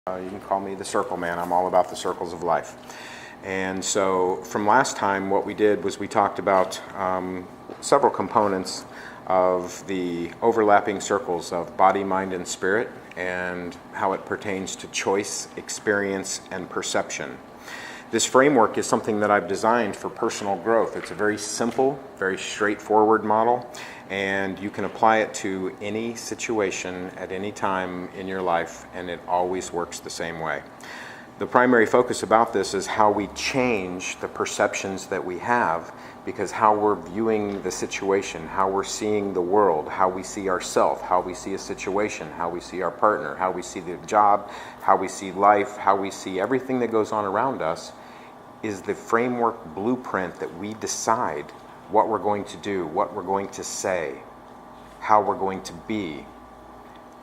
You can call me the Circle Man. I'm all about the circles of life. And so from last time, what we did was we talked about several components of the overlapping circles of body, mind, and spirit, and how it pertains to choice, experience, and perception. This framework is something that I've designed for personal growth. It's a very simple, very straightforward model, and you can apply it to any situation at any time in your life, and it always works the same way. The primary focus about this is how we change the perceptions that we have, because how we're viewing the situation, how we're seeing the world, how we see ourselves, how we see a situation, how we see our partner, how we see the job, how we see life, how we see everything that goes on around us, is the framework blueprint that we decide what we're going to do, what we're going to say, how we're going to be.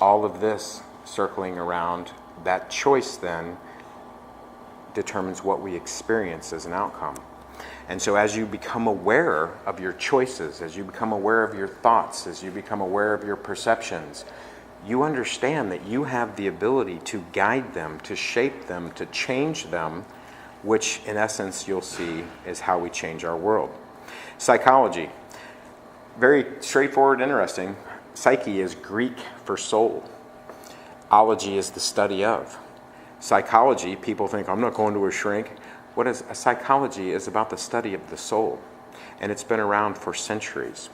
All of this circling around that choice then determines what we experience as an outcome. And so as you become aware of your choices, as you become aware of your thoughts, as you become aware of your perceptions, you understand that you have the ability to guide them, to shape them, to change them, which in essence you'll see is how we change our world. Psychology, very straightforward, interesting. Psyche is Greek for soul. Ology is the study of. Psychology, people think, I'm not going to a shrink. What is a psychology is about the study of the soul, and it's been around for centuries.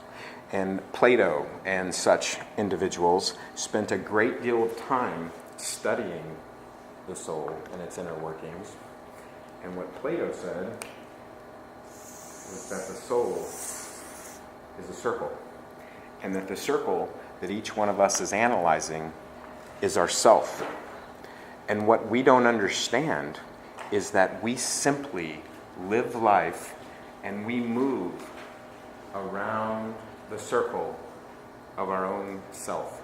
And Plato and such individuals spent a great deal of time studying the soul and its inner workings. And what Plato said was that the soul is a circle, and that the circle that each one of us is analyzing is ourself. And what we don't understand is that we simply live life and we move around the circle of our own self.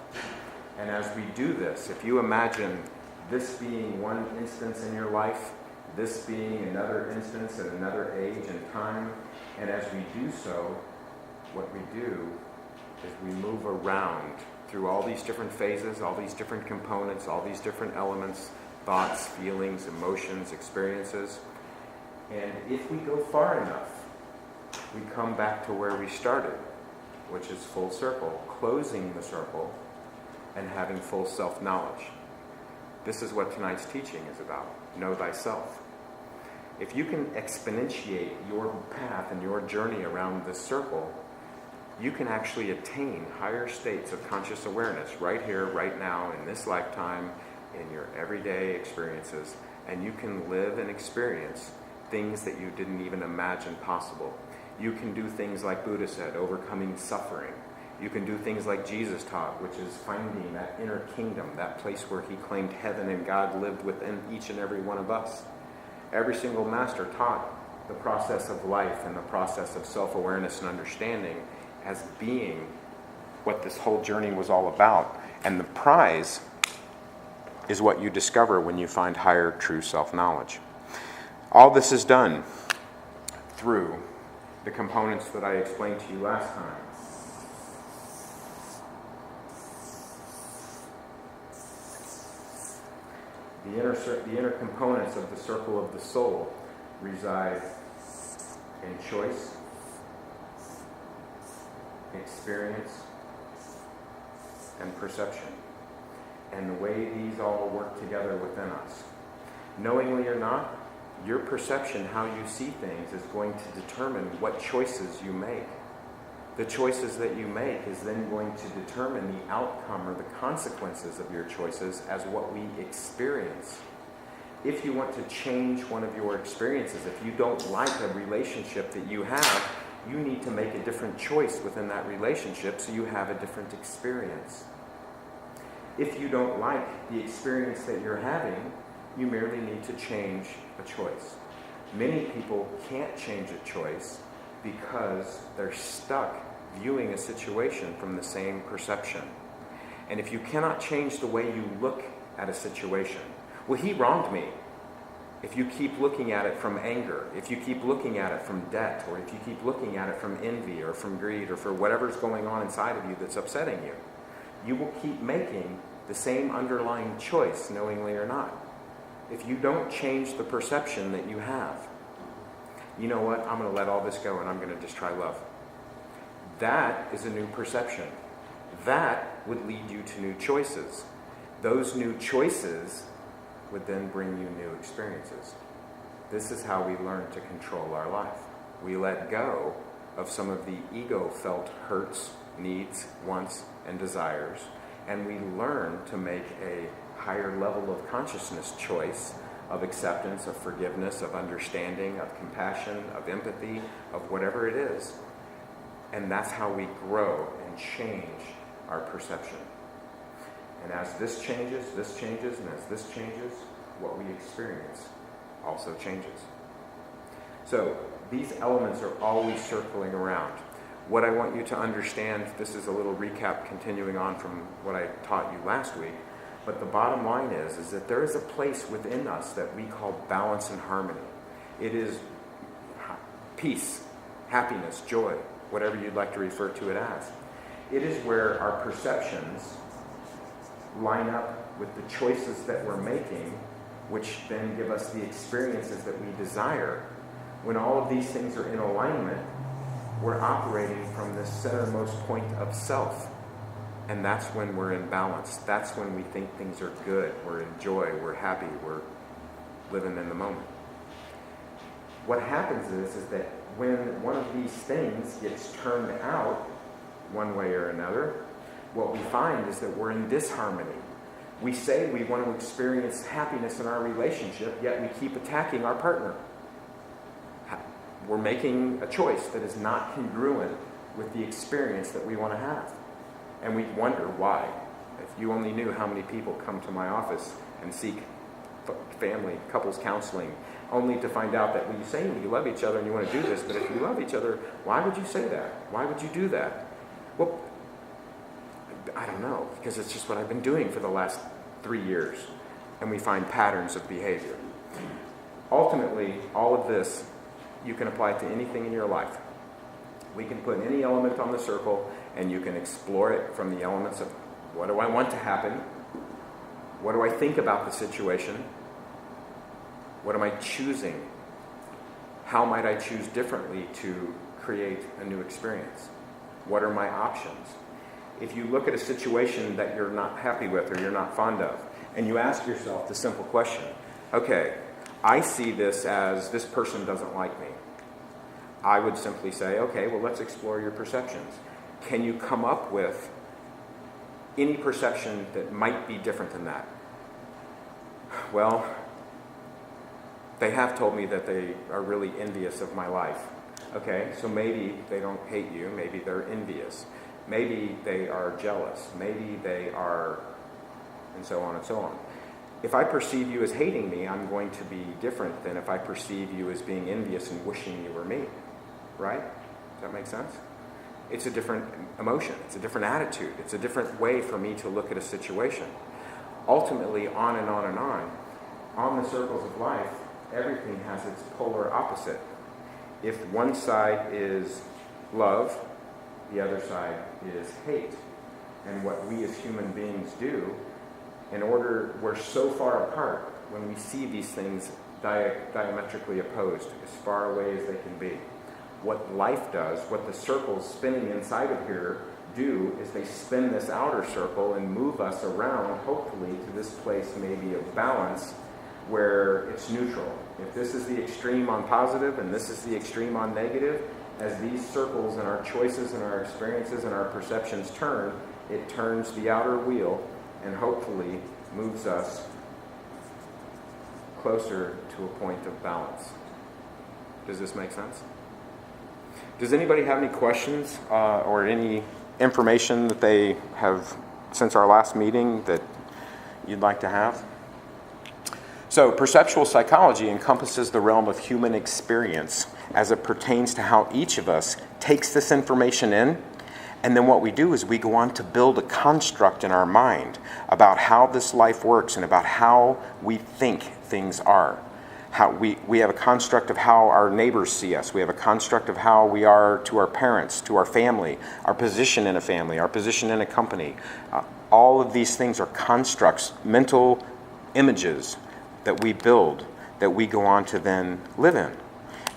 And as we do this, if you imagine this being one instance in your life, this being another instance at another age and time, and as we do so, what we do is we move around through all these different phases, all these different components, all these different elements, thoughts, feelings, emotions, experiences. And if we go far enough, we come back to where we started, which is full circle, closing the circle and having full self-knowledge. This is what tonight's teaching is about. Know thyself. If you can exponentiate your path and your journey around this circle, you can actually attain higher states of conscious awareness right here, right now, in this lifetime, in your everyday experiences, and you can live and experience things that you didn't even imagine possible. You can do things like Buddha said, overcoming suffering. You can do things like Jesus taught, which is finding that inner kingdom, that place where he claimed heaven and God lived within each and every one of us. Every single master taught the process of life and the process of self-awareness and understanding as being what this whole journey was all about. And the prize is what you discover when you find higher true self-knowledge. All this is done through the components that I explained to you last time. The inner components of the circle of the soul reside in choice, experience, and perception, and the way these all work together within us. Knowingly or not, your perception, how you see things, is going to determine what choices you make. The choices that you make is then going to determine the outcome or the consequences of your choices as what we experience. If you want to change one of your experiences, if you don't like a relationship that you have, you need to make a different choice within that relationship so you have a different experience. If you don't like the experience that you're having, you merely need to change a choice. Many people can't change a choice because they're stuck viewing a situation from the same perception. And if you cannot change the way you look at a situation, well, he wronged me. If you keep looking at it from anger, if you keep looking at it from debt, or if you keep looking at it from envy or from greed or for whatever's going on inside of you that's upsetting you, you will keep making the same underlying choice, knowingly or not. if you don't change the perception that you have, you know what, I'm going to let all this go and I'm going to just try love. That is a new perception. That would lead you to new choices. Those new choices would then bring you new experiences. This is how we learn to control our life. We let go of some of the ego-felt hurts, needs, wants, and desires, and we learn to make a higher level of consciousness choice, of acceptance, of forgiveness, of understanding, of compassion, of empathy, of whatever it is. And that's how we grow and change our perception. And as this changes, and as this changes, what we experience also changes. So these elements are always circling around. What I want you to understand, this is a little recap continuing on from what I taught you last week, but the bottom line is that there is a place within us that we call balance and harmony. It is peace, happiness, joy, whatever you'd like to refer to it as. It is where our perceptions line up with the choices that we're making, which then give us the experiences that we desire. When all of these things are in alignment, we're operating from this centermost point of self. And that's when we're in balance. That's when we think things are good. We're in joy. We're happy. We're living in the moment. What happens is that when one of these things gets turned out one way or another, what we find is that we're in disharmony. We say we want to experience happiness in our relationship, yet we keep attacking our partner. We're making a choice that is not congruent with the experience that we want to have. And we wonder why. If you only knew how many people come to my office and seek family, couples counseling, only to find out that when you say you love each other and you want to do this, but if you love each other, why would you say that? Why would you do that? Well, I don't know, because it's just what I've been doing for the last 3 years. And we find patterns of behavior. Ultimately, all of this you can apply to anything in your life. We can put any element on the circle and you can explore it from the elements of what do I want to happen? What do I think about the situation? What am I choosing? How might I choose differently to create a new experience? What are my options? If you look at a situation that you're not happy with or you're not fond of, and you ask yourself the simple question, okay, I see this as this person doesn't like me. I would simply say, okay, well, let's explore your perceptions. Can you come up with any perception that might be different than that? Well, they have told me that they are really envious of my life. Okay, so maybe they don't hate you, maybe they're envious. Maybe they are jealous, maybe they are, and so on and so on. If I perceive you as hating me, I'm going to be different than if I perceive you as being envious and wishing you were me. Right? Does that make sense? It's a different emotion. It's a different attitude. It's a different way for me to look at a situation. Ultimately, on and on and on the circles of life, everything has its polar opposite. If one side is love, the other side is hate. And what we as human beings do, we're so far apart when we see these things diametrically opposed, as far away as they can be. What life does, what the circles spinning inside of here do, is they spin this outer circle and move us around, hopefully, to this place maybe of balance where it's neutral. If this is the extreme on positive and this is the extreme on negative, as these circles and our choices and our experiences and our perceptions turn, it turns the outer wheel and hopefully moves us closer to a point of balance. Does this make sense? Does anybody have any questions or any information that they have since our last meeting that you'd like to have? So, perceptual psychology encompasses the realm of human experience as it pertains to how each of us takes this information in, and then what we do is we go on to build a construct in our mind about how this life works and about how we think things are. How we have a construct of how our neighbors see us. We have a construct of how we are to our parents, to our family, our position in a family, our position in a company. All of these things are constructs, mental images that we build, that we go on to then live in.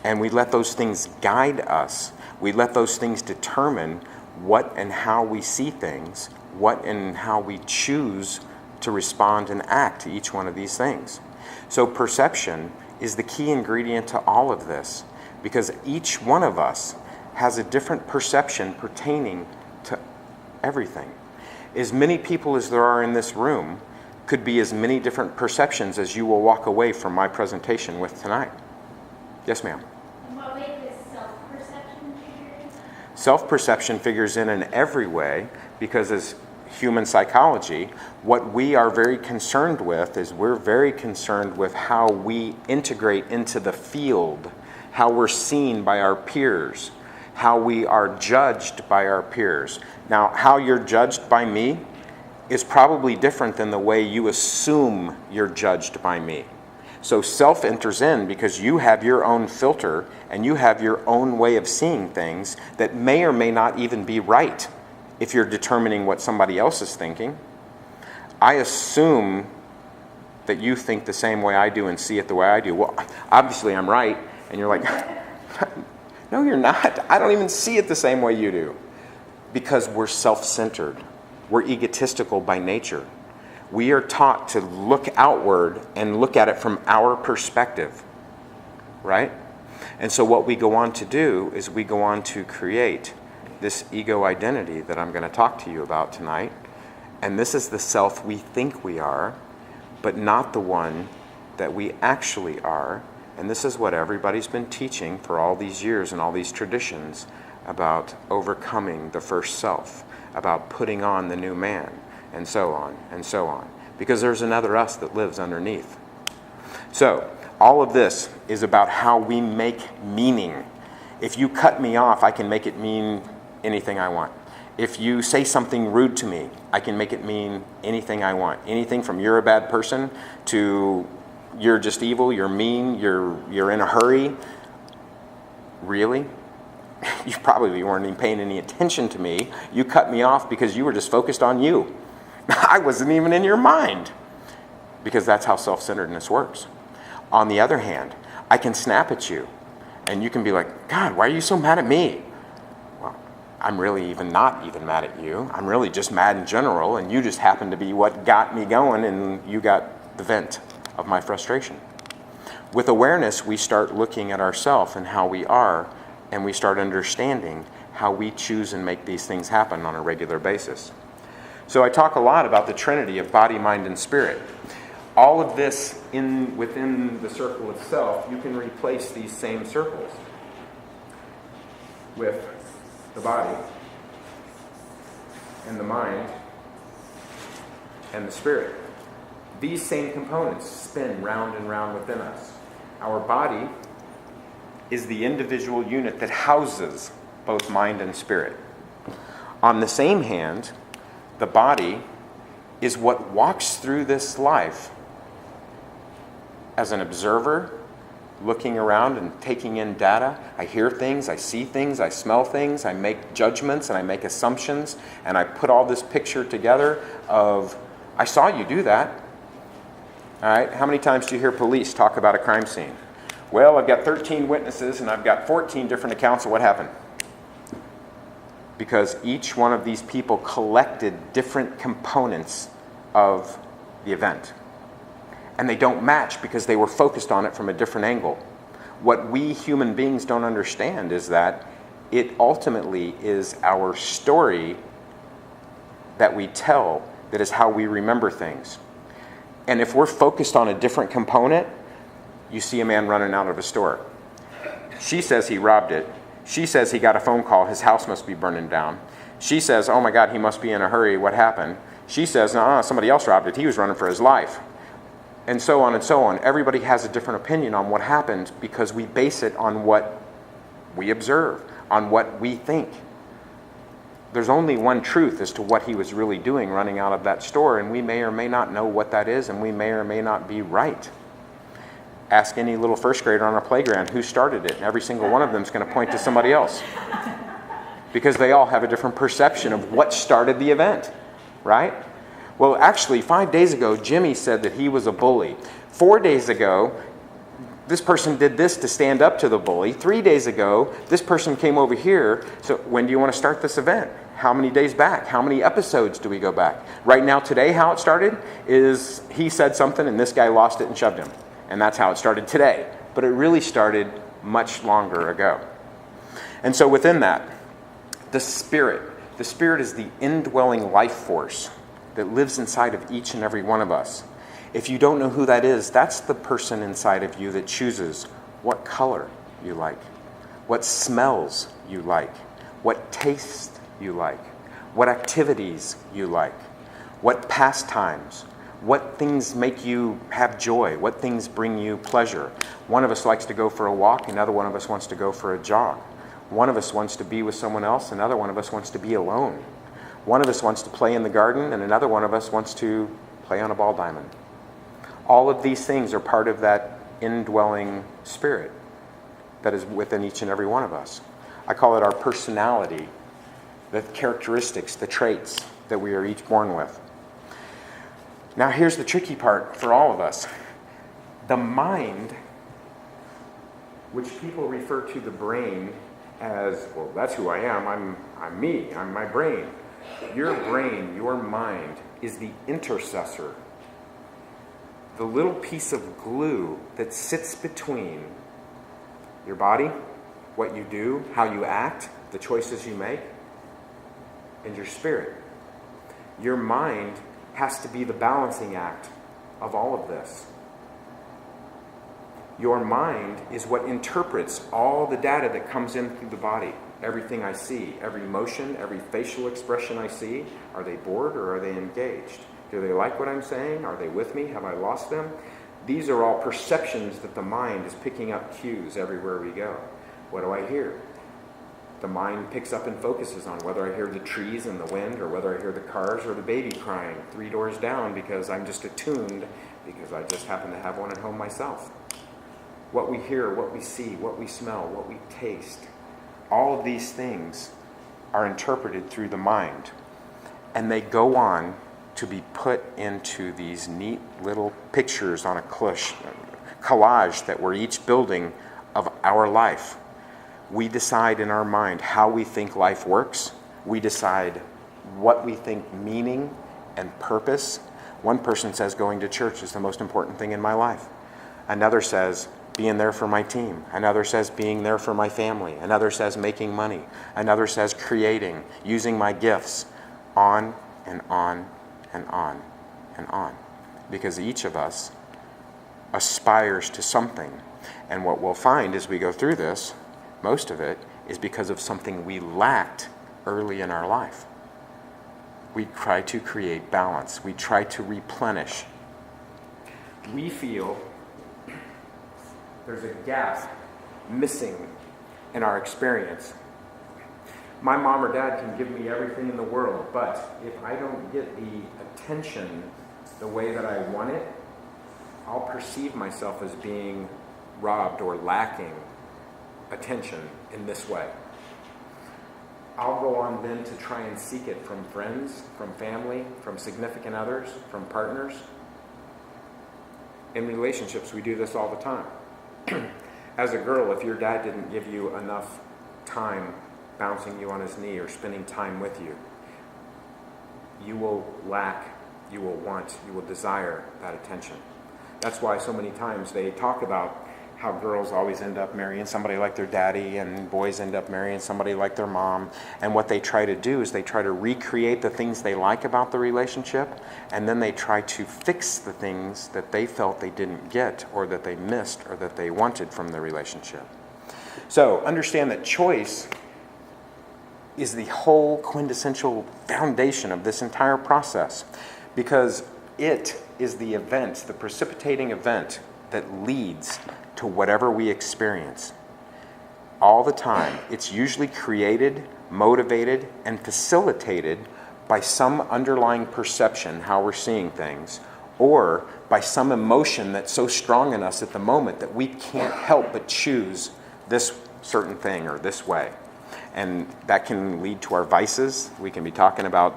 And we let those things guide us. We let those things determine what and how we see things, what and how we choose to respond and act to each one of these things. So perception is the key ingredient to all of this, because each one of us has a different perception pertaining to everything. As many people as there are in this room could be as many different perceptions as you will walk away from my presentation with tonight. Yes, ma'am. In what way does self-perception figure in? Self-perception figures in every way, because as human psychology, what we are very concerned with is we're very concerned with how we integrate into the field, how we're seen by our peers, how we are judged by our peers. Now, how you're judged by me is probably different than the way you assume you're judged by me. So self enters in because you have your own filter and you have your own way of seeing things that may or may not even be right if you're determining what somebody else is thinking. I assume that you think the same way I do and see it the way I do. Well, obviously I'm right. And you're like, no, you're not. I don't even see it the same way you do. Because we're self-centered. We're egotistical by nature. We are taught to look outward and look at it from our perspective, right? And so what we go on to do is we go on to create this ego identity that I'm going to talk to you about tonight. And this is the self we think we are, but not the one that we actually are. And this is what everybody's been teaching for all these years and all these traditions about overcoming the first self, about putting on the new man, and so on, and so on. Because there's another us that lives underneath. So, all of this is about how we make meaning. If you cut me off, I can make it mean anything I want. If you say something rude to me, I can make it mean anything I want. Anything from you're a bad person to you're just evil, you're mean, you're in a hurry. Really? You probably weren't even paying any attention to me. You cut me off because you were just focused on you. I wasn't even in your mind. Because that's how self-centeredness works. On the other hand, I can snap at you and you can be like, God, why are you so mad at me? Well, I'm really not even mad at you. I'm really just mad in general, and you just happen to be what got me going, and you got the vent of my frustration. With awareness, we start looking at ourselves and how we are, and we start understanding how we choose and make these things happen on a regular basis. So I talk a lot about the Trinity of body, mind, and spirit. All of this within the circle itself, you can replace these same circles with the body and the mind and the spirit. These same components spin round and round within us. Our body is the individual unit that houses both mind and spirit. On the same hand, the body is what walks through this life as an observer, looking around and taking in data. I hear things, I see things, I smell things, I make judgments and I make assumptions, and I put all this picture together of, I saw you do that. All right, how many times do you hear police talk about a crime scene? Well, I've got 13 witnesses and I've got 14 different accounts of what happened. Because each one of these people collected different components of the event. And they don't match because they were focused on it from a different angle. What we human beings don't understand is that it ultimately is our story that we tell that is how we remember things. And if we're focused on a different component, you see a man running out of a store. She says he robbed it. She says he got a phone call, his house must be burning down. She says, oh my God, he must be in a hurry, what happened? She says, no, somebody else robbed it, he was running for his life. And so on and so on. Everybody has a different opinion on what happened because we base it on what we observe, on what we think. There's only one truth as to what he was really doing running out of that store, and we may or may not know what that is, and we may or may not be right. Ask any little first grader on a playground who started it, and every single one of them is going to point to somebody else. Because they all have a different perception of what started the event, right? Well, actually, 5 days ago, Jimmy said that he was a bully. 4 days ago, this person did this to stand up to the bully. 3 days ago, this person came over here. So when do you want to start this event? How many days back? How many episodes do we go back? Right now, today, how it started is he said something and this guy lost it and shoved him. And that's how it started today. But it really started much longer ago. And so within that, the Spirit is the indwelling life force that lives inside of each and every one of us. If you don't know who that is, that's the person inside of you that chooses what color you like, what smells you like, what tastes you like, what activities you like, what pastimes, what things make you have joy, what things bring you pleasure. One of us likes to go for a walk, another one of us wants to go for a jog. One of us wants to be with someone else, another one of us wants to be alone. One of us wants to play in the garden, and another one of us wants to play on a ball diamond. All of these things are part of that indwelling spirit that is within each and every one of us. I call it our personality, the characteristics, the traits that we are each born with. Now here's the tricky part for all of us. The mind, which people refer to the brain as, well, that's who I am, I'm me, I'm my brain. Your brain, your mind, is the intercessor, the little piece of glue that sits between your body, what you do, how you act, the choices you make, and your spirit. Your mind has to be the balancing act of all of this. Your mind is what interprets all the data that comes in through the body. Everything I see, every motion, every facial expression I see, are they bored or are they engaged? Do they like what I'm saying? Are they with me? Have I lost them? These are all perceptions that the mind is picking up cues everywhere we go. What do I hear? The mind picks up and focuses on whether I hear the trees and the wind or whether I hear the cars or the baby crying 3 doors down because I'm just attuned because I just happen to have one at home myself. What we hear, what we see, what we smell, what we taste, all of these things are interpreted through the mind. And they go on to be put into these neat little pictures on a collage that we're each building of our life. We decide in our mind how we think life works. We decide what we think meaning and purpose. One person says going to church is the most important thing in my life. Another says being there for my team. Another says being there for my family. Another says making money. Another says creating, using my gifts, on and on and on and on. Because each of us aspires to something. And what we'll find as we go through this, most of it is because of something we lacked early in our life. We try to create balance. We try to replenish. We feel there's a gap missing in our experience. My mom or dad can give me everything in the world, but if I don't get the attention the way that I want it, I'll perceive myself as being robbed or lacking attention in this way. I'll go on then to try and seek it from friends, from family, from significant others, from partners. In relationships, we do this all the time. As a girl, if your dad didn't give you enough time bouncing you on his knee or spending time with you, you will lack, you will want, you will desire that attention. That's why so many times they talk about how girls always end up marrying somebody like their daddy and boys end up marrying somebody like their mom. And what they try to do is they try to recreate the things they like about the relationship, and then they try to fix the things that they felt they didn't get or that they missed or that they wanted from the relationship. So understand that choice is the whole quintessential foundation of this entire process, because it is the event, the precipitating event that leads to whatever we experience. All the time, it's usually created, motivated, and facilitated by some underlying perception, how we're seeing things, or by some emotion that's so strong in us at the moment that we can't help but choose this certain thing or this way. And that can lead to our vices. We can be talking about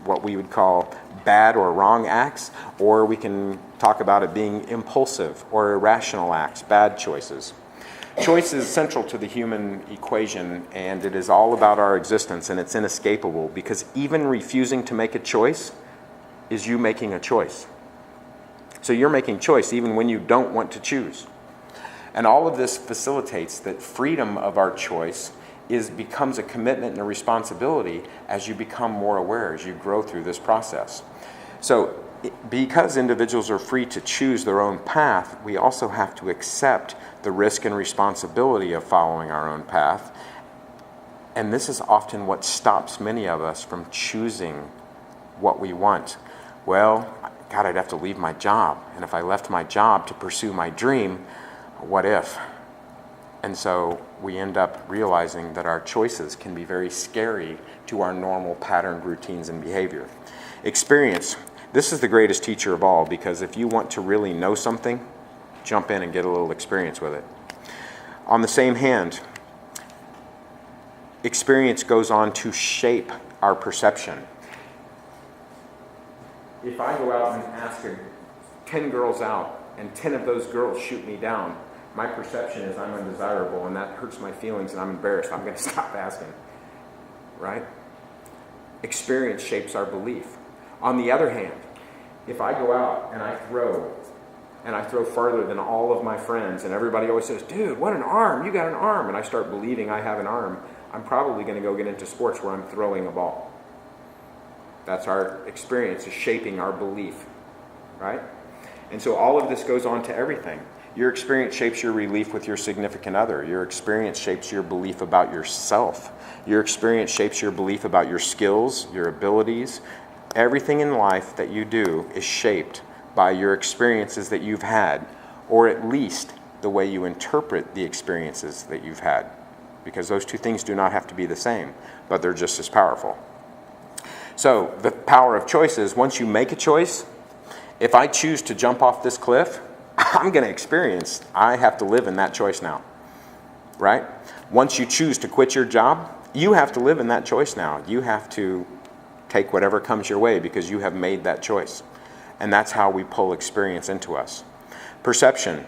what we would call bad or wrong acts, or we can talk about it being impulsive or irrational acts, bad choices. Choice is central to the human equation, and it is all about our existence, and it's inescapable, because even refusing to make a choice is you making a choice. So you're making choice even when you don't want to choose. And all of this facilitates that freedom of our choice becomes a commitment and a responsibility as you become more aware, as you grow through this process. So because individuals are free to choose their own path, we also have to accept the risk and responsibility of following our own path. And this is often what stops many of us from choosing what we want. Well, God, I'd have to leave my job. And if I left my job to pursue my dream, what if? And so we end up realizing that our choices can be very scary to our normal patterned routines and behavior. Experience. This is the greatest teacher of all, because if you want to really know something, jump in and get a little experience with it. On the same hand, experience goes on to shape our perception. If I go out and ask 10 girls out and 10 of those girls shoot me down, my perception is I'm undesirable, and that hurts my feelings and I'm embarrassed. I'm going to stop asking, right? Experience shapes our belief. On the other hand, if I go out and I throw farther than all of my friends, and everybody always says, dude, what an arm, you got an arm, and I start believing I have an arm, I'm probably going to go get into sports where I'm throwing a ball. That's our experience, is shaping our belief, right? And so all of this goes on to everything. Your experience shapes your belief with your significant other. Your experience shapes your belief about yourself. Your experience shapes your belief about your skills, your abilities. Everything in life that you do is shaped by your experiences that you've had, or at least the way you interpret the experiences that you've had. Because those two things do not have to be the same, but they're just as powerful. So the power of choice is, once you make a choice, if I choose to jump off this cliff, I'm going to experience, I have to live in that choice now, right? Once you choose to quit your job, you have to live in that choice now. You have to take whatever comes your way because you have made that choice. And that's how we pull experience into us. Perception.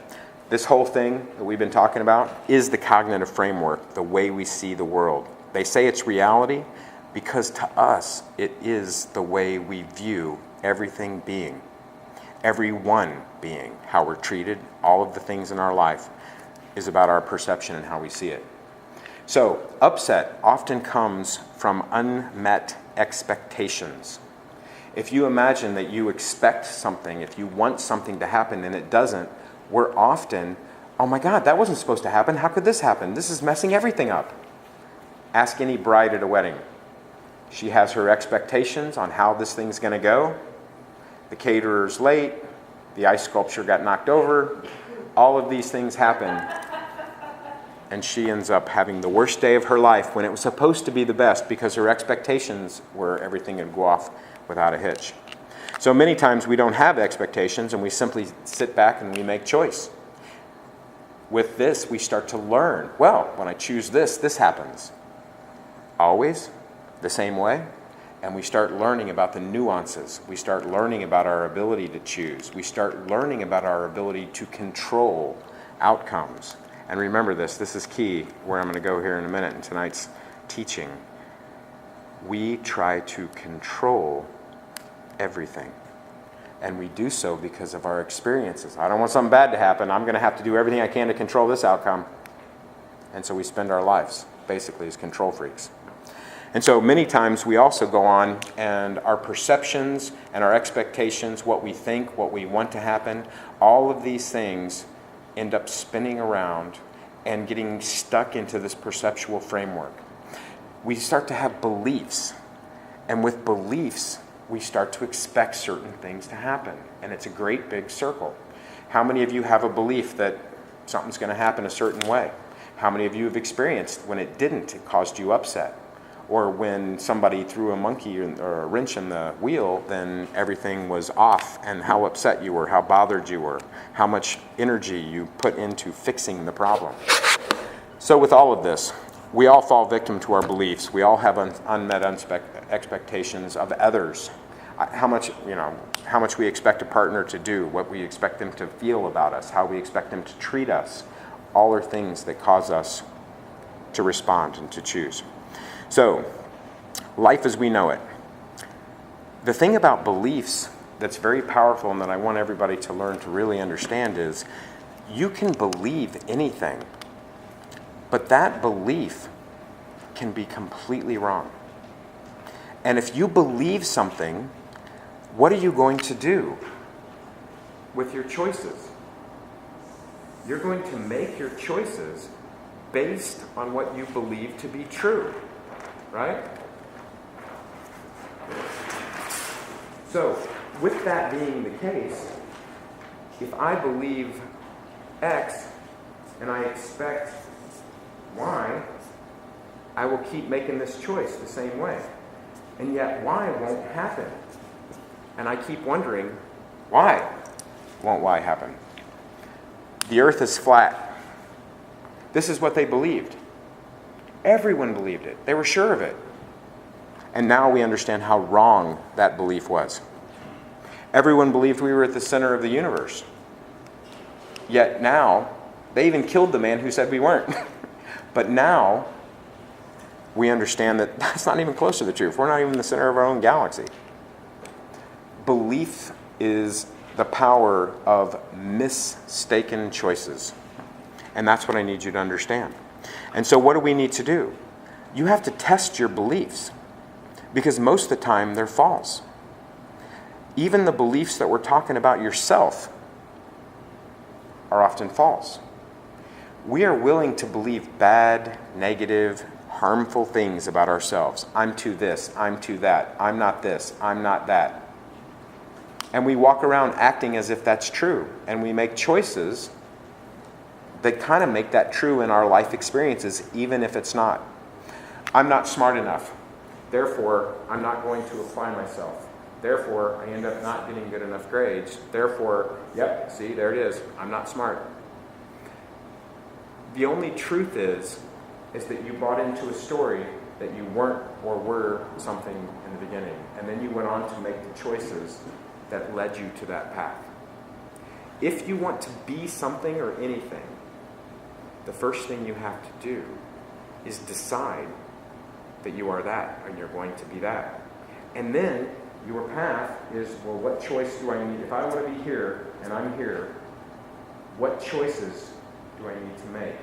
This whole thing that we've been talking about is the cognitive framework, the way we see the world. They say it's reality because to us, it is the way we view everything being. Everyone being, how we're treated, all of the things in our life is about our perception and how we see it. So, upset often comes from unmet expectations. If you imagine that you expect something, if you want something to happen and it doesn't, we're often, oh my God, that wasn't supposed to happen. How could this happen? This is messing everything up. Ask any bride at a wedding. She has her expectations on how this thing's going to go. The caterer's late, the ice sculpture got knocked over, all of these things happen, and she ends up having the worst day of her life when it was supposed to be the best because her expectations were everything would go off without a hitch. So many times we don't have expectations and we simply sit back and we make choice. With this, we start to learn, well, when I choose this, this happens. Always the same way. And we start learning about the nuances. We start learning about our ability to choose. We start learning about our ability to control outcomes. And remember this is key, where I'm going to go here in a minute in tonight's teaching. We try to control everything. And we do so because of our experiences. I don't want something bad to happen. I'm going to have to do everything I can to control this outcome. And so we spend our lives basically as control freaks. And so many times we also go on and our perceptions and our expectations, what we think, what we want to happen, all of these things end up spinning around and getting stuck into this perceptual framework. We start to have beliefs, and with beliefs, we start to expect certain things to happen, and it's a great big circle. How many of you have a belief that something's going to happen a certain way? How many of you have experienced when it didn't, it caused you upset? Or when somebody threw a monkey or a wrench in the wheel, then everything was off, and how upset you were, how bothered you were, how much energy you put into fixing the problem. So with all of this, we all fall victim to our beliefs. We all have unmet expectations of others. how much we expect a partner to do, what we expect them to feel about us, how we expect them to treat us, all are things that cause us to respond and to choose. So, life as we know it. The thing about beliefs that's very powerful and that I want everybody to learn to really understand is you can believe anything, but that belief can be completely wrong. And if you believe something, what are you going to do with your choices? You're going to make your choices based on what you believe to be true, right? So, with that being the case, if I believe X and I expect Y, I will keep making this choice the same way. And yet Y won't happen. And I keep wondering, why won't Y happen? The earth is flat. This is what they believed. Everyone believed it. They were sure of it. And now we understand how wrong that belief was. Everyone believed we were at the center of the universe. Yet now, they even killed the man who said we weren't. But now, we understand that that's not even close to the truth. We're not even the center of our own galaxy. Belief is the power of mistaken choices. And that's what I need you to understand. And so what do we need to do? You have to test your beliefs, because most of the time they're false. Even the beliefs that we're talking about yourself are often false. We are willing to believe bad, negative, harmful things about ourselves. I'm too this, I'm too that, I'm not this, I'm not that. And we walk around acting as if that's true. And we make choices that kind of make that true in our life experiences, even if it's not. I'm not smart enough. Therefore, I'm not going to apply myself. Therefore, I end up not getting good enough grades. Therefore, yep, see, there it is. I'm not smart. The only truth is that you bought into a story that you weren't or were something in the beginning. And then you went on to make the choices that led you to that path. If you want to be something or anything, the first thing you have to do is decide that you are that and you're going to be that. And then your path is, well, what choice do I need? If I want to be here and I'm here, what choices do I need to make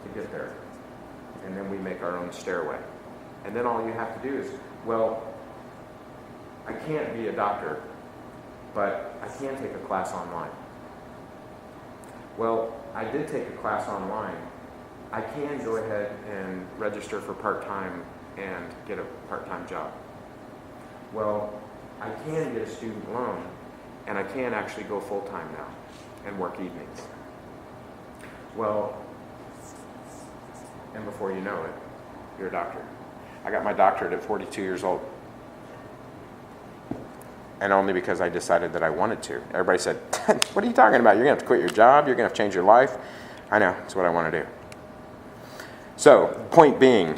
to get there? And then we make our own stairway. And then all you have to do is, well, I can't be a doctor, but I can take a class online. Well, I did take a class online. I can go ahead and register for part-time and get a part-time job. Well, I can get a student loan, and I can actually go full-time now and work evenings. Well, and before you know it, you're a doctor. I got my doctorate at 42 years old. And only because I decided that I wanted to. Everybody said, what are you talking about? You're going to have to quit your job. You're going to have to change your life. I know. It's what I want to do. So, point being,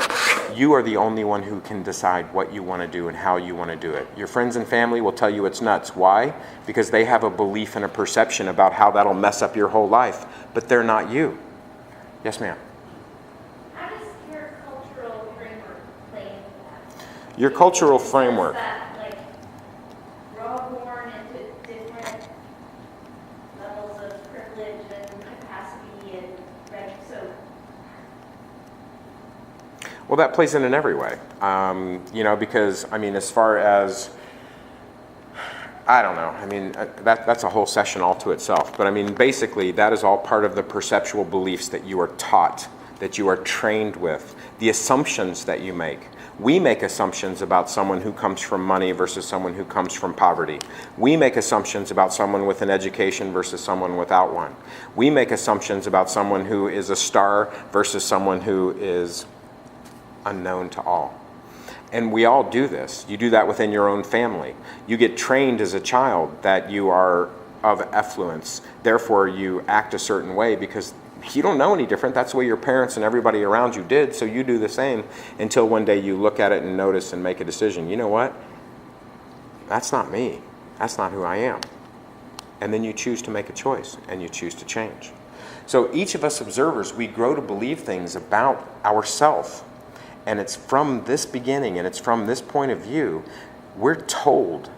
you are the only one who can decide what you want to do and how you want to do it. Your friends and family will tell you it's nuts. Why? Because they have a belief and a perception about how that'll mess up your whole life. But they're not you. Yes, ma'am. How does your cultural framework play into that? Your cultural framework. That, like, we're all born into different levels of privilege and capacity and right. So Well, that plays in every way. Because, as far as, I don't know, that's a whole session all to itself. But basically, that is all part of the perceptual beliefs that you are taught, that you are trained with, the assumptions that you make. We make assumptions about someone who comes from money versus someone who comes from poverty. We make assumptions about someone with an education versus someone without one. We make assumptions about someone who is a star versus someone who is unknown to all. And we all do this. You do that within your own family. You get trained as a child that you are of affluence. Therefore, you act a certain way because you don't know any different. That's the way your parents and everybody around you did, so you do the same until one day you look at it and notice and make a decision. You know what? that's not me. That's not who I am. And then you choose to make a choice, and you choose to change. So each of us observers, we grow to believe things about ourselves. And it's from this beginning, and it's from this point of view, we're told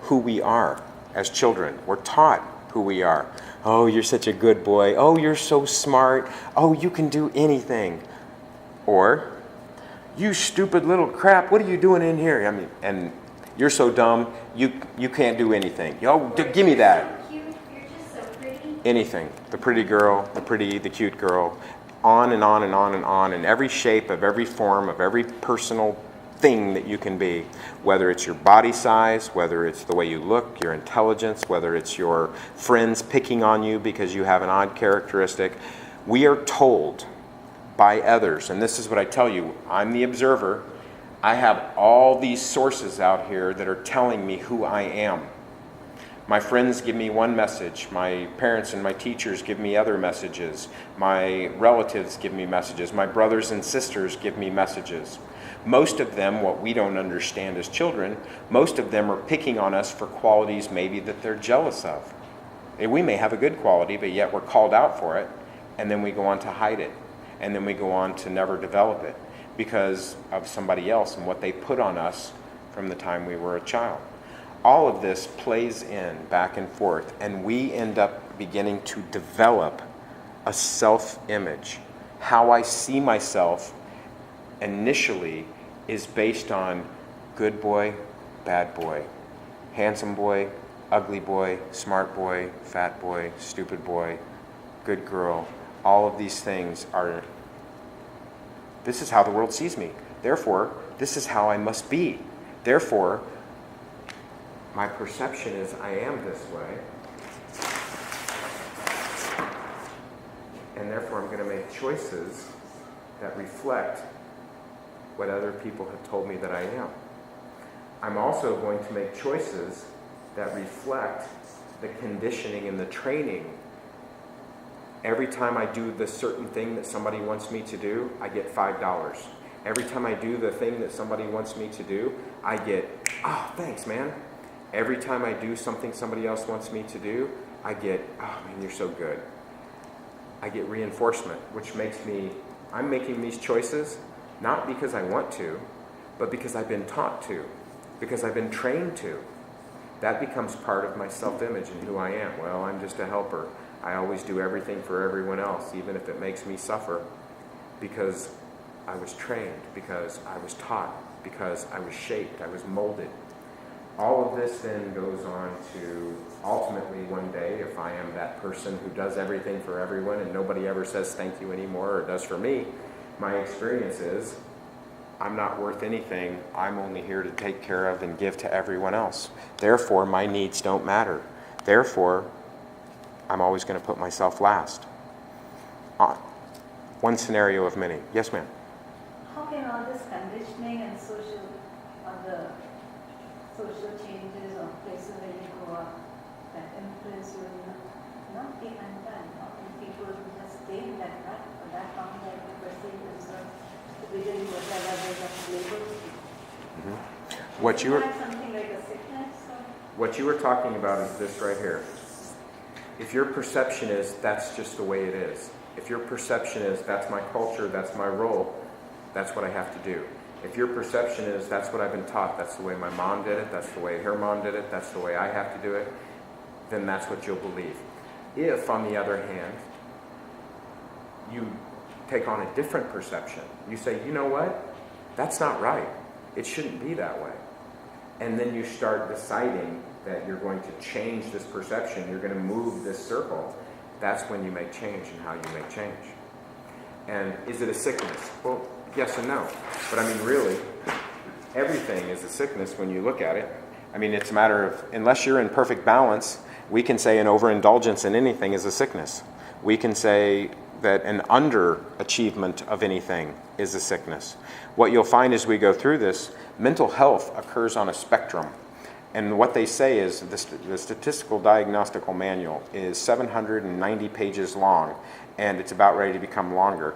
who we are as children. We're taught who we are. Oh, you're such a good boy. Oh, you're so smart. Oh, you can do anything. Or, you stupid little crap, what are you doing in here? I mean, and you're so dumb, you can't do anything. Give me that. You're so cute. You're just so pretty. Anything. The pretty girl, the cute girl, on and on and on and on, in every shape of every form of every personal thing that you can be, whether it's your body size, whether it's the way you look, your intelligence, whether it's your friends picking on you because you have an odd characteristic. We are told by others, and this is what I tell you, I'm the observer. I have all these sources out here that are telling me who I am. My friends give me one message. My parents and my teachers give me other messages. My relatives give me messages. My brothers and sisters give me messages. Most of them, what we don't understand as children, most of them are picking on us for qualities maybe that they're jealous of. And we may have a good quality, but yet we're called out for it, and then we go on to hide it. And then we go on to never develop it because of somebody else and what they put on us from the time we were a child. All of this plays in back and forth, and we end up beginning to develop a self-image. How I see myself initially is based on good boy, bad boy, handsome boy, ugly boy, smart boy, fat boy, stupid boy, good girl. All of these things are, this is how the world sees me. Therefore, this is how I must be. Therefore, my perception is I am this way. And therefore, I'm going to make choices that reflect what other people have told me that I am. I'm also going to make choices that reflect the conditioning and the training. Every time I do the certain thing that somebody wants me to do, I get $5. Every time I do the thing that somebody wants me to do, I get, oh, thanks, man. Every time I do something somebody else wants me to do, I get, oh, man, you're so good. I get reinforcement, which makes me, I'm making these choices not because I want to, but because I've been taught to, because I've been trained to. That becomes part of my self-image and who I am. Well, I'm just a helper. I always do everything for everyone else, even if it makes me suffer, because I was trained, because I was taught, because I was shaped, I was molded. All of this then goes on to ultimately one day, if I am that person who does everything for everyone and nobody ever says thank you anymore or does for me, my experience is I'm not worth anything. I'm only here to take care of and give to everyone else. Therefore, my needs don't matter. Therefore, I'm always going to put myself last. One scenario of many. Yes, ma'am. How can all this conditioning and social changes or places where you grow up that influence you not be undone? How can people just stay in that rut or that long that you perceive themselves to be doing whatever they have labeled? What you were Something like a sickness? What you were talking about is this right here. If your perception is that's just the way it is, if your perception is that's my culture, that's my role, that's what I have to do. If your perception is that's what I've been taught, that's the way my mom did it, that's the way her mom did it, that's the way I have to do it, then that's what you'll believe. If, on the other hand, you take on a different perception, you say, you know what, that's not right. It shouldn't be that way. And then you start deciding that you're going to change this perception, you're going to move this circle, that's when you make change and how you make change. And is it a sickness? Well, yes and no. But I mean, really, everything is a sickness when you look at it. I mean, it's a matter of, unless you're in perfect balance, we can say an overindulgence in anything is a sickness. We can say that an underachievement of anything is a sickness. What you'll find as we go through this, mental health occurs on a spectrum. And what they say is the Statistical Diagnostical Manual is 790 pages long, and it's about ready to become longer.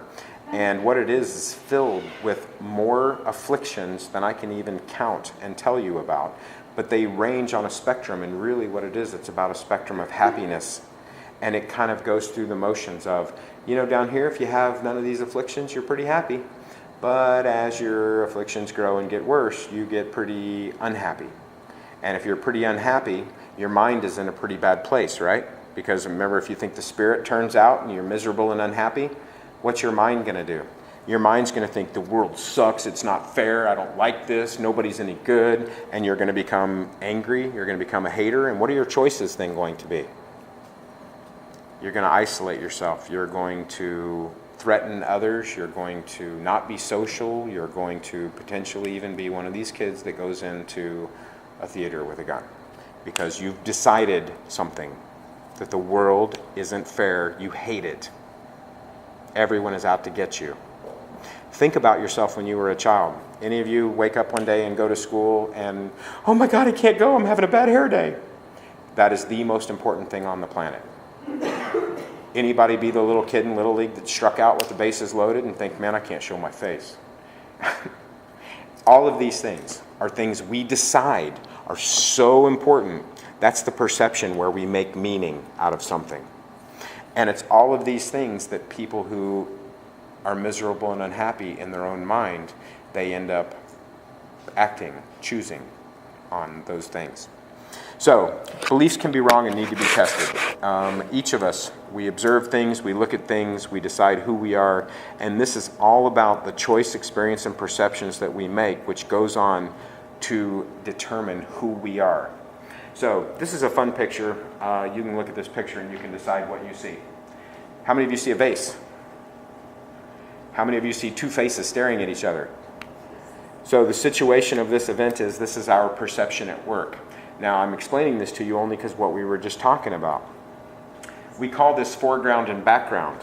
And what it is filled with more afflictions than I can even count and tell you about. But they range on a spectrum, and really what it is, it's about a spectrum of happiness. And it kind of goes through the motions of, down here, if you have none of these afflictions, you're pretty happy. But as your afflictions grow and get worse, you get pretty unhappy. And if you're pretty unhappy, your mind is in a pretty bad place, right? Because remember, if you think the spirit turns out and you're miserable and unhappy, what's your mind going to do? Your mind's going to think the world sucks, it's not fair, I don't like this, nobody's any good, and you're going to become angry, you're going to become a hater, and what are your choices then going to be? You're going to isolate yourself, you're going to threaten others, you're going to not be social, you're going to potentially even be one of these kids that goes into a theater with a gun. Because you've decided something, that the world isn't fair, you hate it. Everyone is out to get you. Think about yourself when you were a child. Any of you wake up one day and go to school and, oh my God, I can't go, I'm having a bad hair day. That is the most important thing on the planet. Anybody be the little kid in Little League that struck out with the bases loaded and think, man, I can't show my face. All of these things are things we decide are so important. That's the perception where we make meaning out of something. And it's all of these things that people who are miserable and unhappy in their own mind, they end up acting, choosing on those things. So, beliefs can be wrong and need to be tested. Each of us, we observe things, we look at things, we decide who we are, and this is all about the choice, experience, and perceptions that we make, which goes on to determine who we are. So, this is a fun picture. You can look at this picture and you can decide what you see. How many of you see a vase? How many of you see two faces staring at each other? So the situation of this event is this is our perception at work. Now I'm explaining this to you only because what we were just talking about. We call this foreground and background.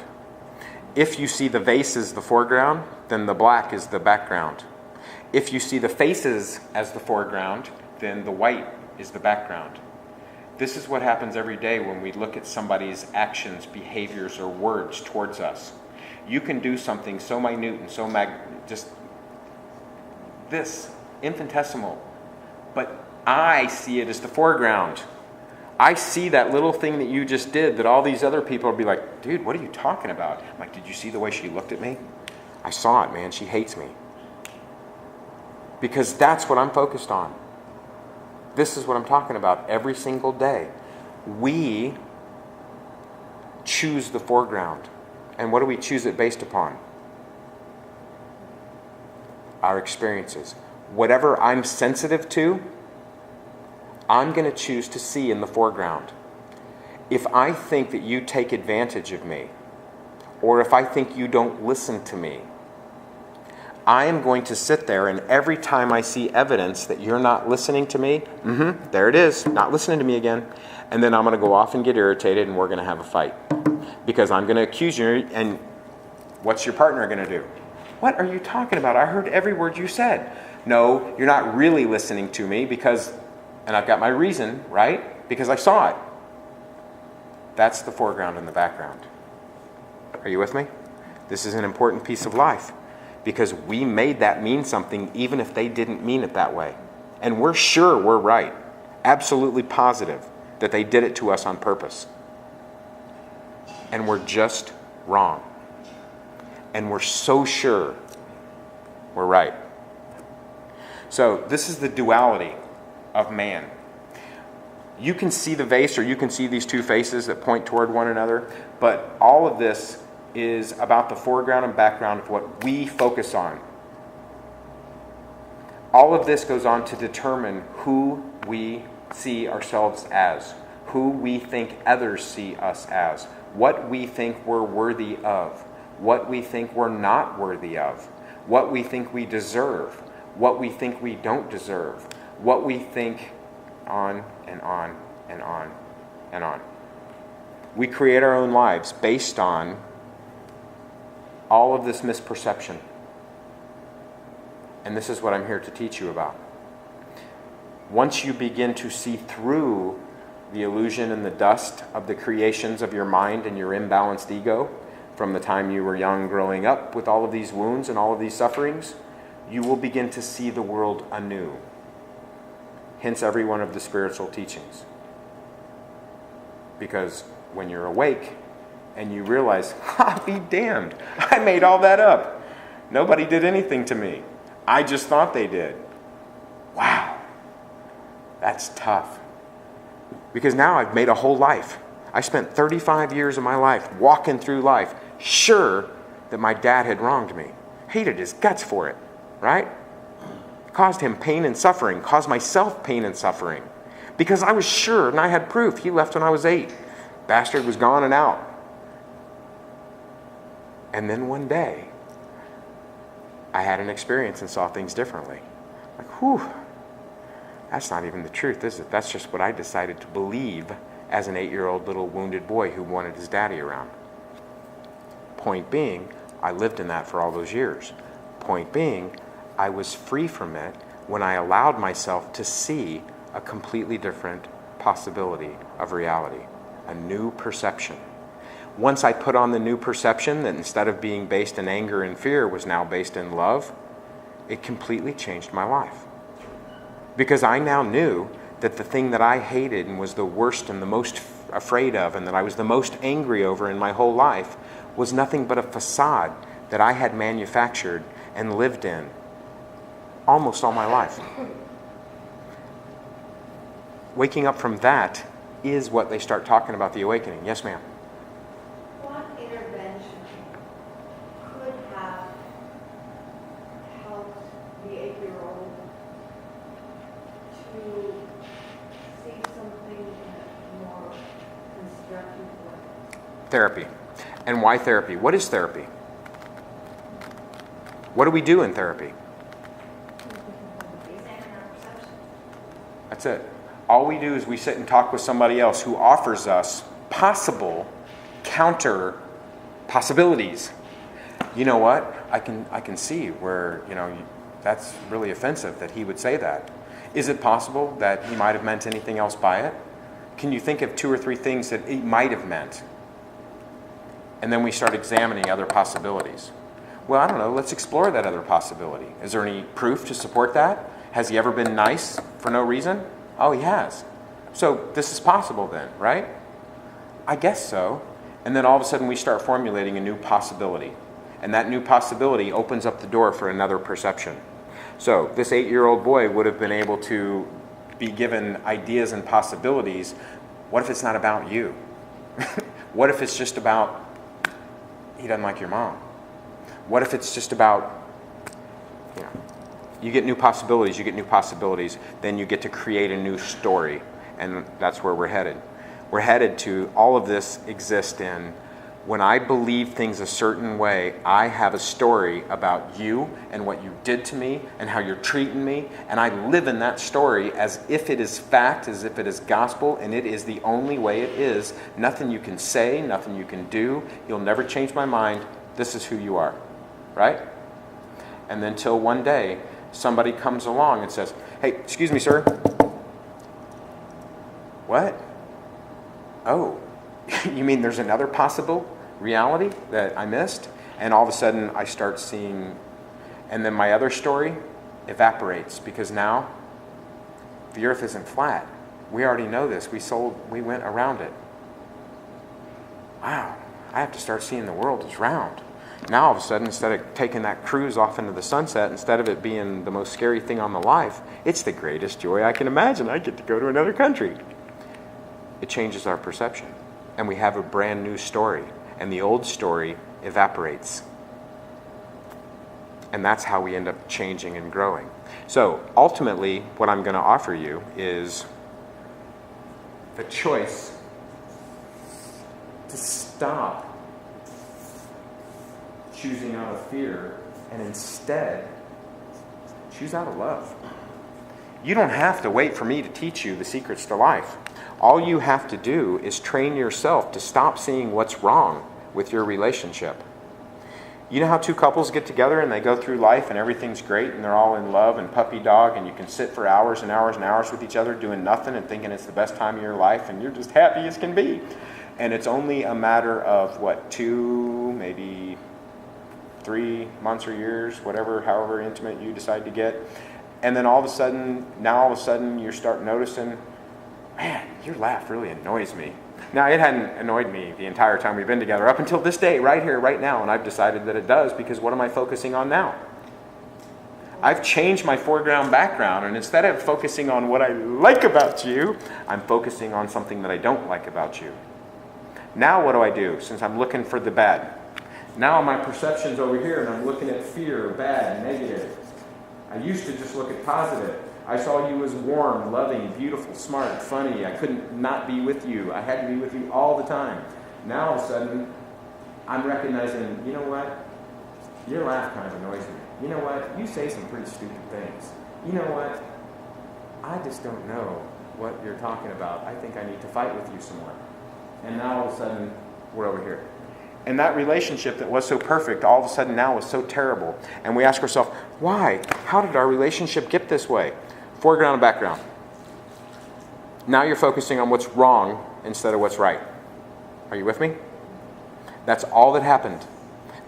If you see the vase as the foreground, then the black is the background. If you see the faces as the foreground, then the white is the background. This is what happens every day when we look at somebody's actions, behaviors, or words towards us. You can do something so minute and so just this, infinitesimal, but I see it as the foreground. I see that little thing that you just did that all these other people will be like, dude, what are you talking about? I'm like, did you see the way she looked at me? I saw it, man. She hates me. Because that's what I'm focused on. This is what I'm talking about every single day. We choose the foreground. And what do we choose it based upon? Our experiences. Whatever I'm sensitive to, I'm going to choose to see in the foreground. If I think that you take advantage of me, or if I think you don't listen to me, I am going to sit there, and every time I see evidence that you're not listening to me, there it is, not listening to me again, and then I'm going to go off and get irritated, and we're going to have a fight. Because I'm going to accuse you, and what's your partner going to do? What are you talking about? I heard every word you said. No, you're not really listening to me because, and I've got my reason, right? Because I saw it. That's the foreground and the background. Are you with me? This is an important piece of life because we made that mean something even if they didn't mean it that way. And we're sure we're right. Absolutely positive that they did it to us on purpose. And we're just wrong. And we're so sure we're right. So this is the duality of man. You can see the vase or you can see these two faces that point toward one another, but all of this is about the foreground and background of what we focus on. All of this goes on to determine who we see ourselves as, who we think others see us as, what we think we're worthy of, what we think we're not worthy of, what we think we deserve, what we think we don't deserve, what we think on and on and on and on. We create our own lives based on all of this misperception. And this is what I'm here to teach you about. Once you begin to see through the illusion and the dust of the creations of your mind and your imbalanced ego, from the time you were young growing up with all of these wounds and all of these sufferings, you will begin to see the world anew. Hence every one of the spiritual teachings. Because when you're awake and you realize, be damned, I made all that up. Nobody did anything to me. I just thought they did. Wow, that's tough. Because now I've made a whole life. I spent 35 years of my life walking through life, sure that my dad had wronged me. Hated his guts for it, right? Caused him pain and suffering, caused myself pain and suffering. Because I was sure, and I had proof. He left when I was 8. Bastard was gone and out. And then one day, I had an experience and saw things differently. Like, whew, that's not even the truth, is it? That's just what I decided to believe as an 8-year-old little wounded boy who wanted his daddy around. Point being, I lived in that for all those years. Point being, I was free from it when I allowed myself to see a completely different possibility of reality, a new perception. Once I put on the new perception that instead of being based in anger and fear was now based in love, it completely changed my life. Because I now knew that the thing that I hated and was the worst and the most afraid of and that I was the most angry over in my whole life was nothing but a facade that I had manufactured and lived in almost all my life. Waking up from that is what they start talking about the awakening. Yes, ma'am. What intervention could have helped the 8-year-old to see something in a more constructive way? Therapy. And why therapy? What is therapy? What do we do in therapy? Examine our perception. That's it. All we do is we sit and talk with somebody else who offers us possible counter possibilities. You know what? I can see where, that's really offensive that he would say that. Is it possible that he might have meant anything else by it? Can you think of 2 or 3 things that it might have meant? And then we start examining other possibilities. Well, I don't know, let's explore that other possibility. Is there any proof to support that? Has he ever been nice for no reason? Oh, he has. So this is possible then, right? I guess so. And then all of a sudden we start formulating a new possibility. And that new possibility opens up the door for another perception. So this 8-year-old boy would have been able to be given ideas and possibilities. What if it's not about you? What if it's just about he doesn't like your mom? What if it's just about, you get new possibilities, then you get to create a new story. And that's where we're headed. We're headed to all of this exist in, when I believe things a certain way, I have a story about you and what you did to me and how you're treating me. And I live in that story as if it is fact, as if it is gospel, and it is the only way it is. Nothing you can say, nothing you can do. You'll never change my mind. This is who you are, right? And then till one day, somebody comes along and says, hey, excuse me, sir. What? Oh, you mean there's another possible reality that I missed? And all of a sudden I start seeing, and then my other story evaporates because now the earth isn't flat. We already know this. We went around it. Wow, I have to start seeing the world as round. Now all of a sudden, instead of taking that cruise off into the sunset, instead of it being the most scary thing on the life, it's the greatest joy I can imagine. I get to go to another country. It changes our perception. And we have a brand new story. And the old story evaporates. And that's how we end up changing and growing. So ultimately, what I'm going to offer you is the choice to stop choosing out of fear and instead choose out of love. You don't have to wait for me to teach you the secrets to life. All you have to do is train yourself to stop seeing what's wrong with your relationship. You know how 2 couples get together and they go through life and everything's great and they're all in love and puppy dog and you can sit for hours and hours and hours with each other doing nothing and thinking it's the best time of your life and you're just happy as can be. And it's only a matter of 2, maybe 3 months or years, whatever, however intimate you decide to get. And then all of a sudden, you start noticing, man, your laugh really annoys me. Now, it hadn't annoyed me the entire time we've been together, up until this day, right here, right now, and I've decided that it does, because what am I focusing on now? I've changed my foreground background, and instead of focusing on what I like about you, I'm focusing on something that I don't like about you. Now what do I do, since I'm looking for the bad? Now my perception's over here, and I'm looking at fear, bad, negative. I used to just look at positive. I saw you as warm, loving, beautiful, smart, funny. I couldn't not be with you. I had to be with you all the time. Now all of a sudden, I'm recognizing, you know what? Your laugh kind of annoys me. You know what? You say some pretty stupid things. You know what? I just don't know what you're talking about. I think I need to fight with you some more. And now all of a sudden, we're over here. And that relationship that was so perfect, all of a sudden now is so terrible. And we ask ourselves, why? How did our relationship get this way? Foreground and background. Now you're focusing on what's wrong instead of what's right. Are you with me? That's all that happened.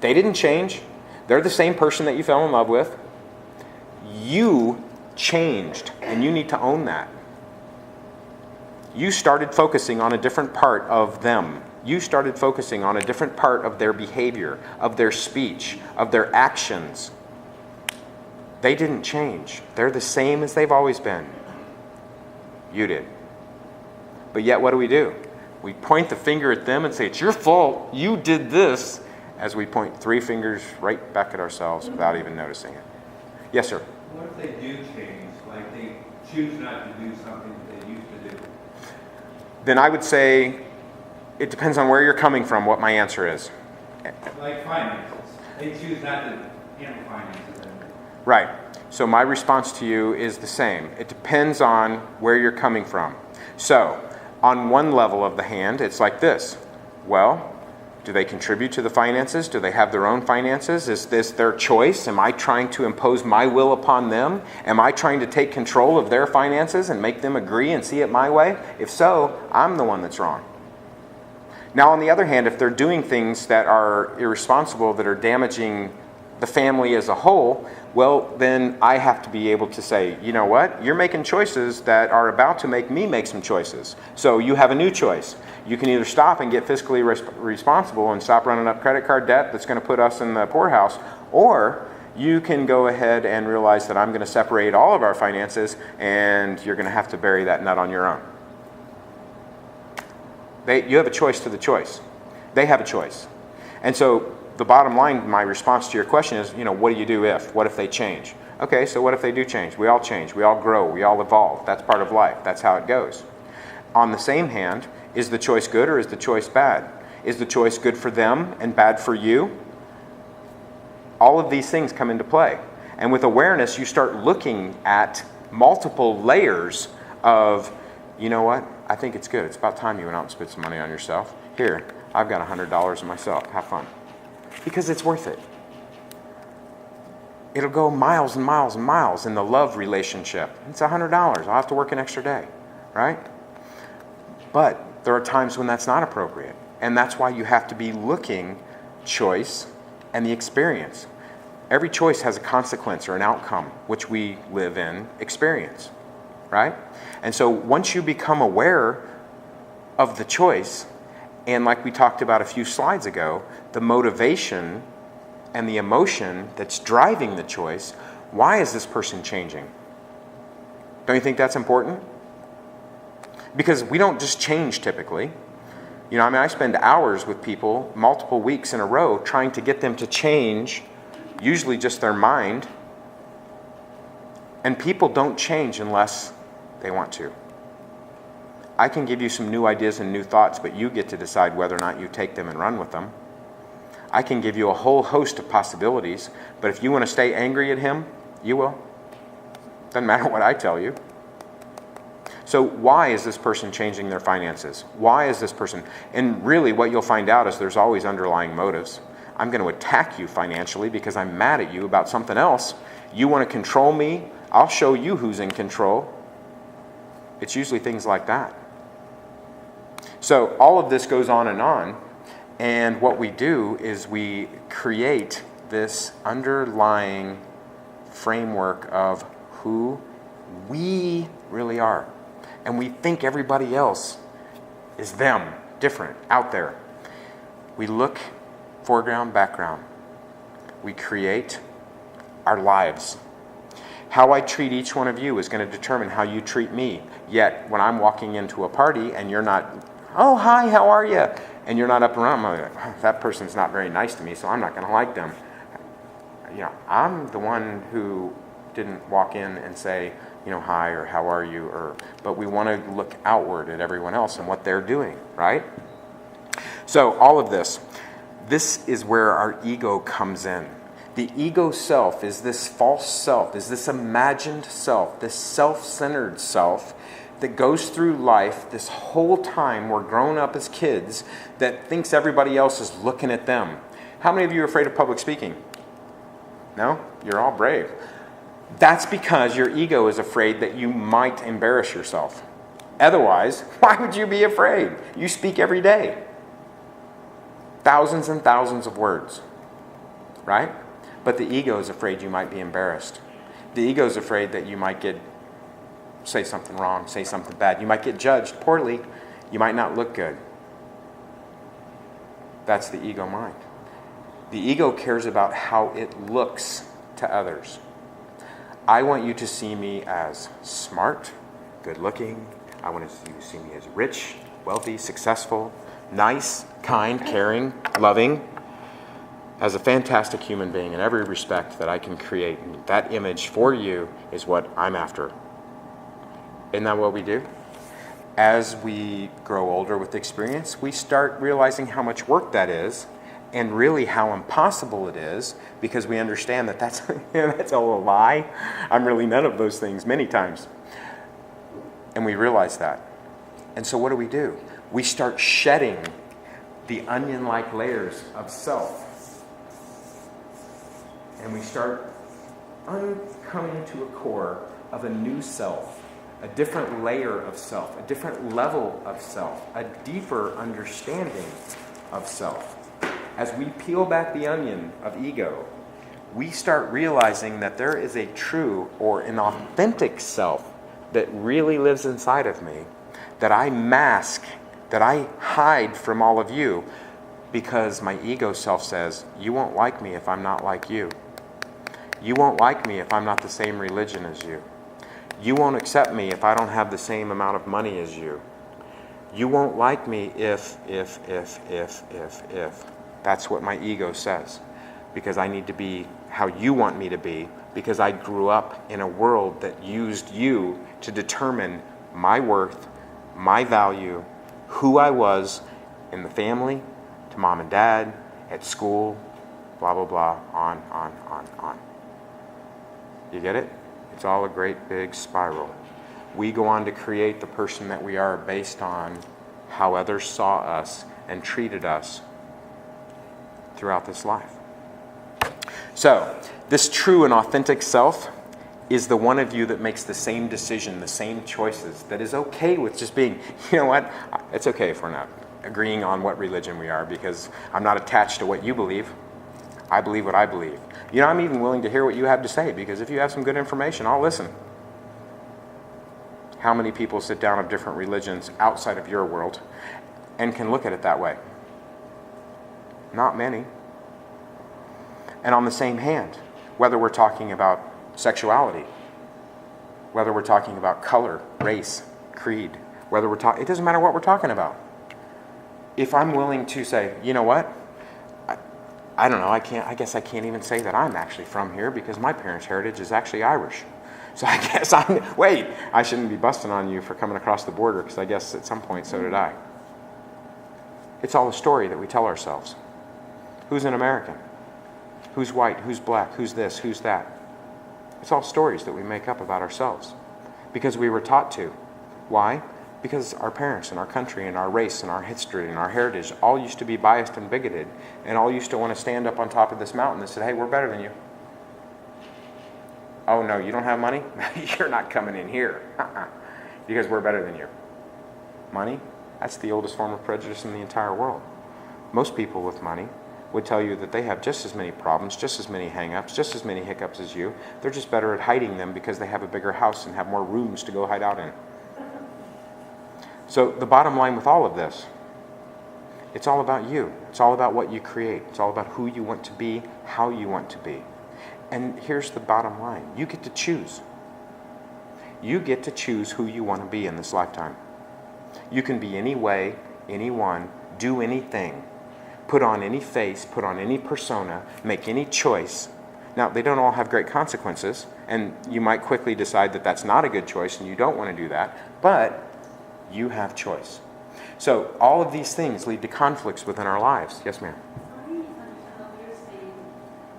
They didn't change. They're the same person that you fell in love with. You changed, and you need to own that. You started focusing on a different part of them. You started focusing on a different part of their behavior, of their speech, of their actions. They didn't change. They're the same as they've always been. You did. But yet what do? We point the finger at them and say, it's your fault. You did this, as we point 3 fingers right back at ourselves without even noticing it. Yes, sir? What if they do change, like they choose not to do something that they used to do? Then I would say, it depends on where you're coming from, what my answer is. Like finances. They choose not to handle finances anymore. Right. So my response to you is the same. It depends on where you're coming from. So, on one level of the hand, it's like this. Well, do they contribute to the finances? Do they have their own finances? Is this their choice? Am I trying to impose my will upon them? Am I trying to take control of their finances and make them agree and see it my way? If so, I'm the one that's wrong. Now, on the other hand, if they're doing things that are irresponsible, that are damaging the family as a whole, well, then I have to be able to say, you know what? You're making choices that are about to make me make some choices. So you have a new choice. You can either stop and get fiscally responsible and stop running up credit card debt that's going to put us in the poorhouse, or you can go ahead and realize that I'm going to separate all of our finances and you're going to have to bury that nut on your own. You have a choice to the choice. They have a choice. And so the bottom line, my response to your question is, what do you do if? What if they change? Okay, so what if they do change? We all change. We all grow. We all evolve. That's part of life. That's how it goes. On the same hand, is the choice good or is the choice bad? Is the choice good for them and bad for you? All of these things come into play. And with awareness, you start looking at multiple layers of, you know what? I think it's good. It's about time you went out and spent some money on yourself. Here, I've got $100 in myself. Have fun. Because it's worth it. It'll go miles and miles and miles in the love relationship. It's $100. I'll have to work an extra day, right? But there are times when that's not appropriate. And that's why you have to be looking choice and the experience. Every choice has a consequence or an outcome, which we live in experience, right? And so once you become aware of the choice, and like we talked about a few slides ago, the motivation and the emotion that's driving the choice, why is this person changing? Don't you think that's important? Because we don't just change typically. I spend hours with people, multiple weeks in a row, trying to get them to change, usually just their mind. And people don't change unless they want to. I can give you some new ideas and new thoughts, but you get to decide whether or not you take them and run with them. I can give you a whole host of possibilities, but if you want to stay angry at him, you will. Doesn't matter what I tell you. So why is this person changing their finances? Why is this person? And really what you'll find out is there's always underlying motives. I'm going to attack you financially because I'm mad at you about something else. You want to control me? I'll show you who's in control. It's usually things like that. So all of this goes on, And what we do is we create this underlying framework of who we really are. And we think everybody else is them, different, out there. We look foreground, background. We create our lives. How I treat each one of you is going to determine how you treat me. Yet, when I'm walking into a party and you're not, oh, hi, how are you? And you're not up around, I'm like, "Oh, that person's not very nice to me, so I'm not going to like them." You know, I'm the one who didn't walk in and say, you know, hi or how are you? But we want to look outward at everyone else and what they're doing, right? So all of this is where our ego comes in. The ego self is this false self, is this imagined self, this self-centered self that goes through life this whole time we're grown up as kids that thinks everybody else is looking at them. How many of you are afraid of public speaking? No? You're all brave. That's because your ego is afraid that you might embarrass yourself. Otherwise, why would you be afraid? You speak every day. Thousands and thousands of words, right? But the ego is afraid you might be embarrassed. The ego is afraid that you might say something wrong, say something bad. You might get judged poorly. You might not look good. That's the ego mind. The ego cares about how it looks to others. I want you to see me as smart, good looking. I want you to see me as rich, wealthy, successful, nice, kind, caring, loving, as a fantastic human being in every respect that I can create. And that image for you is what I'm after. Isn't that what we do? As we grow older with experience, we start realizing how much work that is and really how impossible it is, because we understand that that's, that's a lie. I'm really none of those things many times. And we realize that. And so what do? We start shedding the onion-like layers of self. And we start coming to a core of a new self, a different layer of self, a different level of self, a deeper understanding of self. As we peel back the onion of ego, we start realizing that there is a true or an authentic self that really lives inside of me, that I mask, that I hide from all of you, because my ego self says, you won't like me if I'm not like you. You won't like me if I'm not the same religion as you. You won't accept me if I don't have the same amount of money as you. You won't like me if. That's what my ego says. Because I need to be how you want me to be, because I grew up in a world that used you to determine my worth, my value, who I was in the family, to mom and dad, at school, blah, blah, blah, on. You get it? It's all a great big spiral. We go on to create the person that we are based on how others saw us and treated us throughout this life. So, this true and authentic self is the one of you that makes the same decision, the same choices, that is okay with just being, you know what, it's okay if we're not agreeing on what religion we are, because I'm not attached to what you believe. I believe what I believe. You know, I'm even willing to hear what you have to say, because if you have some good information, I'll listen. How many people sit down of different religions outside of your world and can look at it that way? Not many. And on the same hand, whether we're talking about sexuality, whether we're talking about color, race, creed, whether we're talking, it doesn't matter what we're talking about. If I'm willing to say, you know what, I don't know, I guess I can't even say that I'm actually from here, because my parents' heritage is actually Irish. So I guess I shouldn't be busting on you for coming across the border, because I guess at some point so did I. It's all a story that we tell ourselves. Who's an American? Who's white? Who's black? Who's this? Who's that? It's all stories that we make up about ourselves, because we were taught to. Why? Because our parents and our country and our race and our history and our heritage all used to be biased and bigoted, and all used to want to stand up on top of this mountain and say, hey, we're better than you. Oh no, you don't have money? You're not coming in here. Because we're better than you. Money? That's the oldest form of prejudice in the entire world. most people with money would tell you that they have just as many problems, just as many hang-ups, just as many hiccups as you. They're just better at hiding them because they have a bigger house and have more rooms to go hide out in. So the bottom line with all of this, it's all about you. It's all about what you create. It's all about who you want to be, how you want to be. And here's the bottom line. You get to choose. You get to choose who you want to be in this lifetime. You can be any way, anyone, do anything, put on any face, put on any persona, make any choice. Now, they don't all have great consequences, and you might quickly decide that that's not a good choice and you don't want to do that, but you have choice. So all of these things lead to conflicts within our lives. Yes, ma'am? I really understand what you're saying.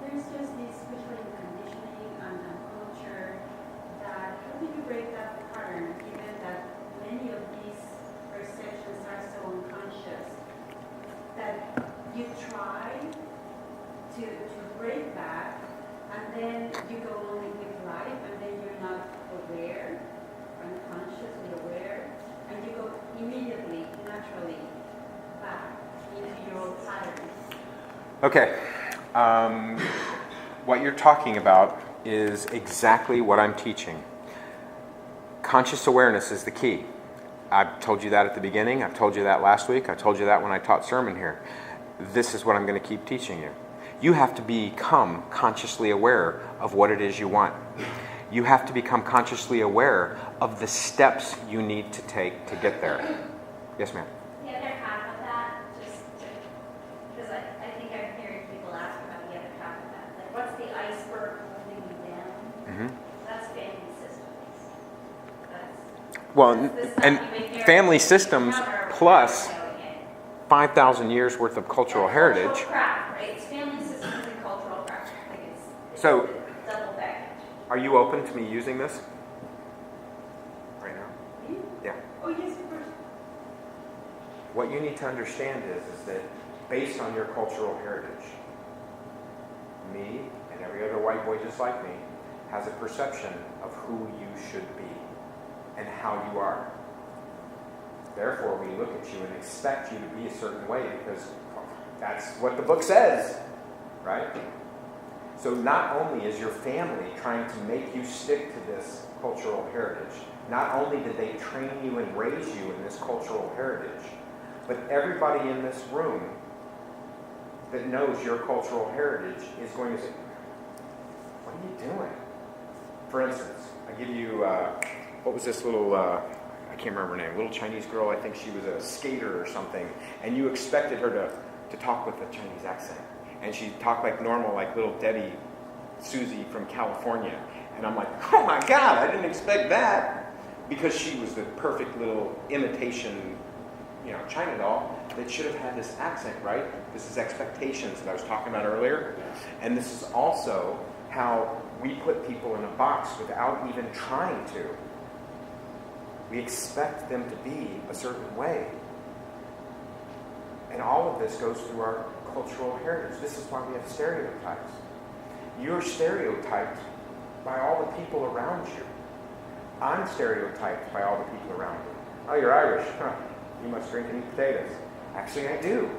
There's just this especially conditioning and culture that how do you break that pattern given that many of these perceptions are so unconscious that you try to break that and then you go on with life and then you're not aware, unconsciously aware, and you go immediately, naturally back into your old patterns. Okay. What you're talking about is exactly what I'm teaching. Conscious awareness is the key. I've told you that at the beginning. I've told you that last week. I told you that when I taught sermon here. This is what I'm going to keep teaching you. You have to become consciously aware of what it is you want. You have to become consciously aware of the steps you need to take to get there. Yes, ma'am? The other half of that, because I think I'm hearing people ask about the other half of that. Like, what's the iceberg holding you down? Mm-hmm. That's family systems. That's Well, the stuff and you've been hearing family from systems your mother plus over and over again. 5,000 years worth of cultural heritage. Cultural craft, right? It's family systems and cultural craft. Like it's So- a double baggage. Are you open to me using this? Right now? Me? Yeah. Oh, yes, of course. What you need to understand is that based on your cultural heritage, me and every other white boy just like me has a perception of who you should be and how you are. Therefore, we look at you and expect you to be a certain way because that's what the book says, right? So not only is your family trying to make you stick to this cultural heritage, not only did they train you and raise you in this cultural heritage, but everybody in this room that knows your cultural heritage is going to say, what are you doing? For instance, I give you, what was this little, I can't remember her name, little Chinese girl, I think she was a skater or something, and you expected her to talk with a Chinese accent. And she talked like normal, like little Debbie Susie from California. And I'm like, oh my God, I didn't expect that. Because she was the perfect little imitation, China doll that should have had this accent, right? This is expectations that I was talking about earlier. And this is also how we put people in a box without even trying to. We expect them to be a certain way. And all of this goes through our cultural heritage. This is why we have stereotypes. You're stereotyped by all the people around you. I'm stereotyped by all the people around me. Oh, you're Irish. Huh. You must drink and eat potatoes. Actually, I do.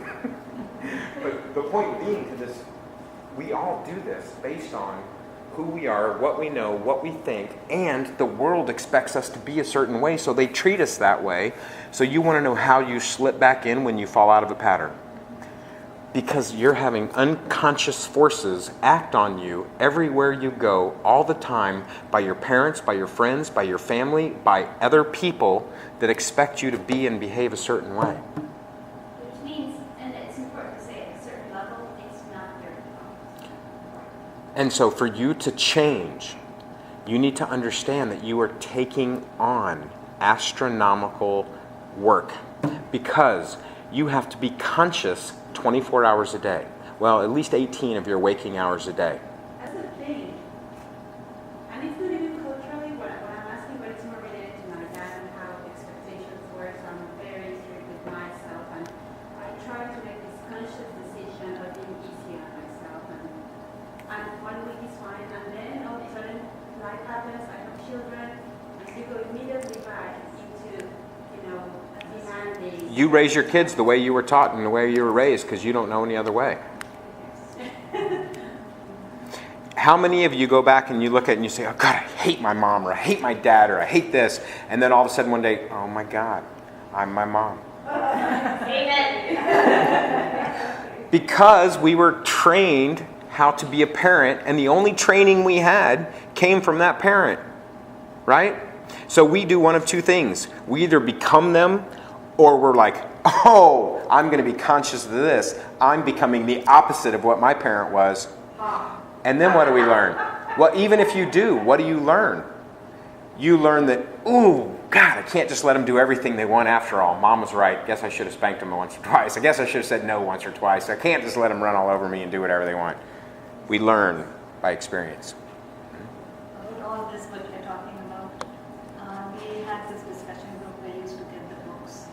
But the point being to this, we all do this based on who we are, what we know, what we think, and the world expects us to be a certain way, so they treat us that way. So you want to know how you slip back in when you fall out of a pattern. Because you're having unconscious forces act on you everywhere you go, all the time, by your parents, by your friends, by your family, by other people that expect you to be and behave a certain way. Which means, and it's important to say at a certain level, it's not your fault. And so for you to change, you need to understand that you are taking on astronomical work because you have to be conscious 24 hours a day. Well, at least 18 of your waking hours a day. That's the thing. And it's not even culturally what I'm asking, but it's more related to my dad and how expectations were. So I'm very strict with myself, and I try to make this conscious decision of being easy on myself. And 1 week is fine, and then all of a sudden life happens. I have children, and you go immediately back into, a behind the. You raise your kids the way you were taught and the way you were raised because you don't know any other way. How many of you go back and you look at it and you say, oh God, I hate my mom, or I hate my dad, or I hate this, and then all of a sudden one day, oh my God, I'm my mom. Amen. Because we were trained how to be a parent, and the only training we had came from that parent, right? So we do one of two things. We either become them, or we're like, oh, I'm going to be conscious of this. I'm becoming the opposite of what my parent was. And then what do we learn? Well, even if you do, what do you learn? You learn that, ooh, God, I can't just let them do everything they want after all. Mom was right. Guess I should have spanked them once or twice. I guess I should have said no once or twice. I can't just let them run all over me and do whatever they want. We learn by experience. About all this, what you're talking about, we had this discussion group where we used to get the books,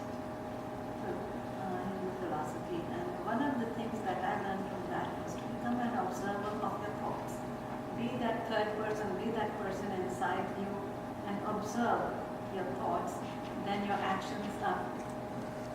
Hindu philosophy, and one of the things that I learned from that was to become an observer of your thoughts. Be that third person, be that person inside you, and observe your thoughts, then your actions are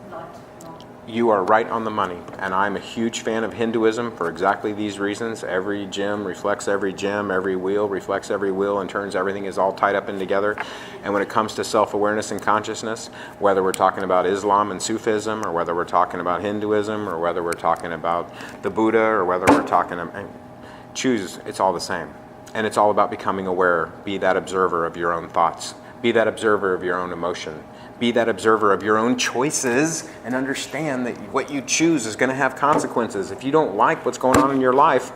a lot more. You are right on the money, and I'm a huge fan of Hinduism for exactly these reasons. Every gem reflects every gem, every wheel reflects every wheel, and turns everything is all tied up in together. And when it comes to self-awareness and consciousness, whether we're talking about Islam and Sufism, or whether we're talking about Hinduism, or whether we're talking about the Buddha, or whether we're talking about, choose, it's all the same. And it's all about becoming aware. Be that observer of your own thoughts. Be that observer of your own emotion. Be that observer of your own choices, and understand that what you choose is going to have consequences. If you don't like what's going on in your life,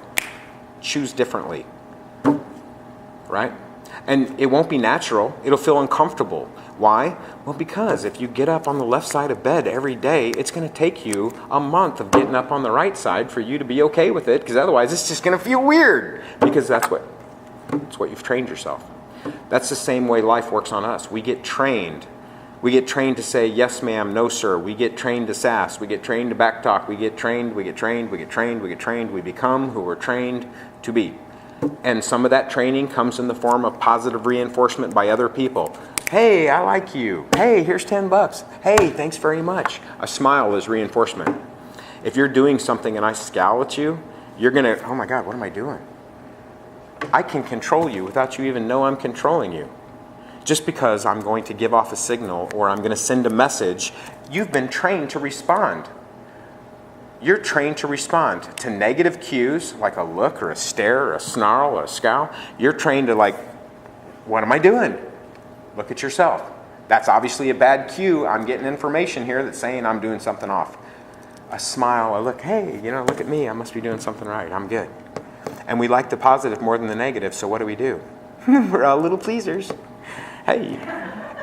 choose differently. Right? And it won't be natural. It'll feel uncomfortable. Why? Well, because if you get up on the left side of bed every day, it's going to take you a month of getting up on the right side for you to be okay with it, because otherwise it's just going to feel weird, because that's what you've trained yourself. That's the same way life works on us. We get trained. We get trained to say, yes, ma'am, no, sir. We get trained to sass. We get trained to backtalk. We get trained, we get trained, we get trained, we get trained. We become who we're trained to be. And some of that training comes in the form of positive reinforcement by other people. Hey, I like you. Hey, here's $10. Hey, thanks very much. A smile is reinforcement. If you're doing something and I scowl at you, you're going to, oh my God, what am I doing? I can control you without you even know I'm controlling you. Just because I'm going to give off a signal or I'm going to send a message, you've been trained to respond. You're trained to respond to negative cues, like a look or a stare or a snarl or a scowl. You're trained to like, what am I doing? Look at yourself. That's obviously a bad cue. I'm getting information here that's saying I'm doing something off. A smile, a look, hey, look at me. I must be doing something right. I'm good. And we like the positive more than the negative, so what do? We're all little pleasers. Hey.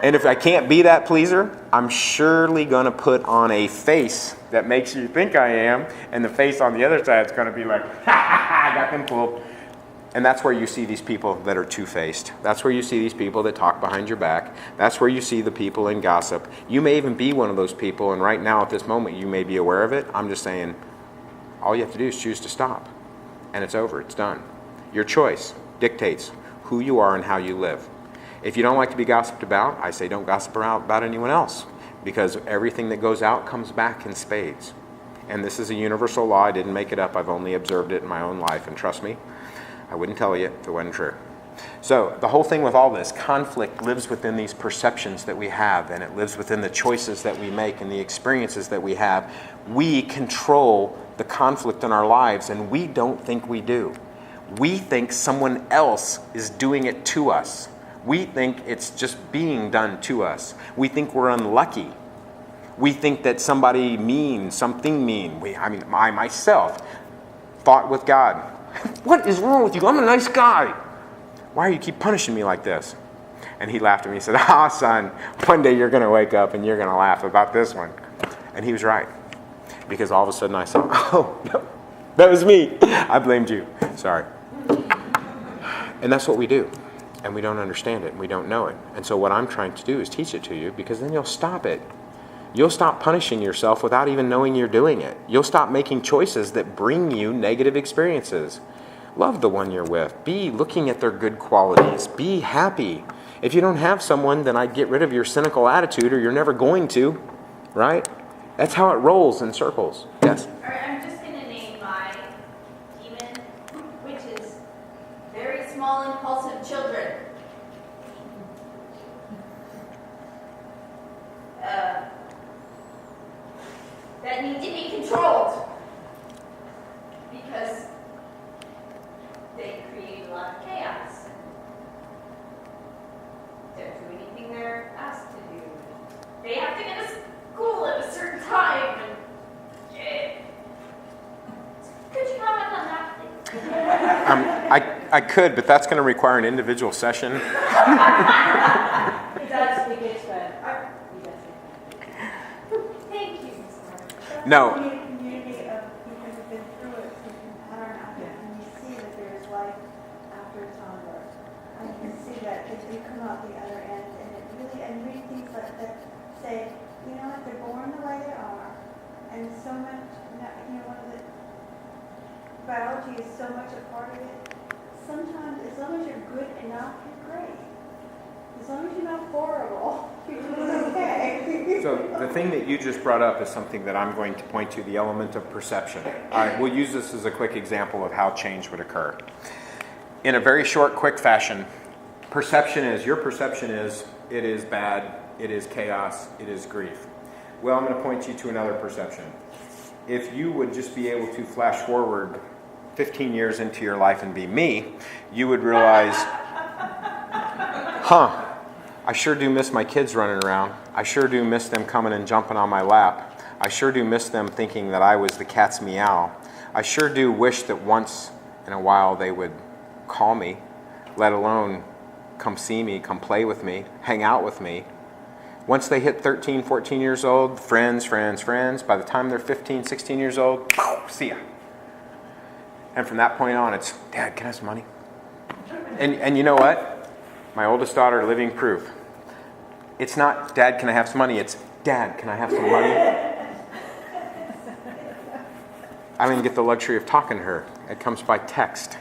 And if I can't be that pleaser, I'm surely going to put on a face that makes you think I am, and the face on the other side is going to be like, ha ha ha, I got them fooled. And that's where you see these people that are two-faced. That's where you see these people that talk behind your back. That's where you see the people in gossip. You may even be one of those people, and right now at this moment you may be aware of it. I'm just saying, all you have to do is choose to stop. And it's over, it's done. Your choice dictates who you are and how you live. If you don't like to be gossiped about, I say don't gossip about anyone else, because everything that goes out comes back in spades. And this is a universal law. I didn't make it up. I've only observed it in my own life, and trust me, I wouldn't tell you if it wasn't true. So the whole thing with all this, conflict lives within these perceptions that we have, and it lives within the choices that we make and the experiences that we have. We control the conflict in our lives, and we don't think we do. We think someone else is doing it to us. We think it's just being done to us. We think we're unlucky. We think that somebody mean, something mean. I myself fought with God. What is wrong with you? I'm a nice guy. Why do you keep punishing me like this? And he laughed at me and said, son, one day you're going to wake up and you're going to laugh about this one. And he was right. Because all of a sudden I saw, oh, no, that was me. I blamed you. Sorry. And that's what we do. And we don't understand it, and we don't know it. And so what I'm trying to do is teach it to you, because then you'll stop it. You'll stop punishing yourself without even knowing you're doing it. You'll stop making choices that bring you negative experiences. Love the one you're with. Be looking at their good qualities. Be happy. If you don't have someone, then I'd get rid of your cynical attitude, or you're never going to. right? That's how it rolls in circles. Yes? All right, I'm just going to name my demon, which is very small, impulsive children. That need to be controlled because they create a lot of chaos. Don't do anything they're asked to do. They have to get to school at a certain time. And, could you comment on that, please? I could, but that's going to require an individual session. It does, it gets better. Thank you, Ms. Martin. No. Be a community of people who've been through it, who can pattern after it, and you see that there's life after it's over. And you can see that if you come out the other end, and it really, and read things like that, say, you know what, they're born the way they are, and so much, you know, one of the, biology is so much a part of it. Sometimes, as long as you're good enough, you're great. As long as you're not horrible, you're doing okay. So the thing that you just brought up is something that I'm going to point to, the element of perception. All right, we'll use this as a quick example of how change would occur. In a very short, quick fashion, your perception is, it is bad, it is chaos, it is grief. Well, I'm going to point you to another perception. If you would just be able to flash forward 15 years into your life and be me, you would realize, I sure do miss my kids running around. I sure do miss them coming and jumping on my lap. I sure do miss them thinking that I was the cat's meow. I sure do wish that once in a while they would call me, let alone come see me, come play with me, hang out with me. Once they hit 13, 14 years old, friends. By the time they're 15, 16 years old, see ya. And from that point on, it's, Dad, can I have some money? And you know what? My oldest daughter, living proof. It's not, Dad, can I have some money? It's, Dad, can I have some money? I don't even get the luxury of talking to her. It comes by text.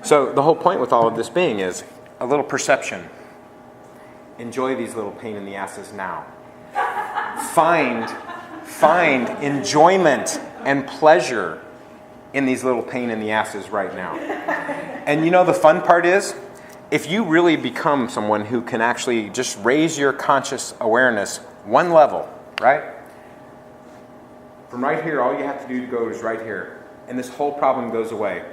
So the whole point with all of this being is a little perception. Enjoy these little pain in the asses now. Find enjoyment and pleasure in these little pain in the asses right now. And you know the fun part is, if you really become someone who can actually just raise your conscious awareness one level, right? From right here, all you have to do to go is right here. And this whole problem goes away.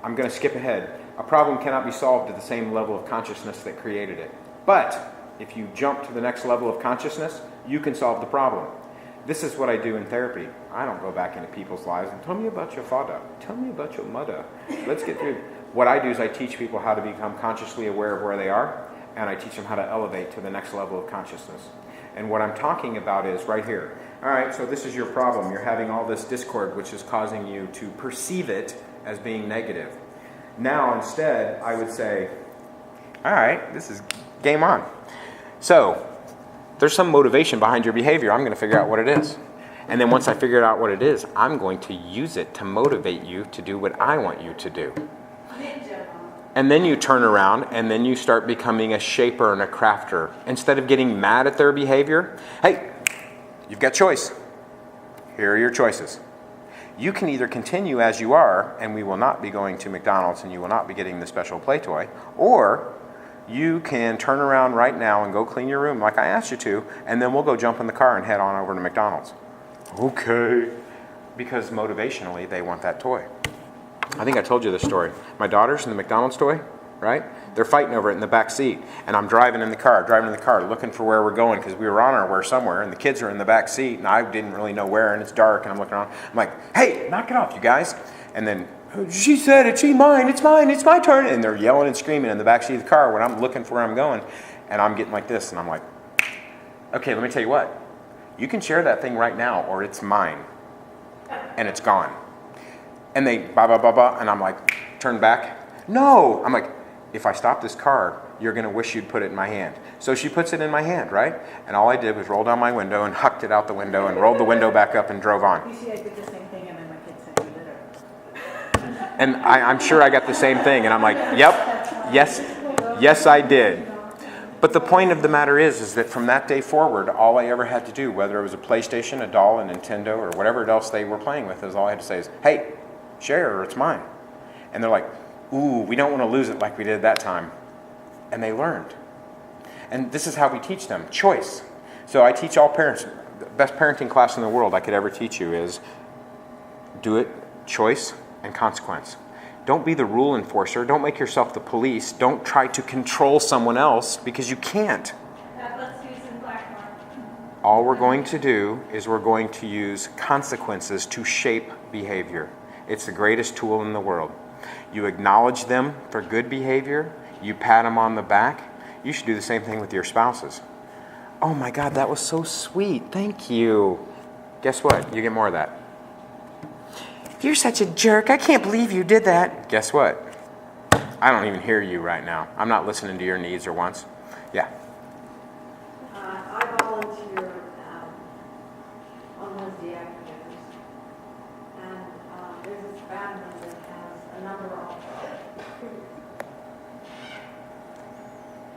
I'm going to skip ahead. A problem cannot be solved at the same level of consciousness that created it. But if you jump to the next level of consciousness, you can solve the problem. This is what I do in therapy. I don't go back into people's lives and tell me about your father. Tell me about your mother. Let's get through. What I do is I teach people how to become consciously aware of where they are, and I teach them how to elevate to the next level of consciousness. And what I'm talking about is right here. All right, so this is your problem. You're having all this discord, which is causing you to perceive it as being negative. Now, instead, I would say, all right, this is game on. So, there's some motivation behind your behavior. I'm going to figure out what it is. And then once I figure out what it is, I'm going to use it to motivate you to do what I want you to do. And then you turn around and then you start becoming a shaper and a crafter. Instead of getting mad at their behavior, hey, you've got choice. Here are your choices. You can either continue as you are, and we will not be going to McDonald's and you will not be getting the special play toy, or you can turn around right now and go clean your room like I asked you to, and then we'll go jump in the car and head on over to McDonald's. Okay. Because motivationally, they want that toy. I think I told you this story. My daughter's in the McDonald's toy, right? They're fighting over it in the back seat. And I'm driving in the car, looking for where we're going because we were on our way somewhere, and the kids are in the back seat, and I didn't really know where, and it's dark, and I'm looking around. I'm like, hey, knock it off, you guys. And then, she said it's mine, it's my turn. And they're yelling and screaming in the back seat of the car when I'm looking for where I'm going. And I'm getting like this, and I'm like, okay, let me tell you what. You can share that thing right now, or it's mine. And it's gone. And they, and I'm like, turn back. No! I'm like, if I stop this car, you're going to wish you'd put it in my hand. So she puts it in my hand, right? And all I did was roll down my window and hucked it out the window and rolled the window back up and drove on. You see, I did the same thing, and then my kid said, you did it. And I'm sure I got the same thing. And I'm like, yep, yes, I did. But the point of the matter is that from that day forward, all I ever had to do, whether it was a PlayStation, a doll, a Nintendo, or whatever else they were playing with, is all I had to say is, hey, share or it's mine. And they're like, ooh, we don't want to lose it like we did that time. And they learned. And this is how we teach them, choice. So I teach all parents, the best parenting class in the world I could ever teach you is do it, choice, and consequence. Don't be the rule enforcer. Don't make yourself the police. Don't try to control someone else because you can't. That was Susan Blackmore. All we're going to do is we're going to use consequences to shape behavior. It's the greatest tool in the world. You acknowledge them for good behavior. You pat them on the back. You should do the same thing with your spouses. Oh my God, that was so sweet. Thank you. Guess what? You get more of that. You're such a jerk. I can't believe you did that. Guess what? I don't even hear you right now. I'm not listening to your needs or wants. Yeah. I volunteer on Wednesday afternoons, and there's this family that has a number of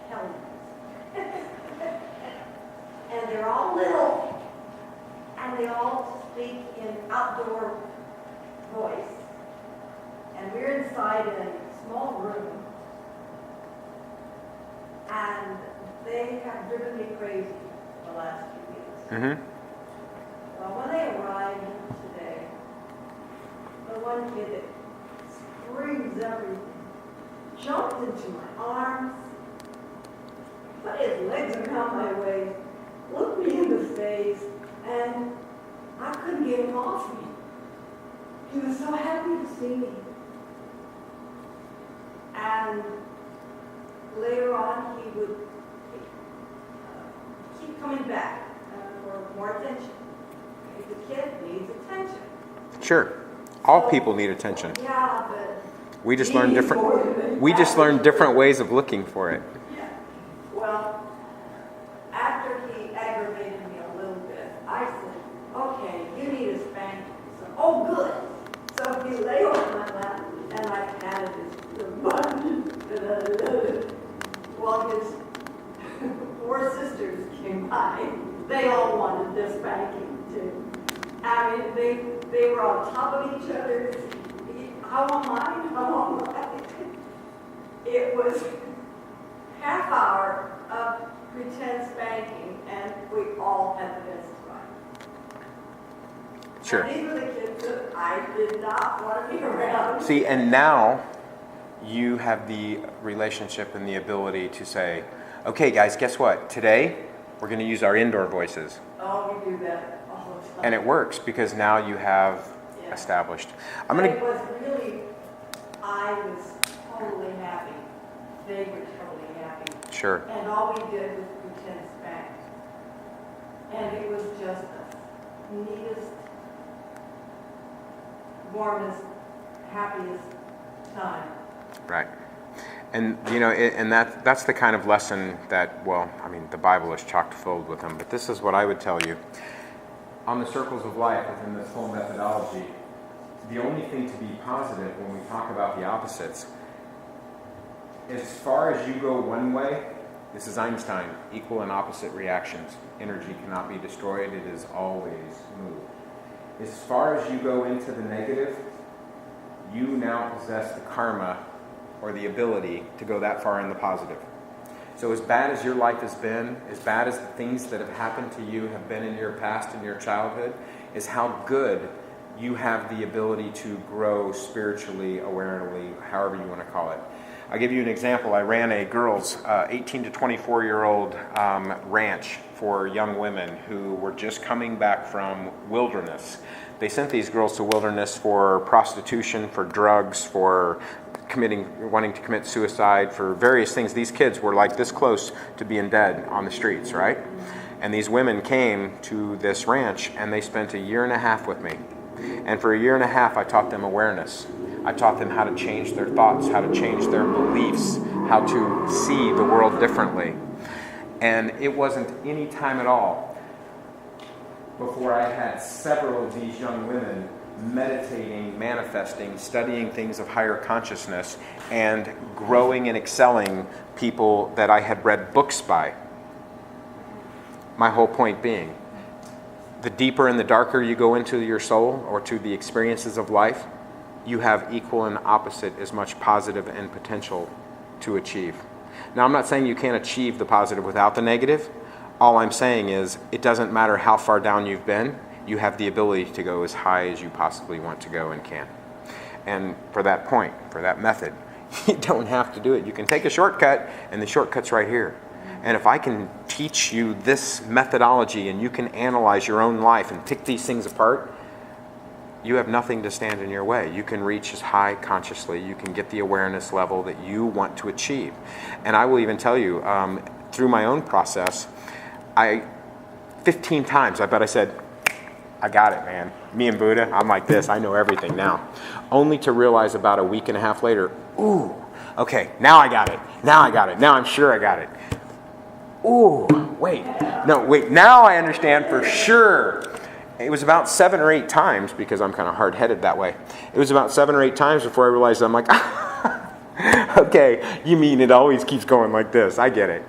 Kellys. And they're all little, and they all speak in outdoor voice. And we're inside in a small room, and they have driven me crazy the last few weeks. Mm-hmm. Well, when they arrived today, the one kid that screams everything jumped into my arms, put his legs around my waist, looked me in the face, and I couldn't get him off me. He was so happy to see me. And later on, he would keep coming back for more attention. If the kid needs attention. Sure. All people need attention. Yeah, but We just learn different ways of looking for it. yeah. Well, after he aggravated me a little bit, I said, okay, you need a spanking. So, oh, good. So he lay on my lap, and I patted his little butt. Well, his four sisters came by. They all wanted this spanking, too. I mean, they were on top of each other. I want mine, I want mine. It was half hour of pretend spanking, and we all had the best time. Sure. And these were the kids that I did not want to be around. See, and now you have the relationship and the ability to say, okay, guys, guess what? Today, we're going to use our indoor voices. Oh, we do that all the time. And it works because now you have Yeah. established. But it was really, I was totally happy. They were totally happy. Sure. And all we did was pretend spank. And it was just the neatest, warmest, happiest time. Right. And, you know, and that's the kind of lesson that, well, I mean, the Bible is chock filled with them, but this is what I would tell you. On the circles of life within this whole methodology, the only thing to be positive when we talk about the opposites, as far as you go one way, this is Einstein, equal and opposite reactions. Energy cannot be destroyed, it is always moved. As far as you go into the negative, you now possess the karma or the ability to go that far in the positive. So as bad as your life has been, as bad as the things that have happened to you have been in your past and your childhood, is how good you have the ability to grow spiritually, awarenessly, however you want to call it. I'll give you an example. I ran a girls' 18 to 24-year-old ranch for young women who were just coming back from wilderness. They sent these girls to wilderness for prostitution, for drugs, for wanting to commit suicide, for various things. These kids were like this close to being dead on the streets, right? And these women came to this ranch and they spent a year and a half with me. And for a year and a half, I taught them awareness. I taught them how to change their thoughts, how to change their beliefs, how to see the world differently. And it wasn't any time at all before I had several of these young women meditating, manifesting, studying things of higher consciousness, and growing and excelling people that I had read books by. My whole point being, the deeper and the darker you go into your soul or to the experiences of life, you have equal and opposite as much positive and potential to achieve. Now, I'm not saying you can't achieve the positive without the negative. All I'm saying is it doesn't matter how far down you've been, you have the ability to go as high as you possibly want to go and can. And for that point, for that method, you don't have to do it. You can take a shortcut, and the shortcut's right here. And if I can teach you this methodology and you can analyze your own life and pick these things apart, you have nothing to stand in your way. You can reach as high consciously. You can get the awareness level that you want to achieve. And I will even tell you, through my own process, 15 times, I bet I said, I got it, man. Me and Buddha, I'm like this. I know everything now. Only to realize about a week and a half later, ooh, okay, now I got it. Now I got it. Now I'm sure I got it. Ooh, wait. No, wait. Now I understand for sure. It was about 7 or 8 times, because I'm kind of hard-headed that way. It was about 7 or 8 times before I realized, I'm like, okay, you mean it always keeps going like this. I get it.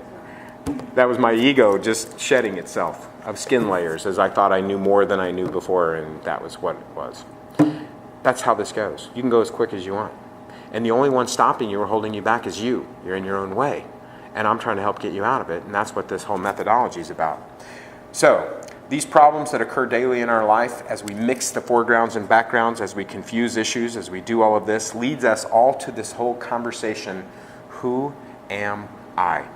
That was my ego just shedding itself of skin layers, as I thought I knew more than I knew before, and that was what it was. That's how this goes. You can go as quick as you want. And the only one stopping you or holding you back is you. You're in your own way. And I'm trying to help get you out of it, and that's what this whole methodology is about. So, these problems that occur daily in our life, as we mix the foregrounds and backgrounds, as we confuse issues, as we do all of this, leads us all to this whole conversation, who am I?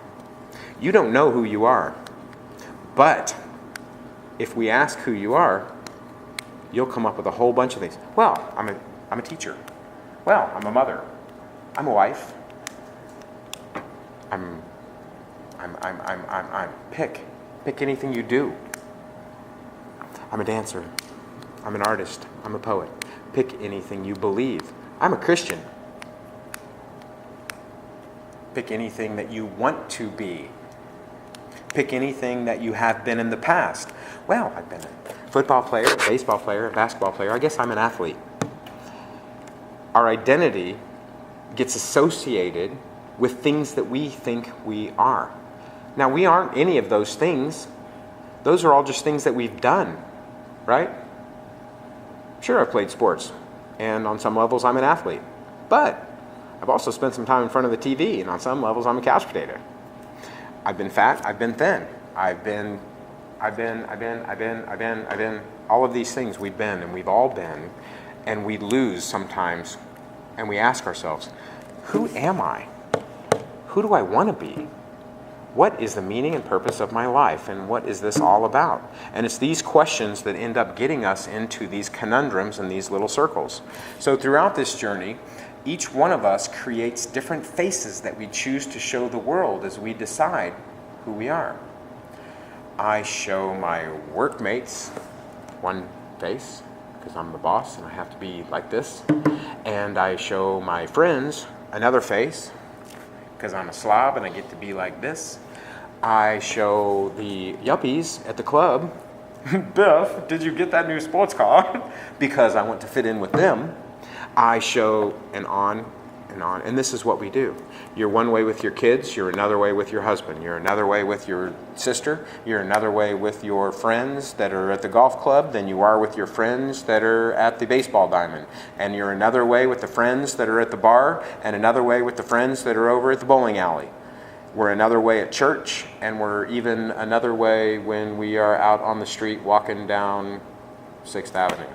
You don't know who you are, but if we ask who you are, you'll come up with a whole bunch of things. Well, I'm a teacher. Well, I'm a mother. I'm a wife. I'm pick anything you do. I'm a dancer. I'm an artist. I'm a poet. Pick anything you believe. I'm a Christian. Pick anything that you want to be. Pick anything that you have been in the past. Well, I've been a football player, a baseball player, a basketball player. I guess I'm an athlete. Our identity gets associated with things that we think we are. Now, we aren't any of those things. Those are all just things that we've done, right? Sure, I've played sports, and on some levels I'm an athlete. But I've also spent some time in front of the TV, and on some levels I'm a couch potato. I've been fat, I've been thin. I've been, all of these things we've been, and we've all been, and we lose sometimes, and we ask ourselves, who am I? Who do I want to be? What is the meaning and purpose of my life, and what is this all about? And it's these questions that end up getting us into these conundrums and these little circles. So throughout this journey, each one of us creates different faces that we choose to show the world as we decide who we are. I show my workmates one face, because I'm the boss and I have to be like this. And I show my friends another face, because I'm a slob and I get to be like this. I show the yuppies at the club, Biff, did you get that new sports car? Because I want to fit in with them. I show and on. And this is what we do. You're one way with your kids, you're another way with your husband, you're another way with your sister, you're another way with your friends that are at the golf club than you are with your friends that are at the baseball diamond. And you're another way with the friends that are at the bar, and another way with the friends that are over at the bowling alley. We're another way at church, and we're even another way when we are out on the street walking down 6th Avenue.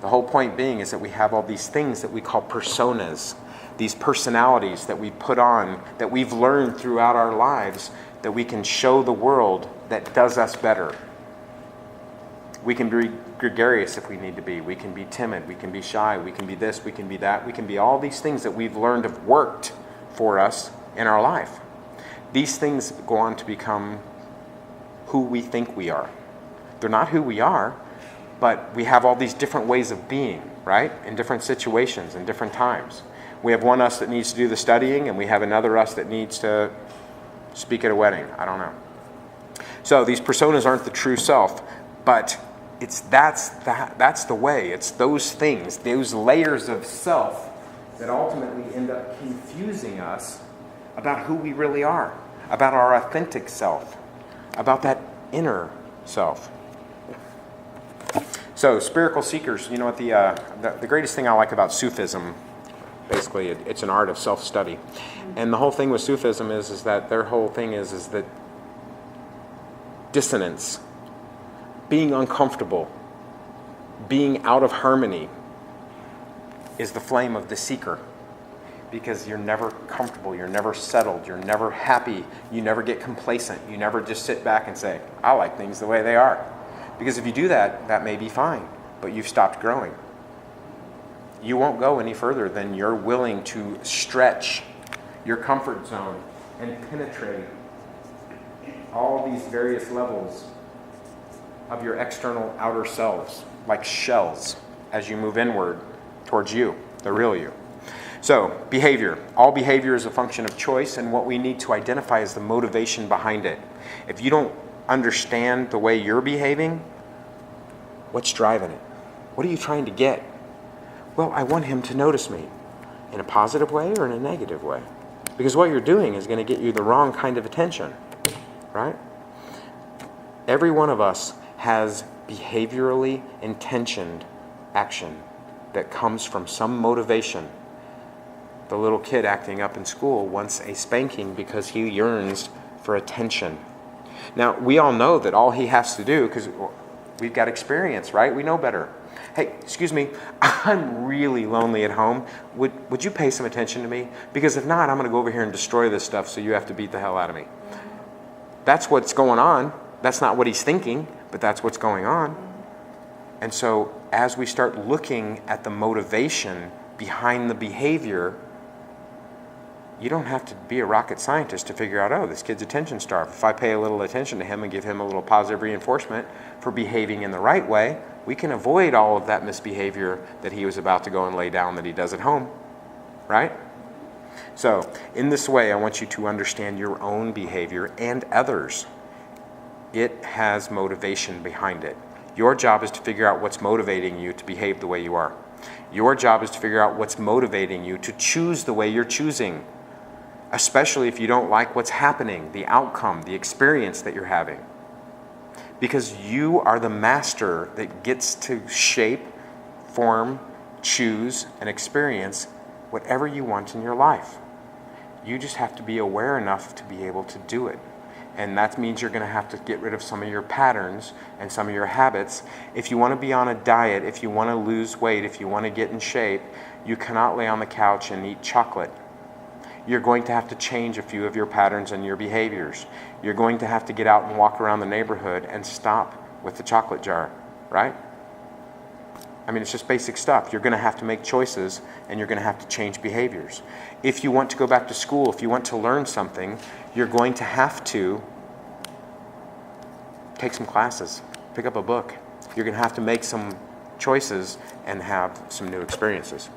The whole point being is that we have all these things that we call personas, these personalities that we put on, that we've learned throughout our lives, that we can show the world that does us better. We can be gregarious if we need to be. We can be timid. We can be shy. We can be this. We can be that. We can be all these things that we've learned have worked for us in our life. These things go on to become who we think we are. They're not who we are, but we have all these different ways of being, right? In different situations, in different times. We have one us that needs to do the studying, and we have another us that needs to speak at a wedding. I don't know. So these personas aren't the true self, but That's the way. It's those things, those layers of self that ultimately end up confusing us about who we really are, about our authentic self, about that inner self. So, spiritual seekers, you know what the greatest thing I like about Sufism, basically it's an art of self-study. And the whole thing with Sufism is that their whole thing is that dissonance, being uncomfortable, being out of harmony is the flame of the seeker. Because you're never comfortable, you're never settled, you're never happy, you never get complacent, you never just sit back and say, I like things the way they are. Because if you do that, that may be fine, but you've stopped growing. You won't go any further than you're willing to stretch your comfort zone and penetrate all these various levels of your external outer selves, like shells, as you move inward towards you, the real you. So, behavior. All behavior is a function of choice, and what we need to identify is the motivation behind it. If you don't understand the way you're behaving, what's driving it? What are you trying to get? Well, I want him to notice me in a positive way or in a negative way. Because what you're doing is going to get you the wrong kind of attention, right? Every one of us has behaviorally intentioned action that comes from some motivation. The little kid acting up in school wants a spanking because he yearns for attention. Now, we all know that all he has to do, because we've got experience, right? We know better. Hey, excuse me, I'm really lonely at home. Would you pay some attention to me? Because if not, I'm going to go over here and destroy this stuff, so you have to beat the hell out of me. That's what's going on. That's not what he's thinking, but that's what's going on. And so as we start looking at the motivation behind the behavior, you don't have to be a rocket scientist to figure out, oh, this kid's attention starved. If I pay a little attention to him and give him a little positive reinforcement for behaving in the right way, we can avoid all of that misbehavior that he was about to go and lay down that he does at home, right? So, in this way, I want you to understand your own behavior and others. It has motivation behind it. Your job is to figure out what's motivating you to behave the way you are. Your job is to figure out what's motivating you to choose the way you're choosing, especially if you don't like what's happening, the outcome, the experience that you're having. Because you are the master that gets to shape, form, choose, and experience whatever you want in your life. You just have to be aware enough to be able to do it. And that means you're going to have to get rid of some of your patterns and some of your habits. If you want to be on a diet, if you want to lose weight, if you want to get in shape, you cannot lay on the couch and eat chocolate. You're going to have to change a few of your patterns and your behaviors. You're going to have to get out and walk around the neighborhood and stop with the chocolate jar, right? I mean, it's just basic stuff. You're going to have to make choices, and you're going to have to change behaviors. If you want to go back to school, if you want to learn something, you're going to have to take some classes, pick up a book. You're going to have to make some choices and have some new experiences.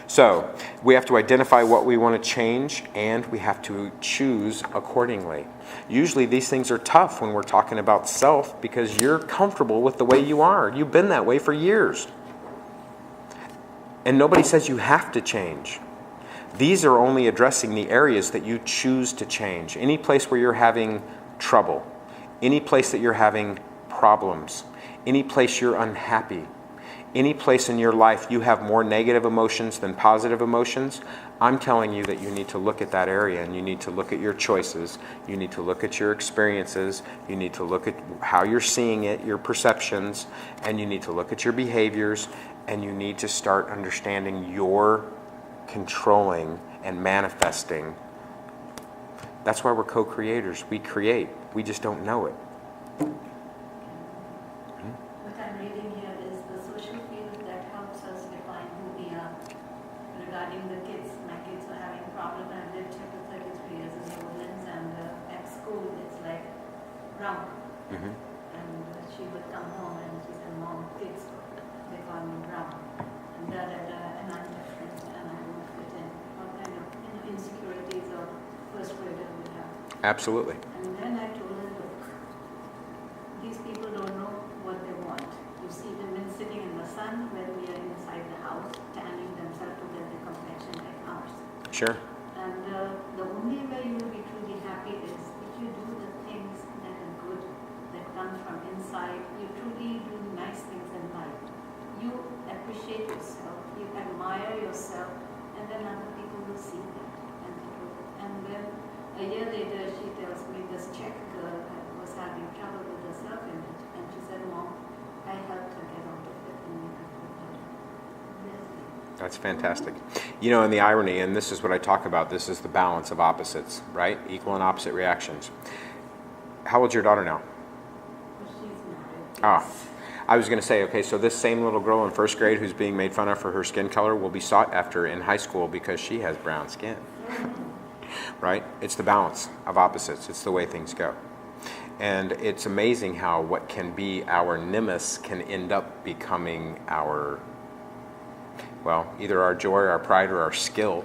So, we have to identify what we want to change, and we have to choose accordingly. Usually these things are tough when we're talking about self because you're comfortable with the way you are. You've been that way for years. And nobody says you have to change. These are only addressing the areas that you choose to change. Any place where you're having trouble, any place that you're having problems, any place you're unhappy, any place in your life you have more negative emotions than positive emotions, I'm telling you that you need to look at that area and you need to look at your choices. You need to look at your experiences. You need to look at how you're seeing it, your perceptions, and you need to look at your behaviors, and you need to start understanding your controlling and manifesting. That's why we're co-creators. We create. We just don't know it. What I'm reading here is the social field that helps us define who we are. Regarding the kids, my kids were having a problem. I've lived here for 33 years in New Orleans, and at school it's like rum. Mm-hmm. And she would come home and she said, Mom, kids, they call me rum. And and I'm different and I don't fit in. All kind of insecurities or first graders we have. Absolutely. And then I told her, look, these people don't know what they want. Sure. And the only way you will be truly happy is if you do the things that are good, that come from inside. You truly do nice things in life. You appreciate yourself, you admire yourself, and then other people will see that. And then a year later, she tells me this Czech girl was having trouble with her self-image, and she said, "Mom, I helped her get out of it and make her feel better." Amazing. That's fantastic. You know, and the irony, and this is what I talk about, this is the balance of opposites, right? Equal and opposite reactions. How old's your daughter now? But she's married. Ah, I was going to say, okay, so this same little girl in first grade who's being made fun of for her skin color will be sought after in high school because she has brown skin, right? It's the balance of opposites. It's the way things go. And it's amazing how what can be our nimbus can end up becoming our, well, either our joy, our pride, or our skill,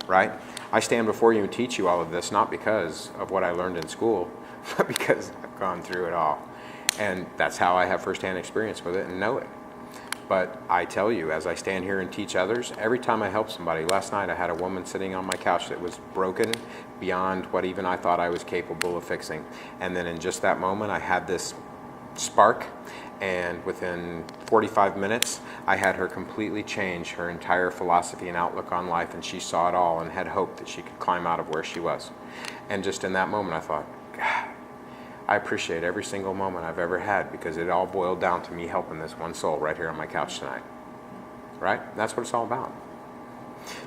right? I stand before you and teach you all of this, not because of what I learned in school, but because I've gone through it all. And that's how I have firsthand experience with it and know it. But I tell you, as I stand here and teach others, every time I help somebody, last night I had a woman sitting on my couch that was broken beyond what even I thought I was capable of fixing. And then in just that moment, I had this spark, and within 45 minutes, I had her completely change her entire philosophy and outlook on life, and she saw it all and had hope that she could climb out of where she was. And just in that moment, I thought, God, I appreciate every single moment I've ever had, because it all boiled down to me helping this one soul right here on my couch tonight. Right? That's what it's all about.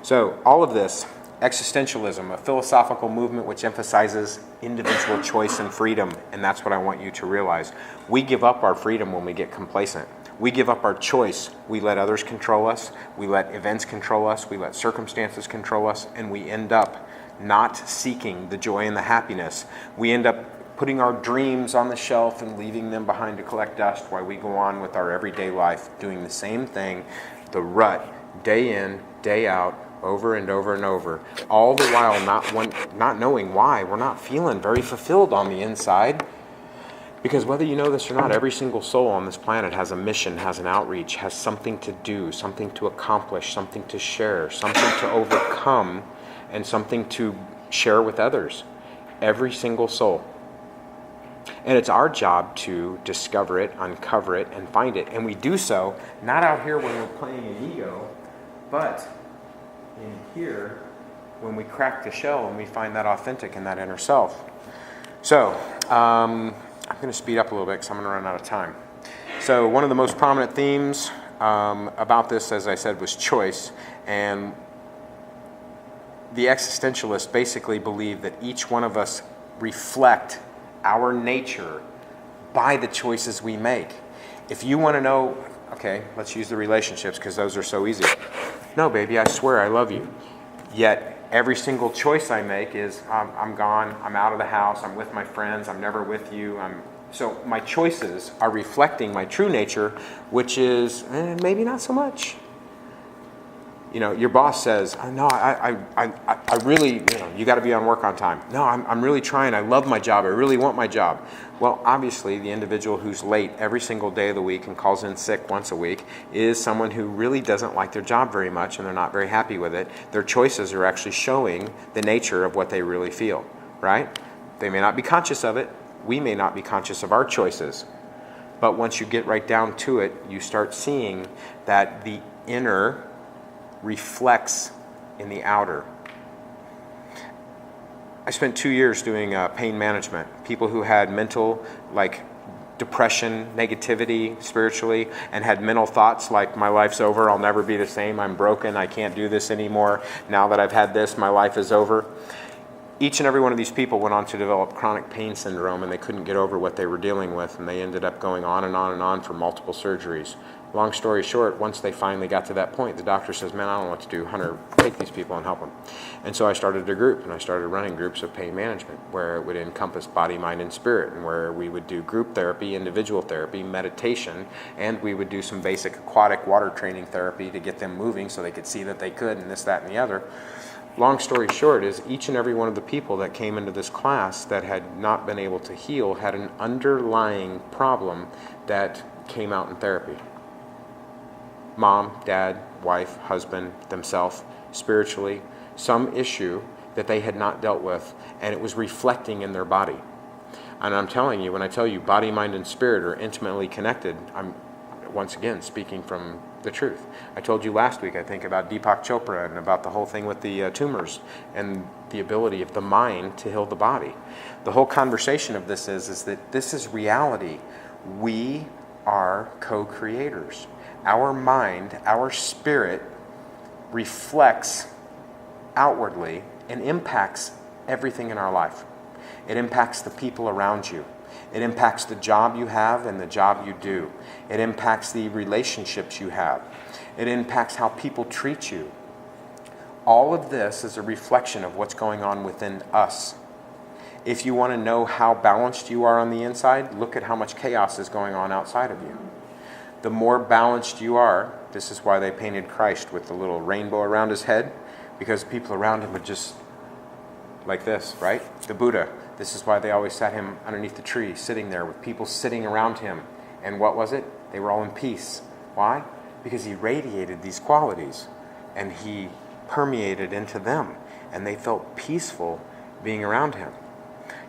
So all of this, existentialism, a philosophical movement which emphasizes individual choice and freedom, and that's what I want you to realize. We give up our freedom when we get complacent. We give up our choice. We let others control us. We let events control us. We let circumstances control us, and we end up not seeking the joy and the happiness. We end up putting our dreams on the shelf and leaving them behind to collect dust while we go on with our everyday life, doing the same thing, the rut, day in, day out, over and over and over, all the while not knowing why we're not feeling very fulfilled on the inside. Because whether you know this or not, every single soul on this planet has a mission, has an outreach, has something to do, something to accomplish, something to share, something to overcome, and something to share with others. Every single soul. And it's our job to discover it, uncover it, and find it. And we do so not out here when we're playing an ego, but in here when we crack the shell and we find that authentic and that inner self. So, I'm going to speed up a little bit because I'm going to run out of time. So one of the most prominent themes about this, as I said, was choice. And the existentialists basically believe that each one of us reflect our nature by the choices we make. If you want to know, okay, let's use the relationships because those are so easy. No, baby, I swear I love you. Yet every single choice I make is I'm gone, I'm out of the house, I'm with my friends, I'm never with you. So my choices are reflecting my true nature, which is maybe not so much. You know, your boss says, no, I really, you got to be on work on time. No, I'm really trying. I love my job. I really want my job. Well, obviously, the individual who's late every single day of the week and calls in sick once a week is someone who really doesn't like their job very much, and they're not very happy with it. Their choices are actually showing the nature of what they really feel, right? They may not be conscious of it. We may not be conscious of our choices. But once you get right down to it, you start seeing that the inner reflects in the outer. I spent 2 years doing pain management. People who had mental, like depression, negativity spiritually, and had mental thoughts like, my life's over, I'll never be the same, I'm broken, I can't do this anymore, now that I've had this, my life is over. Each and every one of these people went on to develop chronic pain syndrome, and they couldn't get over what they were dealing with, and they ended up going on and on and on for multiple surgeries. Long story short, once they finally got to that point, the doctor says, man, I don't know what to do. Hunter, take these people and help them. And so I started a group, and I started running groups of pain management where it would encompass body, mind, and spirit, and where we would do group therapy, individual therapy, meditation, and we would do some basic aquatic water training therapy to get them moving so they could see that they could, and this, that, and the other. Long story short is each and every one of the people that came into this class that had not been able to heal had an underlying problem that came out in therapy. Mom, dad, wife, husband, themselves, spiritually, some issue that they had not dealt with, and it was reflecting in their body. And I'm telling you, when I tell you body, mind, and spirit are intimately connected, I'm once again speaking from the truth. I told you last week, I think, about Deepak Chopra and about the whole thing with the tumors and the ability of the mind to heal the body. The whole conversation of this is that this is reality. We are co-creators. Our mind, our spirit reflects outwardly and impacts everything in our life. It impacts the people around you. It impacts the job you have and the job you do. It impacts the relationships you have. It impacts how people treat you. All of this is a reflection of what's going on within us. If you want to know how balanced you are on the inside, look at how much chaos is going on outside of you. The more balanced you are, this is why they painted Christ with the little rainbow around his head, because people around him would just like this, right? The Buddha, this is why they always sat him underneath the tree, sitting there with people sitting around him. And what was it? They were all in peace. Why? Because he radiated these qualities and he permeated into them, and they felt peaceful being around him.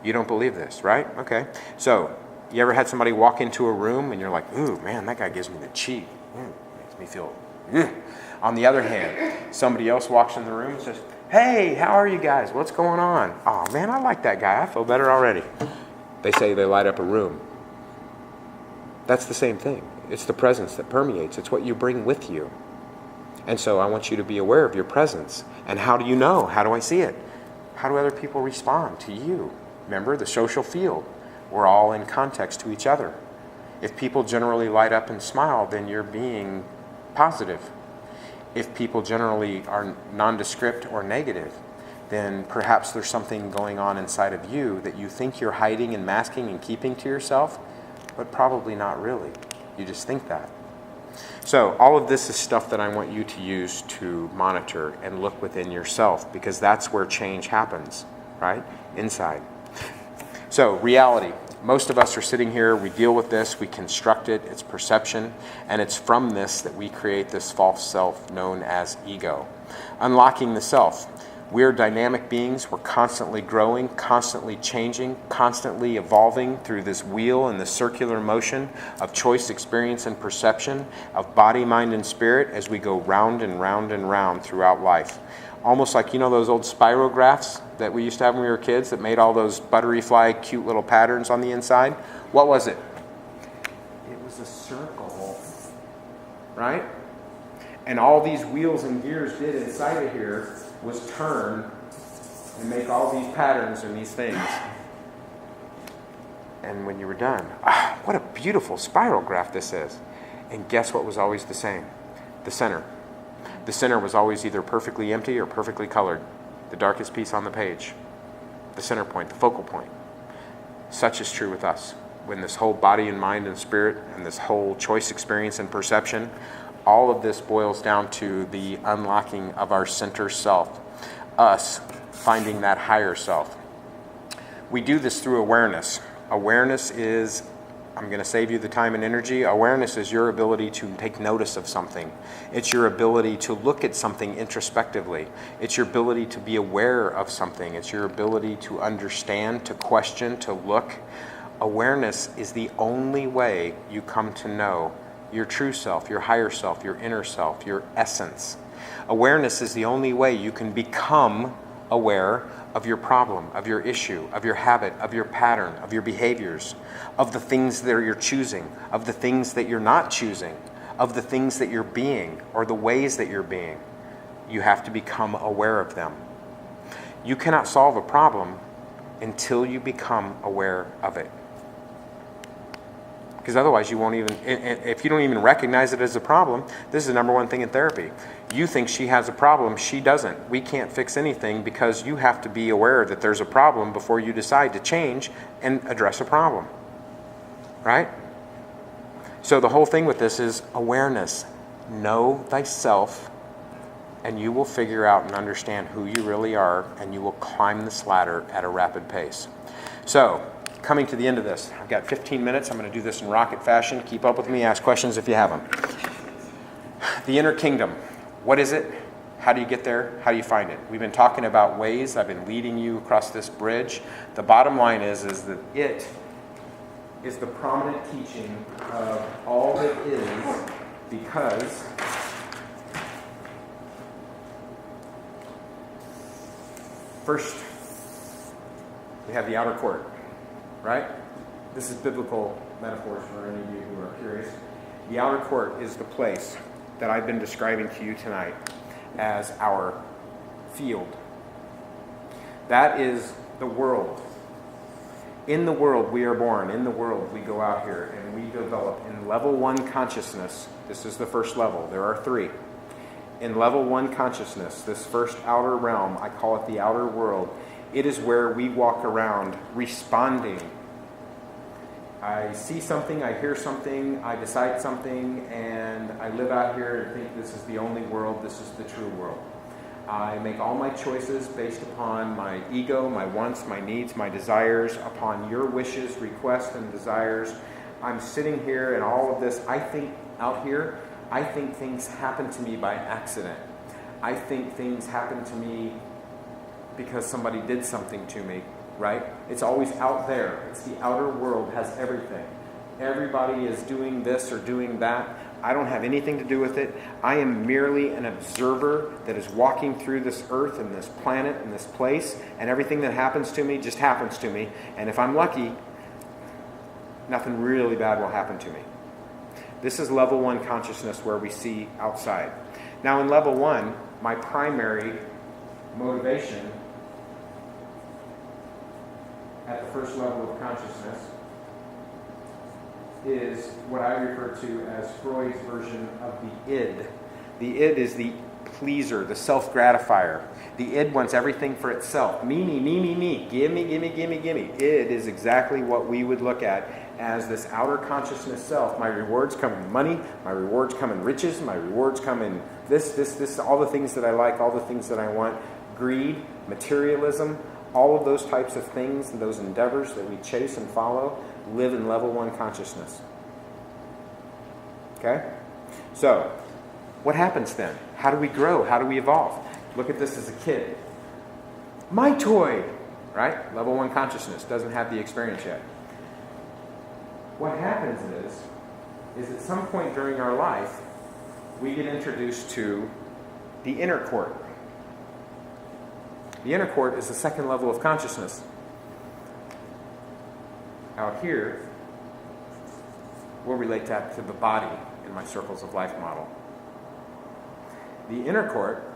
You don't believe this, right? Okay. So, you ever had somebody walk into a room and you're like, ooh, man, that guy gives me the cheek. Makes me feel, ugh. On the other hand, somebody else walks in the room and says, hey, how are you guys? What's going on? Oh, man, I like that guy. I feel better already. They say they light up a room. That's the same thing. It's the presence that permeates. It's what you bring with you. And so I want you to be aware of your presence. And how do you know? How do I see it? How do other people respond to you? Remember, the social field. We're all in context to each other. If people generally light up and smile, then you're being positive. If people generally are nondescript or negative, then perhaps there's something going on inside of you that you think you're hiding and masking and keeping to yourself, but probably not really. You just think that. So all of this is stuff that I want you to use to monitor and look within yourself, because that's where change happens, right? Inside. So reality. Most of us are sitting here, we deal with this, we construct it, it's perception, and it's from this that we create this false self known as ego. Unlocking the self. We're dynamic beings, we're constantly growing, constantly changing, constantly evolving through this wheel and the circular motion of choice, experience, and perception, of body, mind, and spirit as we go round and round and round throughout life. Almost like, you know, those old spirographs that we used to have when we were kids that made all those butterfly cute little patterns on the inside? What was it? It was a circle, right? And all these wheels and gears did inside of here was turn and make all these patterns and these things. And when you were done, what a beautiful spirograph this is. And guess what was always the same? The center. The center was always either perfectly empty or perfectly colored. The darkest piece on the page. The center point, the focal point. Such is true with us. When this whole body and mind and spirit and this whole choice, experience, and perception, all of this boils down to the unlocking of our center self. Us finding that higher self. We do this through awareness. Awareness is, I'm going to save you the time and energy. Awareness is your ability to take notice of something. It's your ability to look at something introspectively. It's your ability to be aware of something. It's your ability to understand, to question, to look. Awareness is the only way you come to know your true self, your higher self, your inner self, your essence. Awareness is the only way you can become aware of your problem, of your issue, of your habit, of your pattern, of your behaviors, of the things that you're choosing, of the things that you're not choosing, of the things that you're being, or the ways that you're being. You have to become aware of them. You cannot solve a problem until you become aware of it. Because otherwise you won't even, if you don't even recognize it as a problem, this is the number one thing in therapy. You think she has a problem, she doesn't. We can't fix anything because you have to be aware that there's a problem before you decide to change and address a problem. Right? So the whole thing with this is awareness. Know thyself, and you will figure out and understand who you really are, and you will climb this ladder at a rapid pace. So, coming to the end of this, I've got 15 minutes. I'm going to do this in rocket fashion. Keep up with me. Ask questions if you have them. The inner kingdom. What is it? How do you get there? How do you find it? We've been talking about ways. I've been leading you across this bridge. The bottom line is that it is the prominent teaching of all that is, because first, we have the outer court, right? This is biblical metaphors for any of you who are curious. The outer court is the place that I've been describing to you tonight as our field. That is the world. In the world we are born. In the world we go out here and we develop in level 1 consciousness. This is the first level. There are 3. In level 1 consciousness, this first outer realm, I call it the outer world. It is where we walk around responding. I see something, I hear something, I decide something, and I live out here and think this is the only world, this is the true world. I make all my choices based upon my ego, my wants, my needs, my desires, upon your wishes, requests, and desires. I'm sitting here and all of this, I think out here, I think things happen to me by accident. I think things happen to me because somebody did something to me. Right? It's always out there. It's the outer world, has everything. Everybody is doing this or doing that. I don't have anything to do with it. I am merely an observer that is walking through this earth and this planet and this place, and everything that happens to me just happens to me. And if I'm lucky, nothing really bad will happen to me. This is level 1 consciousness where we see outside. Now in level 1, my primary motivation at the first level of consciousness is what I refer to as Freud's version of the id. The id is the pleaser, the self-gratifier. The id wants everything for itself. Me, me, me, me, me. Give me, give me, give me, give me. Id is exactly what we would look at as this outer consciousness self. My rewards come in money. My rewards come in riches. My rewards come in this, all the things that I like, all the things that I want. Greed, materialism, all of those types of things and those endeavors that we chase and follow live in level 1 consciousness. Okay? So, what happens then? How do we grow? How do we evolve? Look at this as a kid. My toy! Right? Level 1 consciousness doesn't have the experience yet. What happens is at some point during our life, we get introduced to the inner court. The inner court is the second level of consciousness. Out here, we'll relate that to the body in my circles of life model. The inner court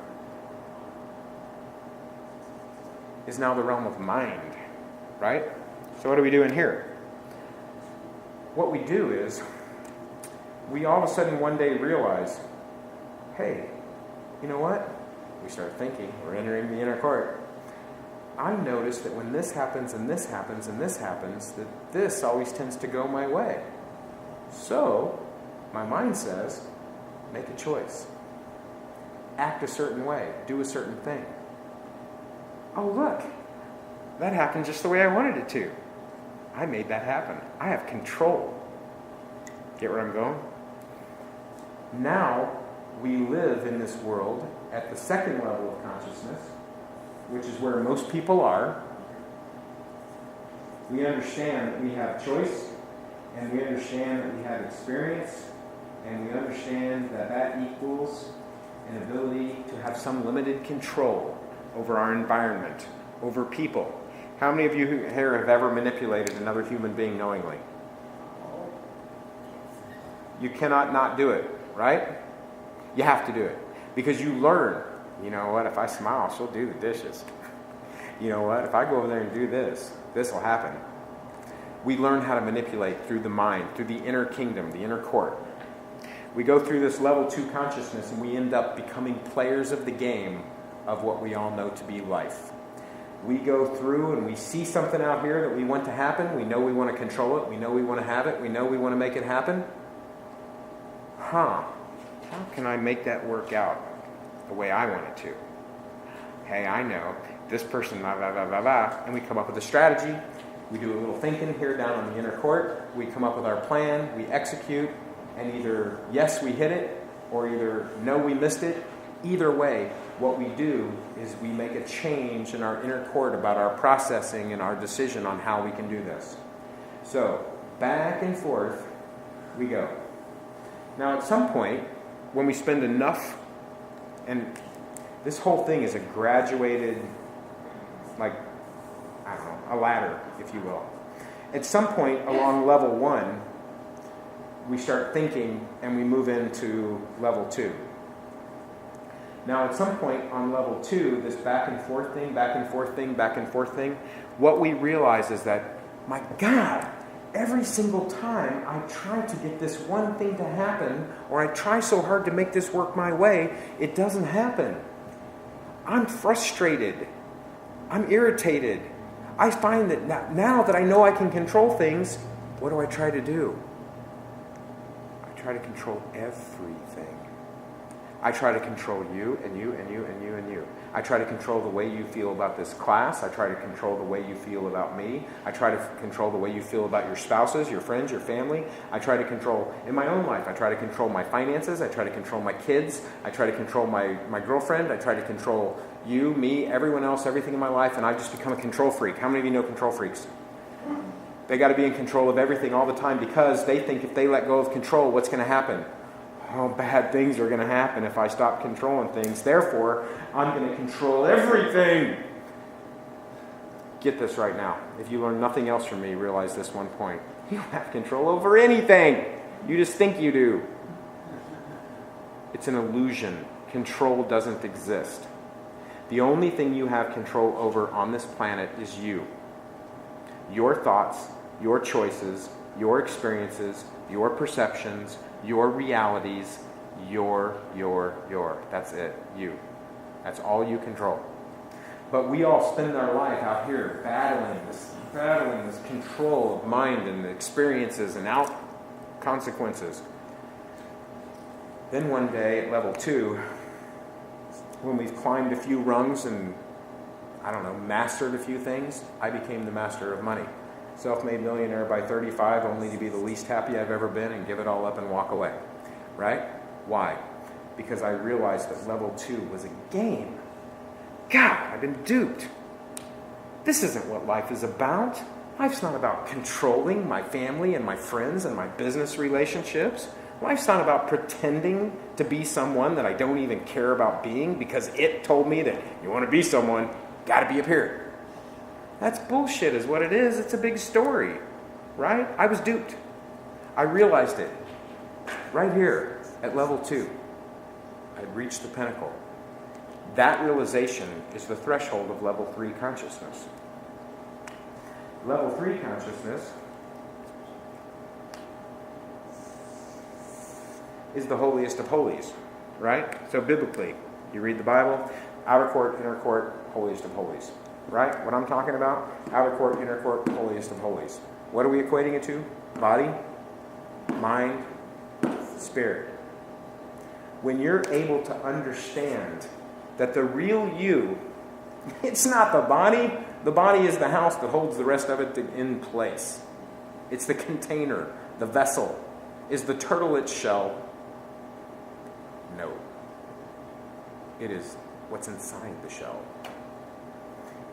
is now the realm of mind, right? So what do we do in here? What we do is, we all of a sudden one day realize, hey, you know what? We start thinking, we're entering the inner court. I notice that when this happens and this happens and this happens, that this always tends to go my way. So, my mind says, make a choice. Act a certain way. Do a certain thing. Oh, look. That happened just the way I wanted it to. I made that happen. I have control. Get where I'm going? Now, we live in this world at the second level of consciousness, which is where most people are. We understand that we have choice, and we understand that we have experience, and we understand that that equals an ability to have some limited control over our environment, over people. How many of you here have ever manipulated another human being knowingly? You cannot not do it, right? You have to do it. Because you learn, you know what, if I smile, she'll do the dishes. You know what, if I go over there and do this, this will happen. We learn how to manipulate through the mind, through the inner kingdom, the inner court. We go through this level 2 consciousness and we end up becoming players of the game of what we all know to be life. We go through and we see something out here that we want to happen. We know we want to control it. We know we want to have it. We know we want to make it happen. How can I make that work out the way I want it to? Hey, I know this person, blah, blah, blah, blah, blah. And we come up with a strategy. We do a little thinking here down on the inner court. We come up with our plan. We execute. And either yes, we hit it, or either no, we missed it. Either way, what we do is we make a change in our inner court about our processing and our decision on how we can do this. So, back and forth we go. Now, at some point, when we spend enough, and this whole thing is a graduated, like, I don't know, a ladder, if you will. At some point along level 1, we start thinking and we move into level 2. Now, at some point on level 2, this back and forth thing, what we realize is that, my God, every single time I try to get this one thing to happen, or I try so hard to make this work my way, it doesn't happen. I'm frustrated. I'm irritated. I find that now that I know I can control things, what do I try to do? I try to control everything. I try to control you and you and you and you and you. I try to control the way you feel about this class. I try to control the way you feel about me. I try to control the way you feel about your spouses, your friends, your family. I try to control, in my own life, I try to control my finances. I try to control my kids. I try to control my girlfriend. I try to control you, me, everyone else, everything in my life, and I've just become a control freak. How many of you know control freaks? They got to be in control of everything all the time because they think if they let go of control, what's going to happen? Oh, bad things are going to happen if I stop controlling things. Therefore, I'm going to control everything. Get this right now. If you learn nothing else from me, realize this one point. You don't have control over anything. You just think you do. It's an illusion. Control doesn't exist. The only thing you have control over on this planet is you. Your thoughts, your choices, your experiences, your perceptions, your realities, your. That's it. You. That's all you control. But we all spend our life out here battling this control of mind and the experiences and out consequences. Then one day at level 2, when we've climbed a few rungs and, mastered a few things, I became the master of money. Self-made millionaire by 35, only to be the least happy I've ever been and give it all up and walk away. Right? Why? Because I realized that level 2 was a game. God, I've been duped. This isn't what life is about. Life's not about controlling my family and my friends and my business relationships. Life's not about pretending to be someone that I don't even care about being because it told me that you want to be someone, got to be up here. That's bullshit is what it is. It's a big story, right? I was duped. I realized it right here at level 2. I'd reached the pinnacle. That realization is the threshold of level 3 consciousness. Level 3 consciousness is the holiest of holies, right? So biblically, you read the Bible, outer court, inner court, holiest of holies. Right? What I'm talking about? Outer court, inner court, holiest of holies. What are we equating it to? Body, mind, spirit. When you're able to understand that the real you, it's not the body. The body is the house that holds the rest of it in place. It's the container, the vessel. Is the turtle its shell? No. It is what's inside the shell.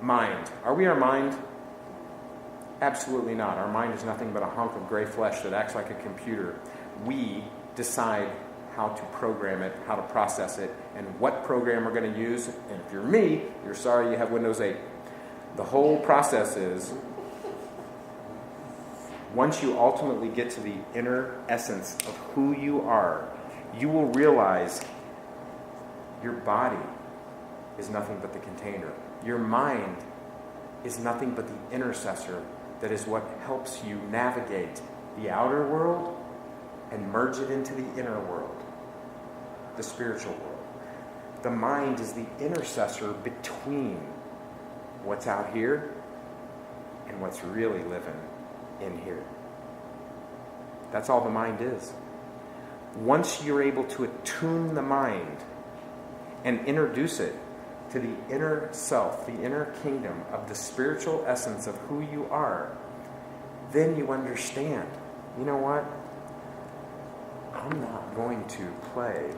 Mind. Are we our mind? Absolutely not. Our mind is nothing but a hunk of gray flesh that acts like a computer. We decide how to program it, how to process it, and what program we're going to use. And if you're me, you're sorry you have Windows 8. The whole process is, once you ultimately get to the inner essence of who you are, you will realize your body is nothing but the container. Your mind is nothing but the intercessor that is what helps you navigate the outer world and merge it into the inner world, the spiritual world. The mind is the intercessor between what's out here and what's really living in here. That's all the mind is. Once you're able to attune the mind and introduce it to the inner self, the inner kingdom of the spiritual essence of who you are, then you understand, you know what? I'm not going to play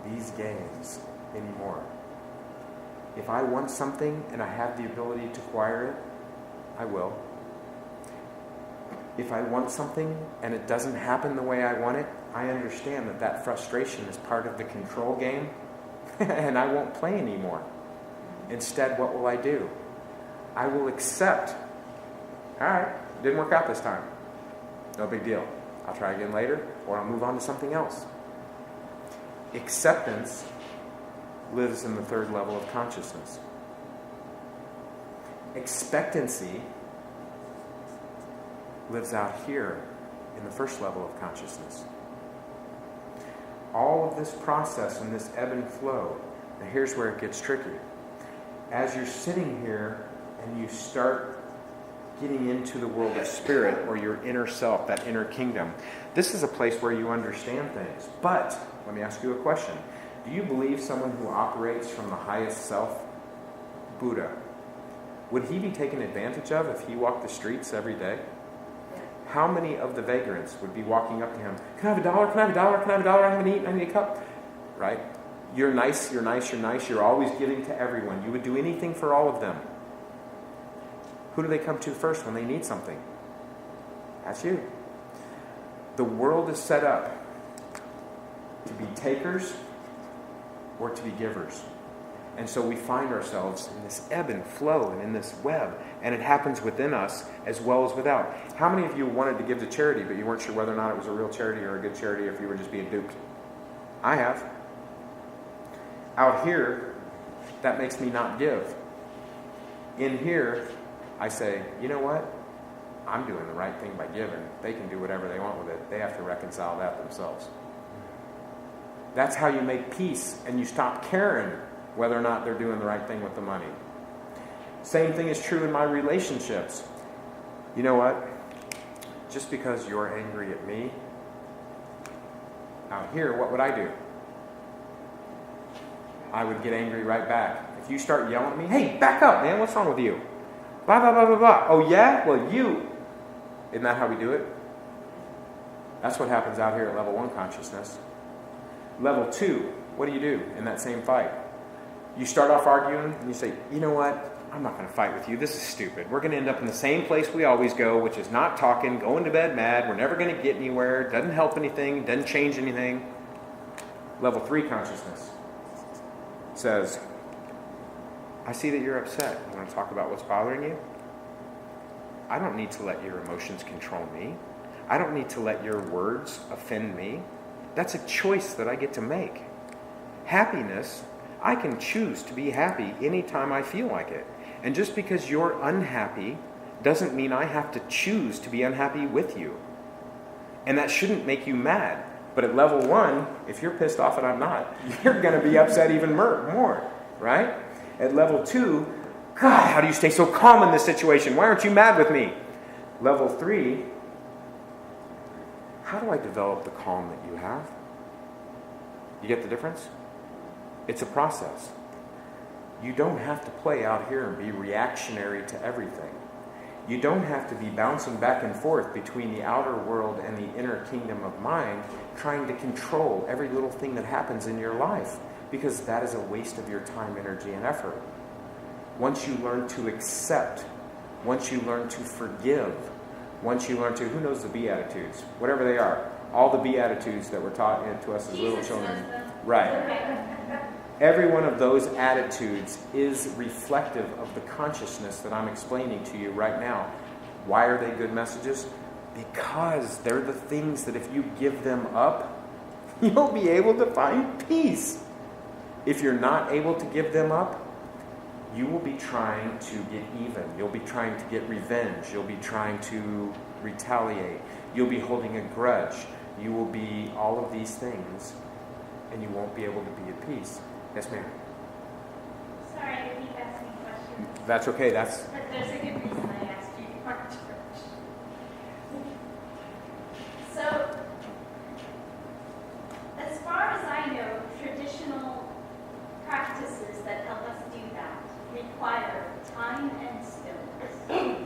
these games anymore. If I want something and I have the ability to acquire it, I will. If I want something and it doesn't happen the way I want it, I understand that that frustration is part of the control game and I won't play anymore. Instead, what will I do? I will accept. All right, didn't work out this time. No big deal. I'll try again later, or I'll move on to something else. Acceptance lives in the third level of consciousness. Expectancy lives out here in the first level of consciousness. All of this process and this ebb and flow, now here's where it gets tricky. As you're sitting here and you start getting into the world of spirit or your inner self, that inner kingdom, this is a place where you understand things. But, let me ask you a question. Do you believe someone who operates from the highest self, Buddha, would he be taken advantage of if he walked the streets every day? How many of the vagrants would be walking up to him, can I have $1? Can I have $1? Can I have $1? I haven't eaten, I need a cup. Right? You're nice, you're nice, you're nice, you're always giving to everyone. You would do anything for all of them. Who do they come to first when they need something? That's you. The world is set up to be takers or to be givers. And so we find ourselves in this ebb and flow and in this web. And it happens within us as well as without. How many of you wanted to give to charity, but you weren't sure whether or not it was a real charity or a good charity, or if you were just being duped? I have. Out here, that makes me not give. In here, I say, you know what? I'm doing the right thing by giving. They can do whatever they want with it. They have to reconcile that themselves. That's how you make peace and you stop caring whether or not they're doing the right thing with the money. Same thing is true in my relationships. You know what? Just because you're angry at me, out here, what would I do? I would get angry right back. If you start yelling at me, hey, back up, man, what's wrong with you? Blah, blah, blah, blah, blah. Oh, yeah? Well, you. Isn't that how we do it? That's what happens out here at level 1 consciousness. Level 2, what do you do in that same fight? You start off arguing and you say, you know what? I'm not going to fight with you. This is stupid. We're going to end up in the same place we always go, which is not talking, going to bed mad. We're never going to get anywhere. Doesn't help anything. Doesn't change anything. Level 3 consciousness says, I see that you're upset. You want to talk about what's bothering you? I don't need to let your emotions control me. I don't need to let your words offend me. That's a choice that I get to make. Happiness, I can choose to be happy anytime I feel like it. And just because you're unhappy doesn't mean I have to choose to be unhappy with you. And that shouldn't make you mad. But at level 1, if you're pissed off and I'm not, you're going to be upset even more, right? At level 2, God, how do you stay so calm in this situation? Why aren't you mad with me? Level 3, how do I develop the calm that you have? You get the difference? It's a process. You don't have to play out here and be reactionary to everything. You don't have to be bouncing back and forth between the outer world and the inner kingdom of mind, trying to control every little thing that happens in your life, because that is a waste of your time, energy, and effort. Once you learn to accept, once you learn to forgive, once you learn to, who knows the Beatitudes? Whatever they are. All the Beatitudes that were taught to us as little children. Right. Every one of those attitudes is reflective of the consciousness that I'm explaining to you right now. Why are they good messages? Because they're the things that if you give them up, you'll be able to find peace. If you're not able to give them up, you will be trying to get even. You'll be trying to get revenge. You'll be trying to retaliate. You'll be holding a grudge. You will be all of these things, and you won't be able to be at peace. Yes, ma'am. Sorry, I keep asking questions. That's okay. But there's a good reason I asked you to part church. So, as far as I know, traditional practices that help us do that require time and stillness.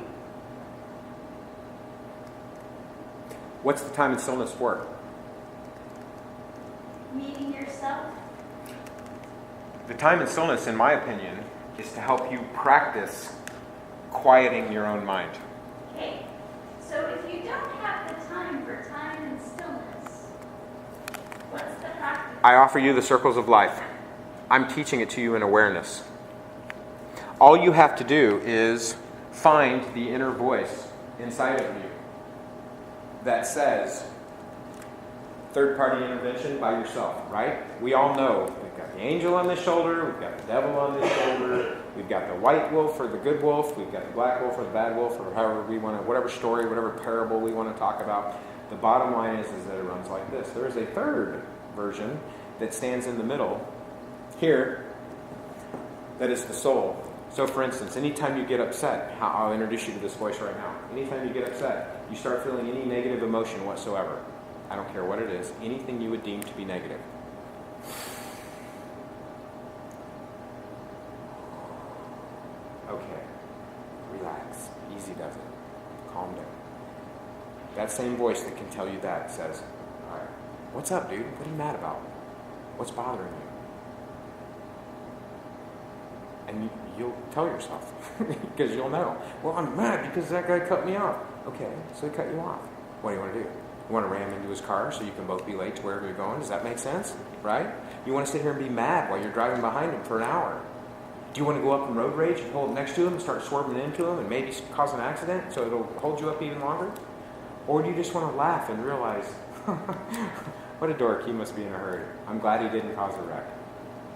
What's the time and stillness for? Meeting yourself. The time in stillness, in my opinion, is to help you practice quieting your own mind. Okay, so if you don't have the time for time and stillness, what's the practice? I offer you the circles of life. I'm teaching it to you in awareness. All you have to do is find the inner voice inside of you that says, third-party intervention by yourself, right? We all know we've got the angel on this shoulder, we've got the devil on this shoulder, we've got the white wolf or the good wolf, we've got the black wolf or the bad wolf, or however we want to, whatever story, whatever parable we want to talk about. The bottom line is that it runs like this. There is a third version that stands in the middle here, that is the soul. So for instance, anytime you get upset, I'll introduce you to this voice right now. Anytime you get upset, you start feeling any negative emotion whatsoever. I don't care what it is, anything you would deem to be negative. Okay, relax, easy does it, calm down. That same voice that can tell you that says, all right, what's up, dude? What are you mad about? What's bothering you? And you'll tell yourself, because you'll know. Well, I'm mad because that guy cut me off. Okay, so he cut you off. What do you want to do? You want to ram into his car so you can both be late to wherever you're going? Does that make sense? Right? You want to sit here and be mad while you're driving behind him for an hour? Do you want to go up in road rage and pull up next to him and start swerving into him and maybe cause an accident so it'll hold you up even longer? Or do you just want to laugh and realize, what a dork, he must be in a hurry. I'm glad he didn't cause a wreck.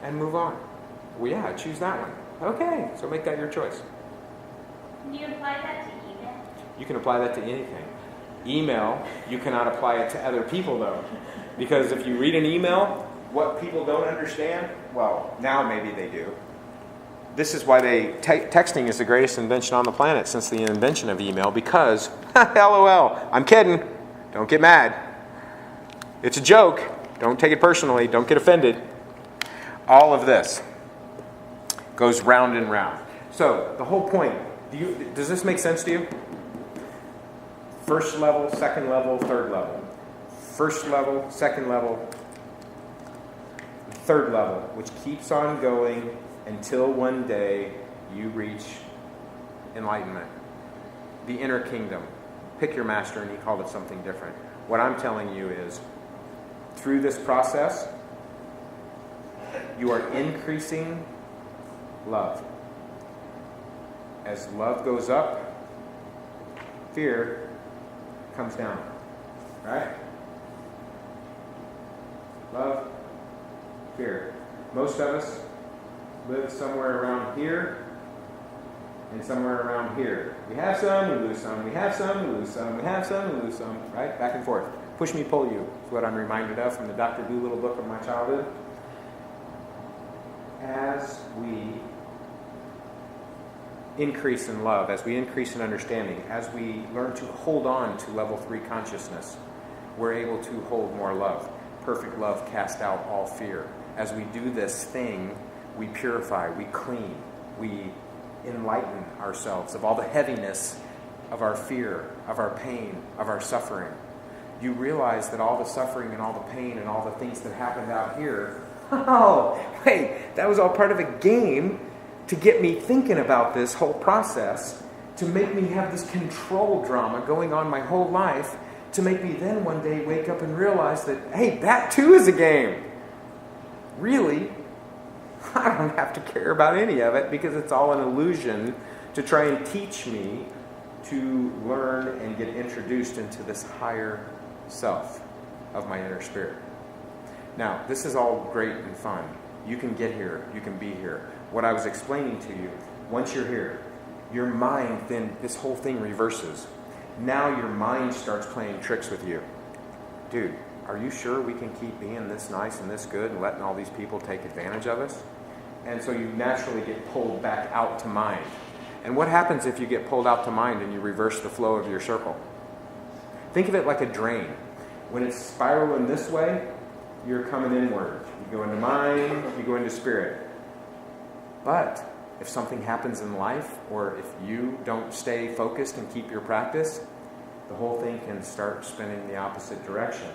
And move on. Well, yeah, choose that one. Okay, so make that your choice. Can you apply that to email? You can apply that to anything. Email, you cannot apply it to other people though. Because if you read an email, what people don't understand, well, now maybe they do. This is why texting is the greatest invention on the planet since the invention of email, because, LOL, I'm kidding. Don't get mad. It's a joke. Don't take it personally. Don't get offended. All of this goes round and round. So the whole point, does this make sense to you? First level, second level, third level. First level, second level, third level, which keeps on going until one day you reach enlightenment. The inner kingdom. Pick your master and he called it something different. What I'm telling you is, through this process, you are increasing love. As love goes up, fear comes down. Right? Love, fear. Most of us live somewhere around here and somewhere around here. We have some, we lose some. We have some, we lose some. We have some, we lose some. Right? Back and forth. Push me, pull you is what I'm reminded of from the Dr. Dolittle book of my childhood. As we increase in love, as we increase in understanding, as we learn to hold on to level 3 consciousness, we're able to hold more love. Perfect love casts out all fear. As we do this thing, we purify, we clean, we enlighten ourselves of all the heaviness of our fear, of our pain, of our suffering. You realize that all the suffering and all the pain and all the things that happened out here, oh, wait, that was all part of a game to get me thinking about this whole process, to make me have this control drama going on my whole life, to make me then one day wake up and realize that, hey, that too is a game. Really, I don't have to care about any of it because it's all an illusion to try and teach me to learn and get introduced into this higher self of my inner spirit. Now, this is all great and fun. You can get here. You can be here. What I was explaining to you, once you're here, your mind, then this whole thing reverses. Now your mind starts playing tricks with you. Dude, are you sure we can keep being this nice and this good and letting all these people take advantage of us? And so you naturally get pulled back out to mind. And what happens if you get pulled out to mind and you reverse the flow of your circle? Think of it like a drain. When it's spiraling this way, you're coming inward. You go into mind, you go into spirit. But if something happens in life, or if you don't stay focused and keep your practice, the whole thing can start spinning the opposite direction.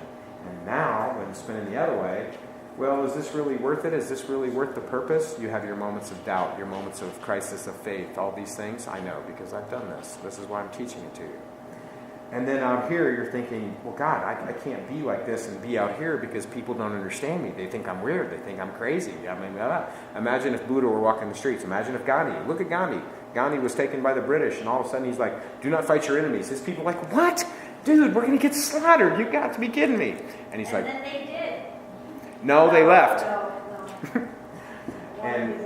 And now, when it's spinning the other way, well, is this really worth it? Is this really worth the purpose? You have your moments of doubt, your moments of crisis of faith, all these things. I know because I've done this. This is why I'm teaching it to you. And then out here, you're thinking, well, God, I can't be like this and be out here because people don't understand me. They think I'm weird. They think I'm crazy. I mean, imagine if Buddha were walking the streets. Imagine if Gandhi. Look at Gandhi. Gandhi was taken by the British, and all of a sudden he's like, do not fight your enemies. His people are like, what? Dude, we're going to get slaughtered. You've got to be kidding me. And he's like, And then they did. no, they left. No. And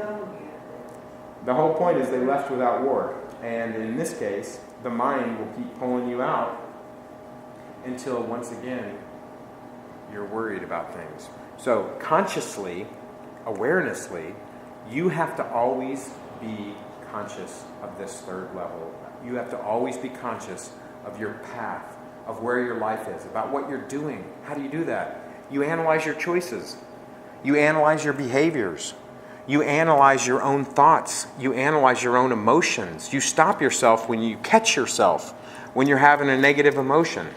the whole point is they left without war. And in this case, the mind will keep pulling you out until once again you're worried about things. So consciously, awarenessly, you have to always be conscious of this third level. You have to always be conscious of your path, of where your life is, about what you're doing. How do you do that? You analyze your choices. You analyze your behaviors. You analyze your own thoughts. You analyze your own emotions. You stop yourself when you catch yourself, when you're having a negative emotion.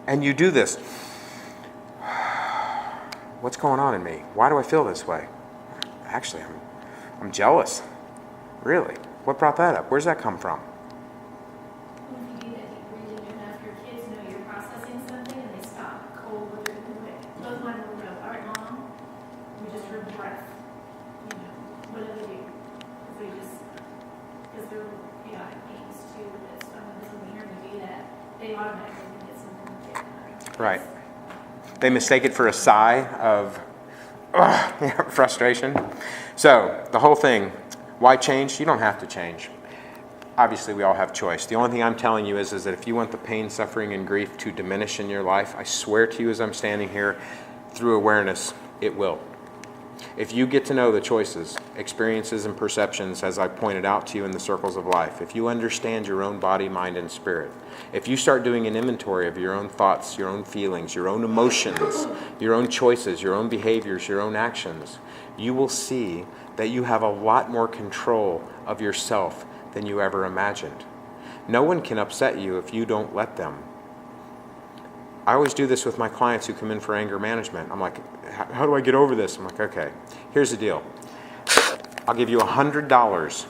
And you do this. What's going on in me? Why do I feel this way? Actually, I'm jealous. Really? What brought that up? Where's that come from? When you do that deep breathing, you have your kids know you're processing something and they stop cold what they're doing. Those mine will go, all right, Mom, we just heard breath. You know, what do they do? Because they're chaotic beings too, that someone doesn't hear them do that, they automatically get something to get done. Right. They mistake it for a sigh of frustration. So, the whole thing, why change? You don't have to change. Obviously, we all have choice. The only thing I'm telling you is that if you want the pain, suffering, and grief to diminish in your life, I swear to you as I'm standing here, through awareness, it will. If you get to know the choices, experiences, and perceptions, as I pointed out to you in the circles of life, if you understand your own body, mind, and spirit, if you start doing an inventory of your own thoughts, your own feelings, your own emotions, your own choices, your own behaviors, your own actions, you will see that you have a lot more control of yourself than you ever imagined. No one can upset you if you don't let them. I always do this with my clients who come in for anger management. I'm like, how do I get over this? I'm like, okay, here's the deal. I'll give you $100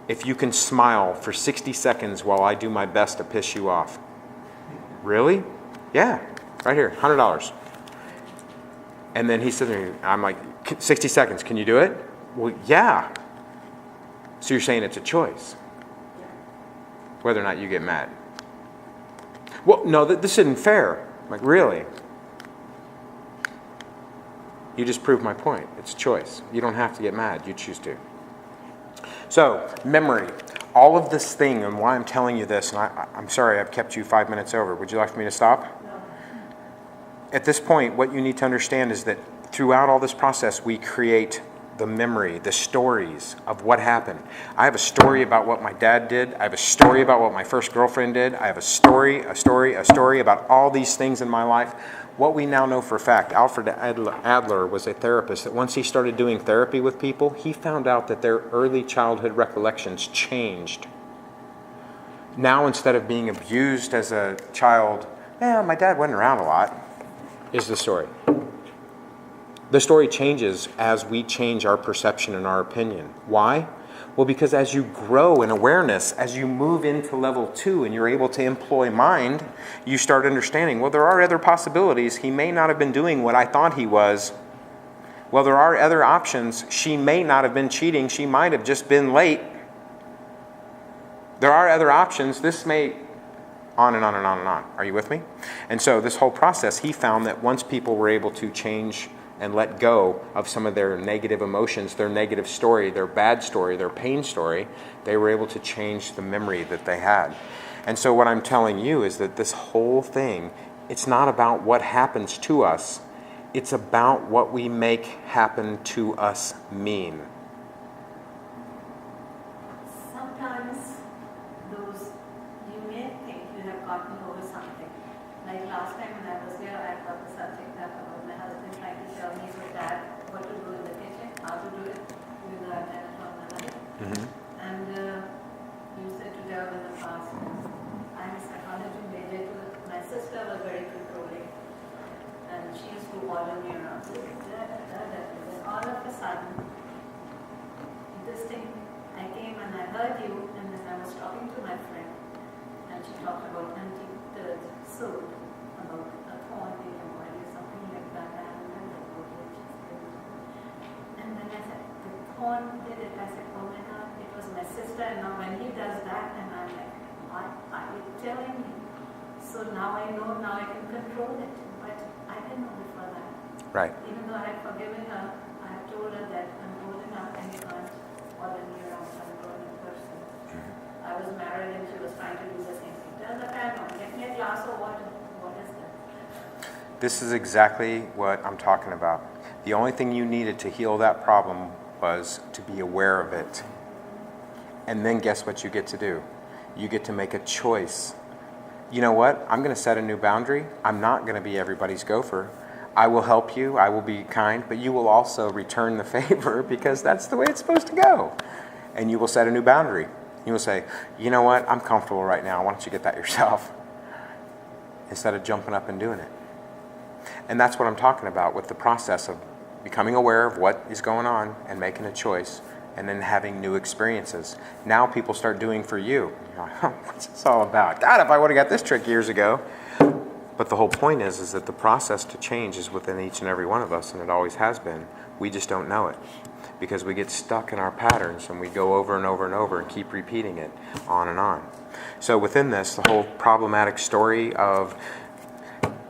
if you can smile for 60 seconds while I do my best to piss you off. Really? Yeah, right here, $100. And then he said, I'm like, 60 seconds, can you do it? Well, yeah. So you're saying it's a choice, whether or not you get mad. Well, no, this isn't fair. I'm like, really? You just proved my point. It's a choice. You don't have to get mad. You choose to. So, memory. All of this thing, and why I'm telling you this, and I'm sorry I've kept you 5 minutes over. Would you like for me to stop? No. At this point, what you need to understand is that throughout all this process, we create the memory, the stories of what happened. I have a story about what my dad did. I have a story about what my first girlfriend did. I have a story about all these things in my life. What we now know for a fact, Alfred Adler was a therapist that once he started doing therapy with people, he found out that their early childhood recollections changed. Now, instead of being abused as a child, my dad wasn't around a lot, is the story. The story changes as we change our perception and our opinion. Why? Well, because as you grow in awareness, as you move into level 2 and you're able to employ mind, you start understanding, well, there are other possibilities. He may not have been doing what I thought he was. Well, there are other options. She may not have been cheating. She might have just been late. There are other options. This may... on and on and on and on. Are you with me? And so this whole process, he found that once people were able to change and let go of some of their negative emotions, their negative story, their bad story, their pain story, they were able to change the memory that they had. And so what I'm telling you is that this whole thing, it's not about what happens to us, it's about what we make happen to us mean. Sometimes those, you may think you have gotten over something. Like last time when I was here, I got the subject matter about my husband trying to tell me with dad what to do in the kitchen, how to do it, with the antenna on my life. Mm-hmm. And you said to delve in the past. I'm a psychology major too. My sister was very controlling. And she used to order me around. So that son did it, I said, oh my God, it was my sister, and now when he does that, and I'm like, why are you telling me? So now I know, now I can control it, but I didn't know before that. Right. Even though I had forgiven her, I have told her that I'm old enough and you can't order me around, I'm a grown person. I was married and she was trying to do the same thing. Tell the fan on, get me a glass of water. What is that? This is exactly what I'm talking about. The only thing you needed to heal that problem was to be aware of it. And then guess what you get to do? You get to make a choice. You know what? I'm going to set a new boundary. I'm not going to be everybody's gopher. I will help you. I will be kind, but you will also return the favor because that's the way it's supposed to go. And you will set a new boundary. You will say, you know what? I'm comfortable right now. Why don't you get that yourself? Instead of jumping up and doing it. And that's what I'm talking about with the process of becoming aware of what is going on and making a choice and then having new experiences. Now people start doing for you. You're like, huh, what's this all about? God, if I would have got this trick years ago. But the whole point is that the process to change is within each and every one of us, and it always has been. We just don't know it because we get stuck in our patterns and we go over and over and over and keep repeating it on and on. So within this, the whole problematic story of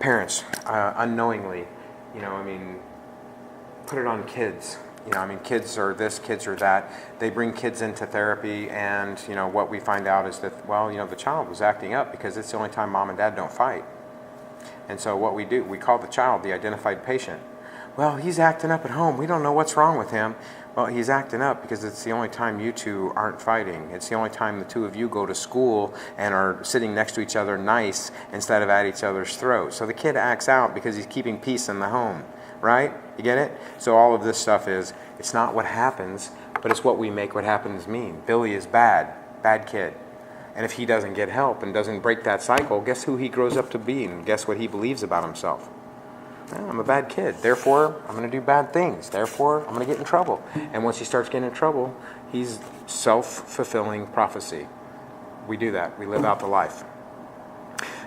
parents unknowingly, put it on kids. Kids are this, kids are that. They bring kids into therapy, and what we find out is that, the child was acting up because it's the only time mom and dad don't fight. And so what we do, we call the child the identified patient. Well, he's acting up at home. We don't know what's wrong with him. Well, he's acting up because it's the only time you two aren't fighting. It's the only time the two of you go to school and are sitting next to each other nice instead of at each other's throats. So the kid acts out because he's keeping peace in the home. Right? You get it? So all of this stuff it's not what happens, but it's what we make what happens mean. Billy is bad kid. And if he doesn't get help and doesn't break that cycle, guess who he grows up to be, and guess what he believes about himself? Well, I'm a bad kid. Therefore, I'm going to do bad things. Therefore, I'm going to get in trouble. And once he starts getting in trouble, he's self-fulfilling prophecy. We do that. We live out the life.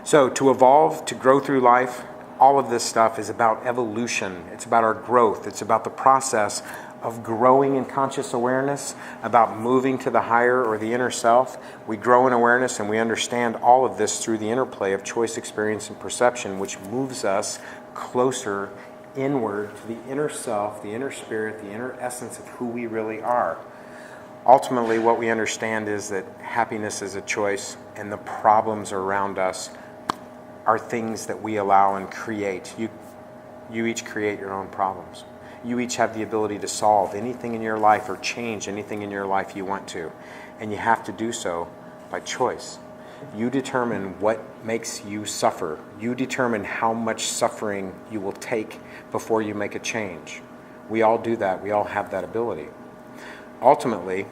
So to evolve, to grow through life, all of this stuff is about evolution. It's about our growth. It's about the process of growing in conscious awareness, about moving to the higher or the inner self. We grow in awareness and we understand all of this through the interplay of choice, experience, and perception, which moves us closer inward to the inner self, the inner spirit, the inner essence of who we really are. Ultimately, what we understand is that happiness is a choice, and the problems around us are things that we allow and create. You each create your own problems. You each have the ability to solve anything in your life or change anything in your life you want to. And you have to do so by choice. You determine what makes you suffer. You determine how much suffering you will take before you make a change. We all do that. We all have that ability. Ultimately,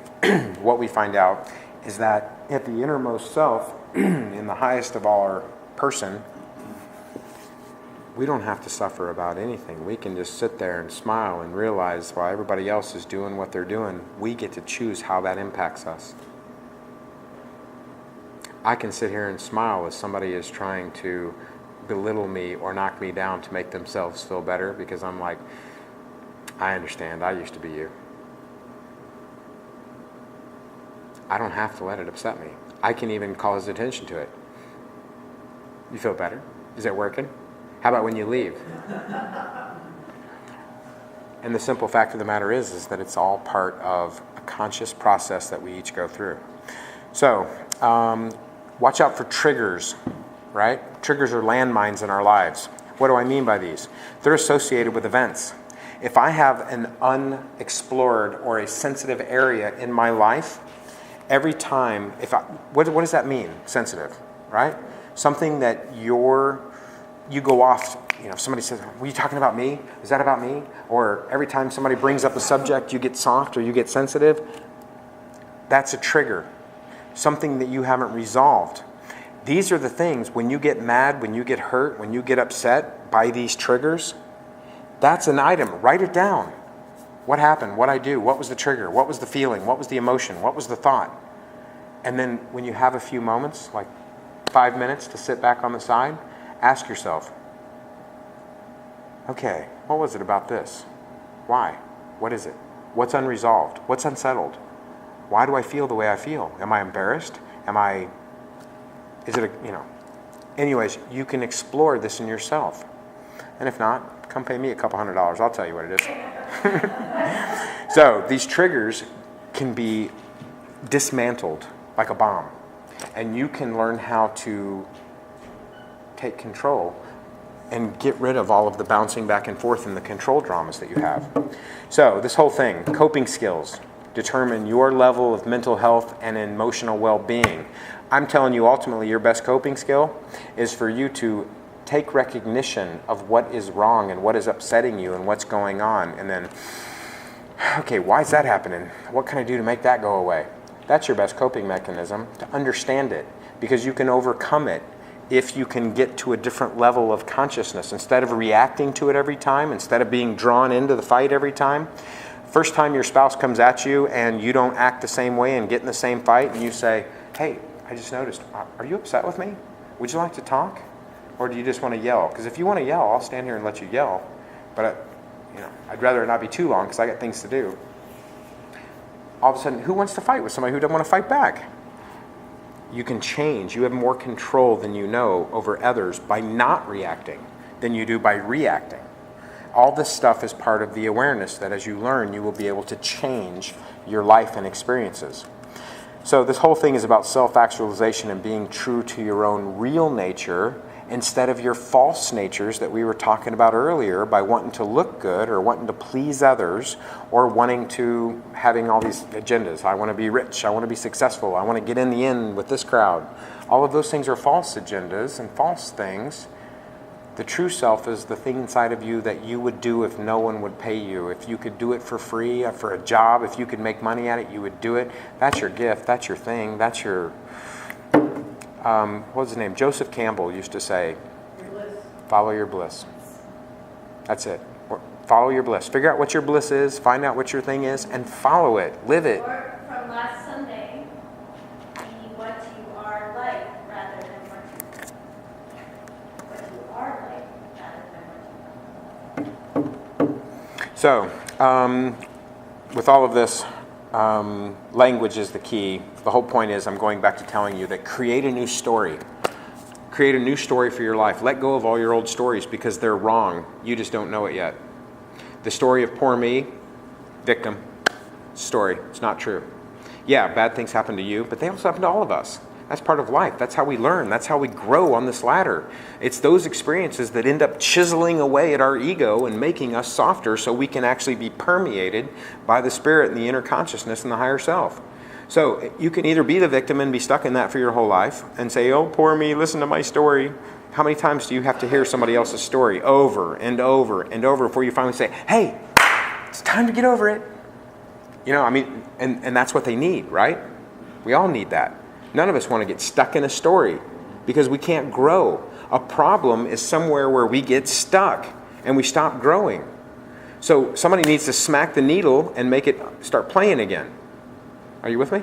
what we find out is that at the innermost self, in the highest of all our person, we don't have to suffer about anything. We can just sit there and smile and realize while everybody else is doing what they're doing, we get to choose how that impacts us. I can sit here and smile as somebody is trying to belittle me or knock me down to make themselves feel better because I'm like, I understand, I used to be you. I don't have to let it upset me. I can even call his attention to it. You feel better? Is it working? How about when you leave? And the simple fact of the matter is that it's all part of a conscious process that we each go through. So, watch out for triggers, right? Triggers are landmines in our lives. What do I mean by these? They're associated with events. If I have an unexplored or a sensitive area in my life, every time, what does that mean, sensitive, right? Something that you go off, if somebody says, were you talking about me? Is that about me? Or every time somebody brings up a subject, you get soft or you get sensitive. That's a trigger. Something that you haven't resolved. These are the things, when you get mad, when you get hurt, when you get upset by these triggers, that's an item. Write it down. What happened? What I do? What was the trigger? What was the feeling? What was the emotion? What was the thought? And then when you have a few moments, like 5 minutes to sit back on the side, ask yourself, okay, what was it about this? Why? What is it? What's unresolved? What's unsettled? Why do I feel the way I feel? Am I embarrassed? Is it anyways, you can explore this in yourself. And if not, come pay me a couple $100. I'll tell you what it is. So these triggers can be dismantled like a bomb. And you can learn how to take control and get rid of all of the bouncing back and forth and the control dramas that you have. So this whole thing, coping skills, determine your level of mental health and emotional well-being. I'm telling you, ultimately, your best coping skill is for you to take recognition of what is wrong and what is upsetting you and what's going on, and then, okay, why is that happening? What can I do to make that go away? That's your best coping mechanism, to understand it, because you can overcome it if you can get to a different level of consciousness. Instead of reacting to it every time, instead of being drawn into the fight every time, first time your spouse comes at you and you don't act the same way and get in the same fight, and you say, hey, I just noticed, are you upset with me? Would you like to talk? Or do you just want to yell? Because if you want to yell, I'll stand here and let you yell. But I'd rather it not be too long because I got things to do. All of a sudden, who wants to fight with somebody who doesn't want to fight back? You can change. You have more control than you know over others by not reacting than you do by reacting. All this stuff is part of the awareness that as you learn, you will be able to change your life and experiences. So this whole thing is about self-actualization and being true to your own real nature instead of your false natures that we were talking about earlier, by wanting to look good or wanting to please others or having all these agendas. I want to be rich. I want to be successful. I want to get in the end with this crowd. All of those things are false agendas and false things. The true self is the thing inside of you that you would do if no one would pay you. If you could do it for free, for a job, if you could make money at it, you would do it. That's your gift. That's your thing. That's your... what was his name? Joseph Campbell used to say, follow your bliss. That's it. Follow your bliss. Figure out what your bliss is, find out what your thing is, and follow it. Live it. Or from last Sunday, be what you are like rather than what you are like rather than what you are. So, with all of this, language is the key. The whole point is I'm going back to telling you that create a new story. Create a new story for your life. Let go of all your old stories because they're wrong. You just don't know it yet. The story of poor me, victim, story. It's not true. Yeah, bad things happen to you, but they also happen to all of us. That's part of life. That's how we learn. That's how we grow on this ladder. It's those experiences that end up chiseling away at our ego and making us softer so we can actually be permeated by the spirit and the inner consciousness and the higher self. So you can either be the victim and be stuck in that for your whole life and say, oh, poor me, listen to my story. How many times do you have to hear somebody else's story over and over and over before you finally say, hey, it's time to get over it? And that's what they need, right? We all need that. None of us want to get stuck in a story because we can't grow. A problem is somewhere where we get stuck and we stop growing. So somebody needs to smack the needle and make it start playing again. Are you with me?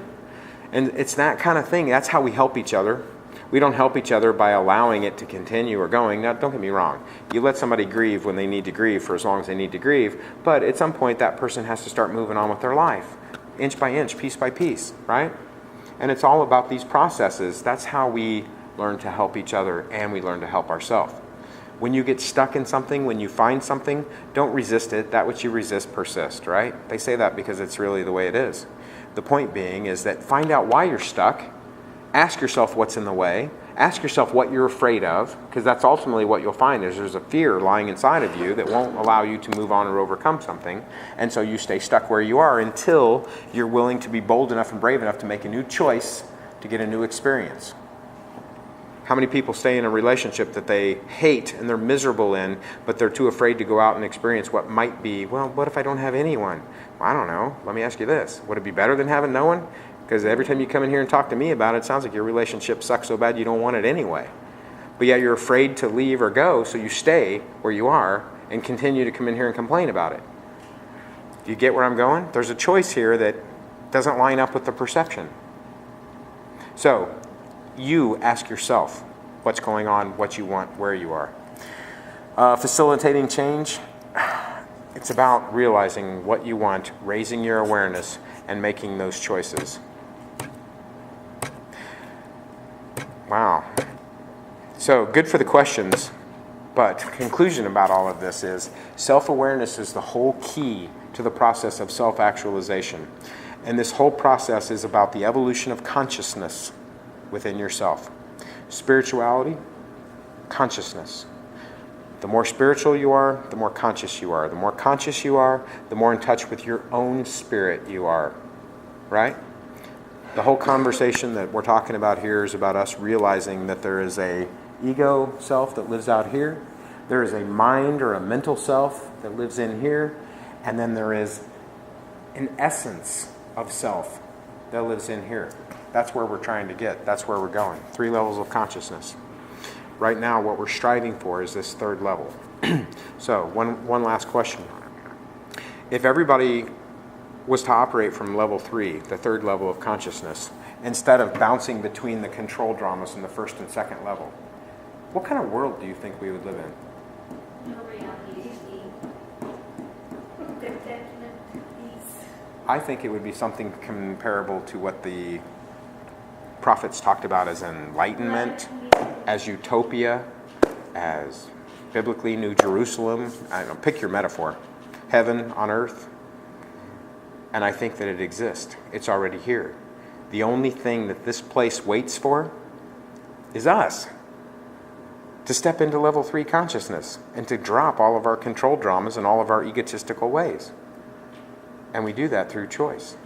And it's that kind of thing. That's how we help each other. We don't help each other by allowing it to continue or going. Now, don't get me wrong. You let somebody grieve when they need to grieve for as long as they need to grieve. But at some point, that person has to start moving on with their life. Inch by inch, piece by piece, right? And it's all about these processes. That's how we learn to help each other and we learn to help ourselves. When you get stuck in something, when you find something, don't resist it. That which you resist persists, right? They say that because it's really the way it is. The point being is that find out why you're stuck. Ask yourself what's in the way. Ask yourself what you're afraid of, because that's ultimately what you'll find is there's a fear lying inside of you that won't allow you to move on or overcome something. And so you stay stuck where you are until you're willing to be bold enough and brave enough to make a new choice to get a new experience. How many people stay in a relationship that they hate and they're miserable in, but they're too afraid to go out and experience what might be, well, what if I don't have anyone? Well, I don't know. Let me ask you this. Would it be better than having no one? Because every time you come in here and talk to me about it, it sounds like your relationship sucks so bad you don't want it anyway. But yet you're afraid to leave or go, so you stay where you are and continue to come in here and complain about it. Do you get where I'm going? There's a choice here that doesn't line up with the perception. So, you ask yourself what's going on, what you want, where you are. Facilitating change. It's about realizing what you want, raising your awareness, and making those choices. Wow. So good for the questions, but conclusion about all of this is self-awareness is the whole key to the process of self-actualization. And this whole process is about the evolution of consciousness within yourself. Spirituality, consciousness. The more spiritual you are, the more conscious you are. The more conscious you are, the more in touch with your own spirit you are. Right? The whole conversation that we're talking about here is about us realizing that there is a ego self that lives out here. There is a mind or a mental self that lives in here. And then there is an essence of self that lives in here. That's where we're trying to get. That's where we're going. 3 levels of consciousness. Right now, what we're striving for is this 3rd level. So, one last question. If everybody was to operate from level 3, the 3rd level of consciousness, instead of bouncing between the control dramas in the 1st and 2nd level, what kind of world do you think we would live in? No reality, contentment, peace. I think it would be something comparable to what the prophets talked about as enlightenment, as utopia, as biblically New Jerusalem. I don't know, pick your metaphor. Heaven on earth. And I think that it exists. It's already here. The only thing that this place waits for is us. To step into level 3 consciousness and to drop all of our control dramas and all of our egotistical ways. And we do that through choice.